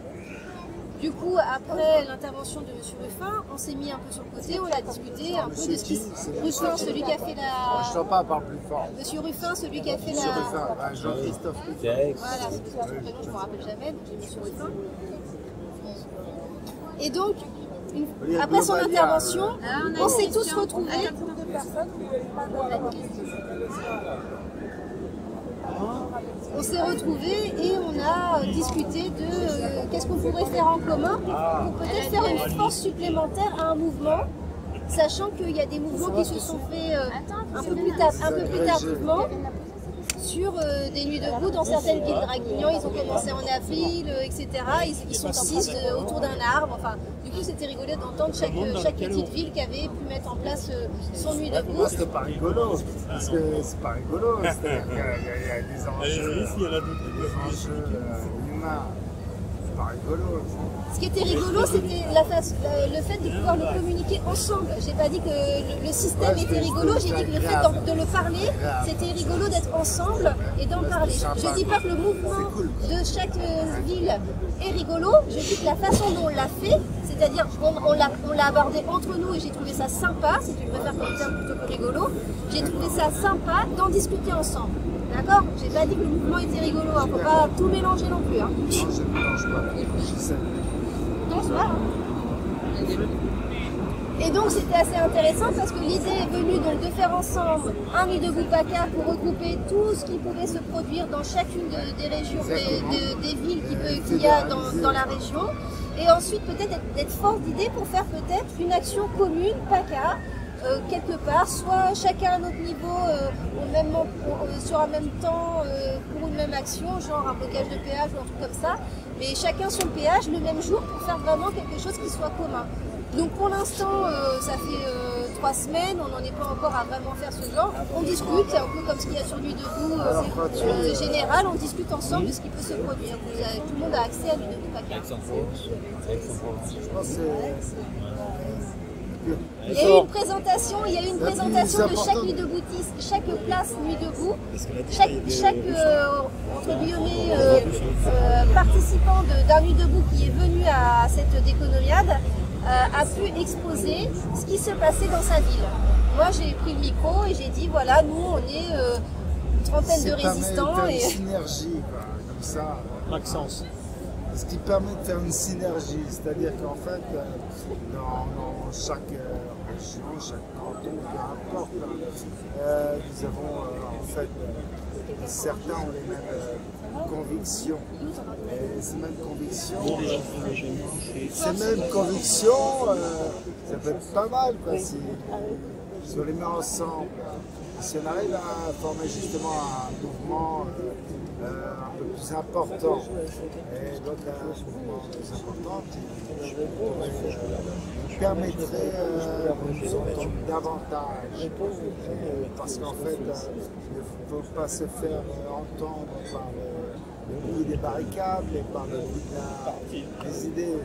Du coup, après l'intervention de M. Ruffin, on s'est mis un peu sur le côté, on a discuté un peu de ce qui... Ruffin, celui qui a fait la... Je ne pas, parle plus fort. M. Ruffin, celui qui a fait la... Ruffin, Jean-Christophe Ruffin. Voilà, c'est son prénom, je ne me rappelle jamais, donc j'ai M. Ruffin. Et donc, après son intervention, on s'est tous retrouvés. On s'est retrouvés et on a discuté de qu'est-ce qu'on pourrait faire en commun pour peut-être faire une force supplémentaire à un mouvement, sachant qu'il y a des mouvements qui se sont faits un peu plus tardivement sur des nuits debout dans certaines villes. Draguignan, ils ont commencé en avril, etc. Ils sont 6 autour d'un arbre. Enfin, du coup, c'était rigolo d'entendre chaque petite ville qui avait pu mettre en place son nuit debout. C'était pas rigolo, parce que c'est pas rigolo. C'est-à-dire qu'il y a des enjeux humains. C'est pas rigolo. Ce qui était rigolo, c'était le fait de pouvoir le communiquer ensemble. J'ai pas dit que le système était rigolo, j'ai dit que le fait de le parler, c'était rigolo d'être ensemble et d'en parler. Je dis pas que le mouvement de chaque ville est rigolo, je dis que la façon dont on l'a fait, c'est-à-dire on l'a abordé entre nous et j'ai trouvé ça sympa, si tu préfères comme terme plutôt que rigolo, j'ai trouvé ça sympa d'en discuter ensemble. D'accord? J'ai pas dit que le mouvement était rigolo, hein. Faut pas tout mélanger non plus. Hein. Non, je ne mélange pas, je sais. Non, c'est vrai. Et donc c'était assez intéressant parce que l'idée est venue donc de faire ensemble un nuit debout PACA pour regrouper tout ce qui pouvait se produire dans chacune des régions, des villes qu'il y a dans la région. Et ensuite peut-être d'être force d'idée pour faire peut-être une action commune PACA. Quelque part, soit chacun à notre niveau, sur un même temps, pour une même action, genre un blocage de péage ou un truc comme ça, mais chacun son péage le même jour pour faire vraiment quelque chose qui soit commun. Donc pour l'instant, ça fait 3 semaines, on n'en est pas encore à vraiment faire ce genre. On discute, c'est un peu comme ce qu'il y a sur Nuit debout général, on discute ensemble de ce qui peut se produire. Tout le monde a accès à Nuit debout PACA. Il y a eu une présentation, de chaque nuit debout, chaque place nuit debout, chaque entre guillemets, participant d'un nuit debout qui est venu à cette déconomiade a pu exposer ce qui se passait dans sa ville. Moi j'ai pris le micro et j'ai dit voilà, nous on est une trentaine de résistants. Ça permet de faire une synergie, quoi, comme ça. Maxence. Ce qui permet de faire une synergie, c'est-à-dire qu'en fait, dans chaque région, chaque canton, peu importe, nous avons en fait, certains ont les mêmes convictions. Et ces mêmes convictions, ça peut être pas mal, quoi, si on les met ensemble. Si on arrive à former justement un mouvement un peu plus important, et donc un mouvement plus important, permettrait de nous entendre davantage. Parce qu'en fait, il ne faut pas se faire entendre par le bruit des barricades, mais par le bruit des idées.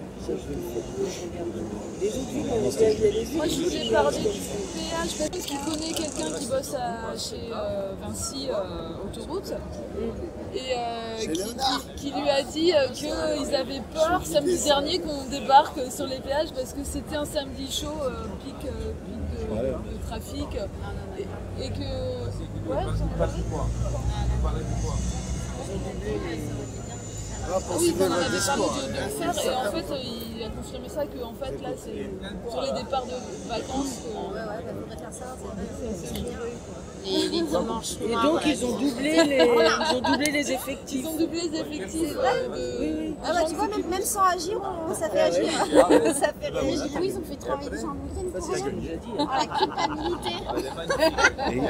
Moi, je vous ai parlé du péage parce qu'il connaît quelqu'un qui bosse chez Vinci Autoroute et qui lui a dit qu'ils avaient peur samedi dernier qu'on débarque sur les péages parce que c'était un samedi chaud, pic de trafic et que... Ouais, oui, on en avait parlé de le faire et en fait il a confirmé ça que en fait là c'est sur les départs de vacances. Faudrait faire ça, c'est bien. Les dimanches. Et donc ils ont doublé les effectifs. Ils ont doublé les effectifs oui. Ah bah tu vois, même sans agir, ça fait agir. Ça fait réagir. Oui, ils ont fait travailler des gens en week-end pour rien. La culpabilité. Et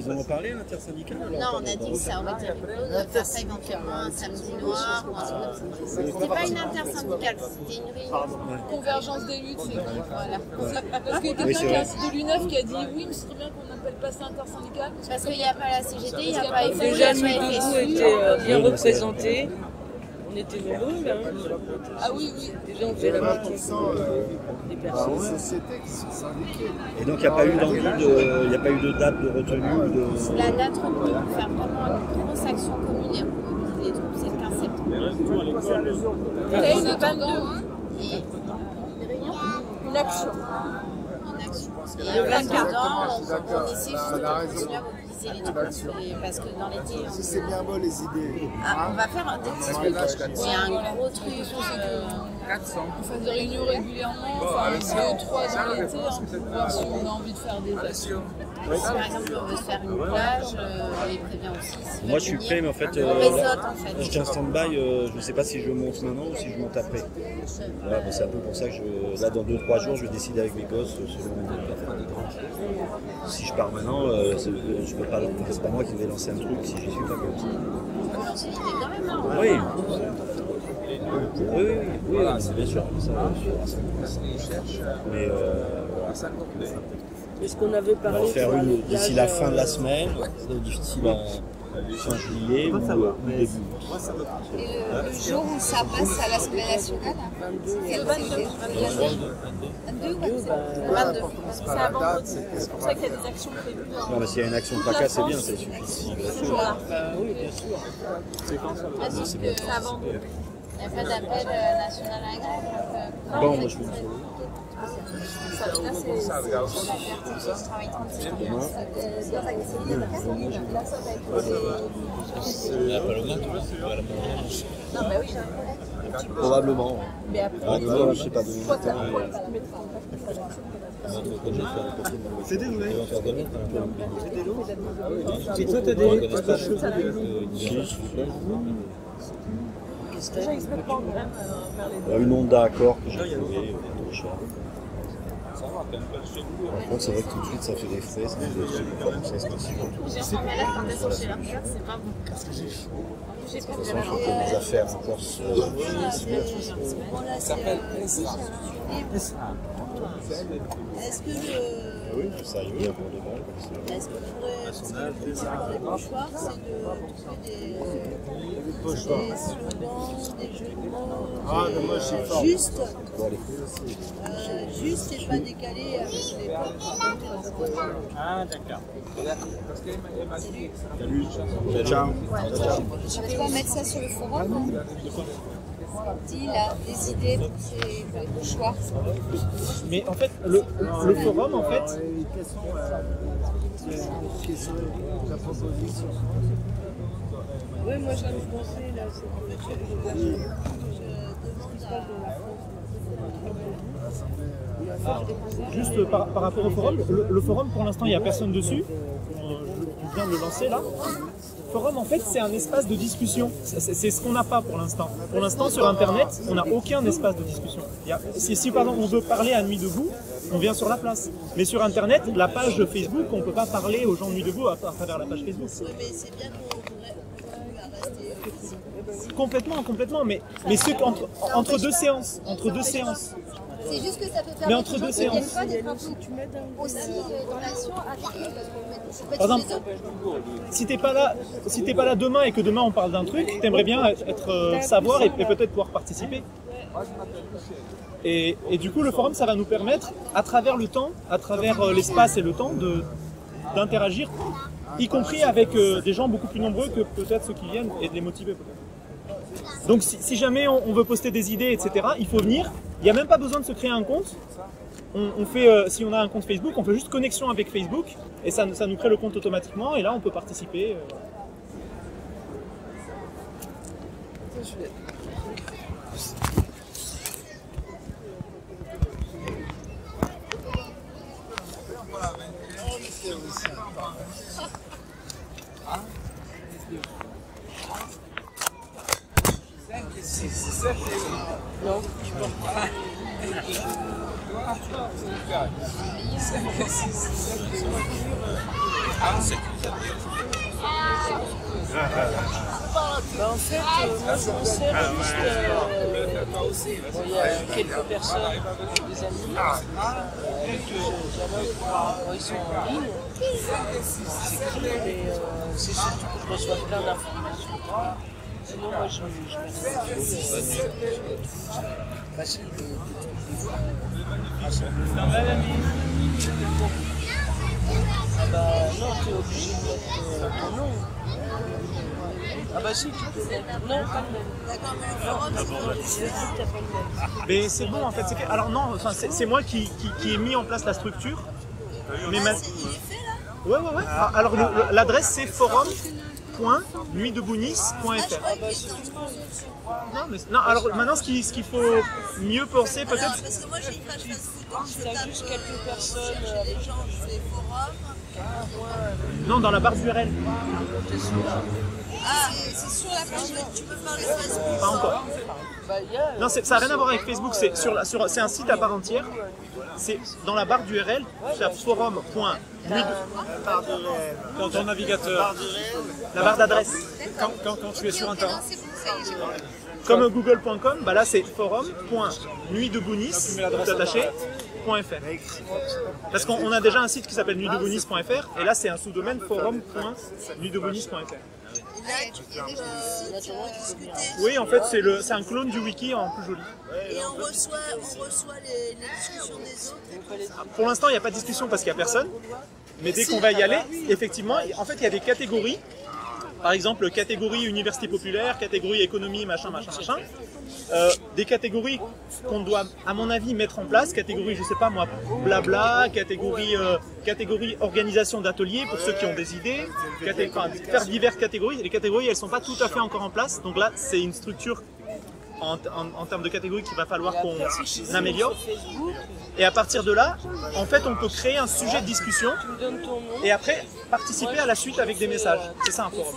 ils ont parlé à l'intersyndicale? Non, on a dit que ça aurait été rigolo de faire ça éventuellement un samedi noir ou un truc comme ça. C'était pas une intersyndicale, c'était une réunion. Convergence des luttes, c'est voilà. Parce qu'il y a quelqu'un de l'UNEF qui a dit oui, mais c'est très bien qu'on n'appelle pas ça intersyndicale. Parce qu'il n'y a pas la CGT, il n'y a pas FO, déjà Nuit debout était bien représenté. On était nombreux là. Ah oui. Déjà on fait la moitié des personnes. Les sociétés qui sont syndiquées. Et donc il n'y a pas eu de date de retenue La date retenue pour faire vraiment une grosse action commune et remobiliser les troupes, c'est le 15 septembre. Il y a une attendant. Et des réunions. Une action. Et le 24 ans, on essaie juste de continuer à mobiliser les troupes parce que dans l'été. Si c'est bien beau les idées. On va faire un truc. Il y a un gros truc. On fait des réunions régulièrement, enfin 2-3 dans l'été, pour voir si on a envie de faire des actions. Si par exemple on veut se faire une plage, on les prévient aussi. Moi je suis prêt, mais en fait, je tiens stand-by, je ne sais pas si je monte maintenant ou si je monte après. Voilà, c'est un peu pour ça que là dans 2-3 jours je vais décider avec mes gosses selon si je pars maintenant, je peux pas, c'est pas moi qui vais lancer un truc si j'y suis pas comme ça. Oui. Oui, bien sûr. Mais est-ce qu'on avait parlé? On va faire une d'ici la fin de la semaine, d'ici la fin juillet ou début. Et le jour où ça passe à l'Assemblée nationale, c'est le 22. 22 ou 22? Parce que c'est un vendredi. C'est pour ça qu'il y a des actions prévues. Non, mais s'il y a une action de PACA, c'est bien, ça suffit. Oui, bien sûr. C'est quand ça? C'est à vendredi. Il n'y a pas d'appel national à la grève. Bon, moi je vais Là, c'est la fierté que je travaille 36 Non, mais oui, j'ai un collègue. Probablement. Mais après, je sais pas. C'est des nouvelles. Et toi, t'as des une Honda Accord que j'ai trouvée trop chère. Par contre, c'est vrai que tout de suite ça fait des frais, ça se passe. j'ai reçu un malade quand elles sont chez leur père, c'est pas bon. J'ai pas De toute façon, je fais des affaires en Corse. Est-ce que Oui, ça arrive bien pour de bon. Est-ce qu'on pourrait, ce qui est dans les pochoirs, c'est de trouver des slogans, des jeux de mots juste et pas décalés avec les potes. Ah, d'accord. Salut. Ciao. Je vais pas mettre ça sur le forum. Dit là, des idées pour les pochoirs. Mais en fait, le forum, en fait, Quelle serait la proposition? Oui, moi j'avais pensé là, c'est que juste par rapport au forum, le forum pour l'instant il n'y a personne dessus. Je viens de le lancer là. Forum en fait c'est un espace de discussion. C'est ce qu'on n'a pas pour l'instant. Pour l'instant sur internet on n'a aucun espace de discussion. Si par exemple on veut parler à Nuit debout, on vient sur la place. Mais sur internet, la page Facebook, on ne peut pas parler aux gens de Nuit debout à travers la page Facebook. Oui, mais c'est bien qu'on rester Complètement, mais c'est entre deux séances. C'est juste que ça peut Mais permettre entre aux gens deux qui ne viennent séances. pas d'être un peu aussi dans l'action avec eux. Par exemple, si t'es pas là demain et que demain on parle d'un truc, t'aimerais bien savoir et peut-être pouvoir participer. Et du coup, le forum, ça va nous permettre, à travers le temps, à travers l'espace et le temps, d'interagir, y compris avec des gens beaucoup plus nombreux que peut-être ceux qui viennent, et de les motiver peut-être. Donc si jamais on veut poster des idées, etc., il faut venir. Il n'y a même pas besoin de se créer un compte. On fait, si on a un compte Facebook, on fait juste connexion avec Facebook, et ça nous crée le compte automatiquement, et là on peut participer. Non, je peux pas. Bah en fait, moi je m'en sers juste, il y a quelques personnes, des amis, que j'avais quand ils sont en ligne, c'est cool, mais c'est surtout que je reçois plein d'informations. Sinon moi je facile de ah bah non, tu es obligé de mettre ton nom. Ah bah si, tu peux mettre. Non, pas le même. D'accord, mais le forum, t'as pas le même. Mais c'est bon en fait. Alors non, enfin, c'est moi qui ai mis en place la structure. Mais il est fait là ? Ouais. Alors l'adresse c'est forum.nuitdebounis.fr. Non, alors maintenant ce qu'il faut mieux penser peut-être. Parce que moi j'ai une page Facebook, Si t'as juste quelques personnes les gens, c'est forum. Non, dans la barre d'URL. Ah, c'est sur la page, tu peux parler Facebook. Pas encore. Non, ça n'a rien à voir avec Facebook, c'est un site à part entière. C'est dans la barre d'URL, tu as forum.nuit. Dans ton navigateur. La barre d'adresse. Quand tu es sur Internet. Comme google.com, bah là c'est forum.nuitdebounis.fr. Parce qu'on a déjà un site qui s'appelle nuitdebounis.fr et là c'est un sous-domaine forum.nuitdebounis.fr. Oui, en fait c'est un clone du wiki en plus joli. Et on reçoit les discussions des autres. Pour l'instant il n'y a pas de discussion parce qu'il n'y a personne, mais dès qu'on va y aller, effectivement, en fait il y a des catégories. Par exemple, catégorie université populaire, catégorie économie, machin. Des catégories qu'on doit, à mon avis, mettre en place. Catégorie, je sais pas moi, blabla, catégorie organisation d'ateliers pour ceux qui ont des idées. Faire diverses catégories. Les catégories, elles sont pas tout à fait encore en place. Donc là, c'est une structure en termes de catégories qu'il va falloir qu'on améliore. Et à partir de là, en fait, on peut créer un sujet de discussion et après participer à la suite avec des messages. C'est ça un forum.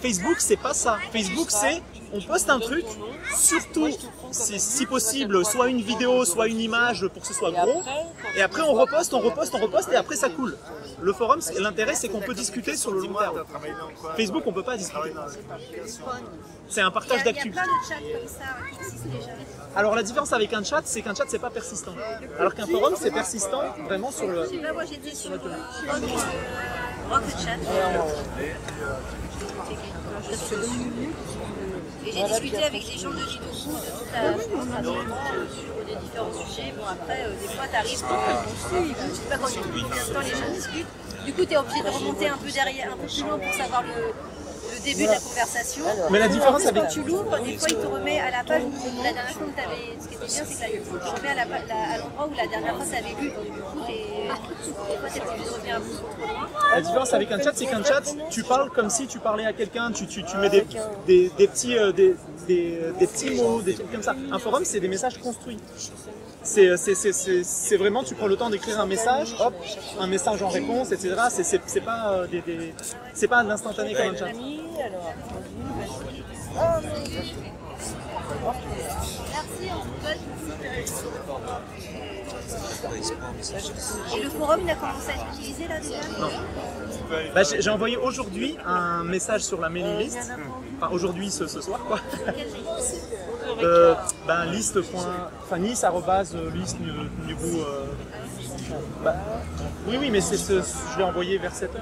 Facebook, c'est pas ça. Facebook, c'est on poste un truc, surtout si possible, soit une vidéo, soit une image pour que ce soit gros. Et après, on reposte et après ça coule. Le forum, l'intérêt, c'est qu'on peut discuter sur le long terme. Facebook, on peut pas discuter. C'est un partage d'actu. Il y a plein de chats comme ça qui existent déjà. Alors la différence avec un chat, c'est qu'un chat c'est pas persistant. Alors qu'un forum c'est persistant vraiment sur le. Là, moi j'étais sur Rocket Chat. Et j'ai discuté avec des gens de Jidoku de toute la France sur des différents sujets. Bon après, des fois t'arrives, je sais pas combien de temps les gens discutent. Du coup t'es obligé de remonter un peu derrière, un peu plus loin pour savoir le début de la conversation. Mais la différence avec... Quand tu l'ouvres, des fois il te remet à la page où la dernière fois où t'avais... Ce qui était bien, c'est que il te remet à l'endroit où la dernière fois t'avais lu. Donc du coup, des fois t'es obligé de revenir un peu trop loin. La différence avec un chat, c'est qu'un chat, tu parles comme si tu parlais à quelqu'un, tu mets des petits mots, des trucs comme ça. Un forum, c'est des messages construits. C'est vraiment, tu prends le temps d'écrire un message, hop, un message en réponse, etc. C'est pas c'est pas de l'instantané comme un chat. Et le forum, il a commencé à être utilisé là déjà? Non. Bah, j'ai envoyé aujourd'hui un message sur la mailing list. Enfin, aujourd'hui, ce soir, quoi. avec... liste.fannis@liste oui, mais je l'ai envoyé vers 7h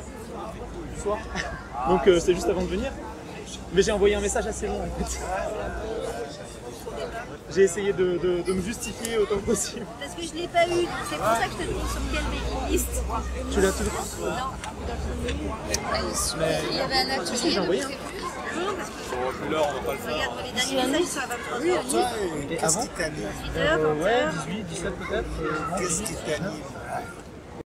ce soir. Donc c'est juste avant de venir. Mais j'ai envoyé un message assez long en fait. J'ai essayé de me justifier autant que possible. Parce que je ne l'ai pas eu, c'est pour ça que je te demande sur quelle mailing list. Tu l'as toujours? Non. Il y avait un atelier. Si, j'ai envoyé. Non, parce que Là, on va pas le faire. regarde, les derniers messages sont à 23h. Et avant? 18h, 20h. Ouais, 18, 17 peut-être. Qu'est-ce qui t'anime?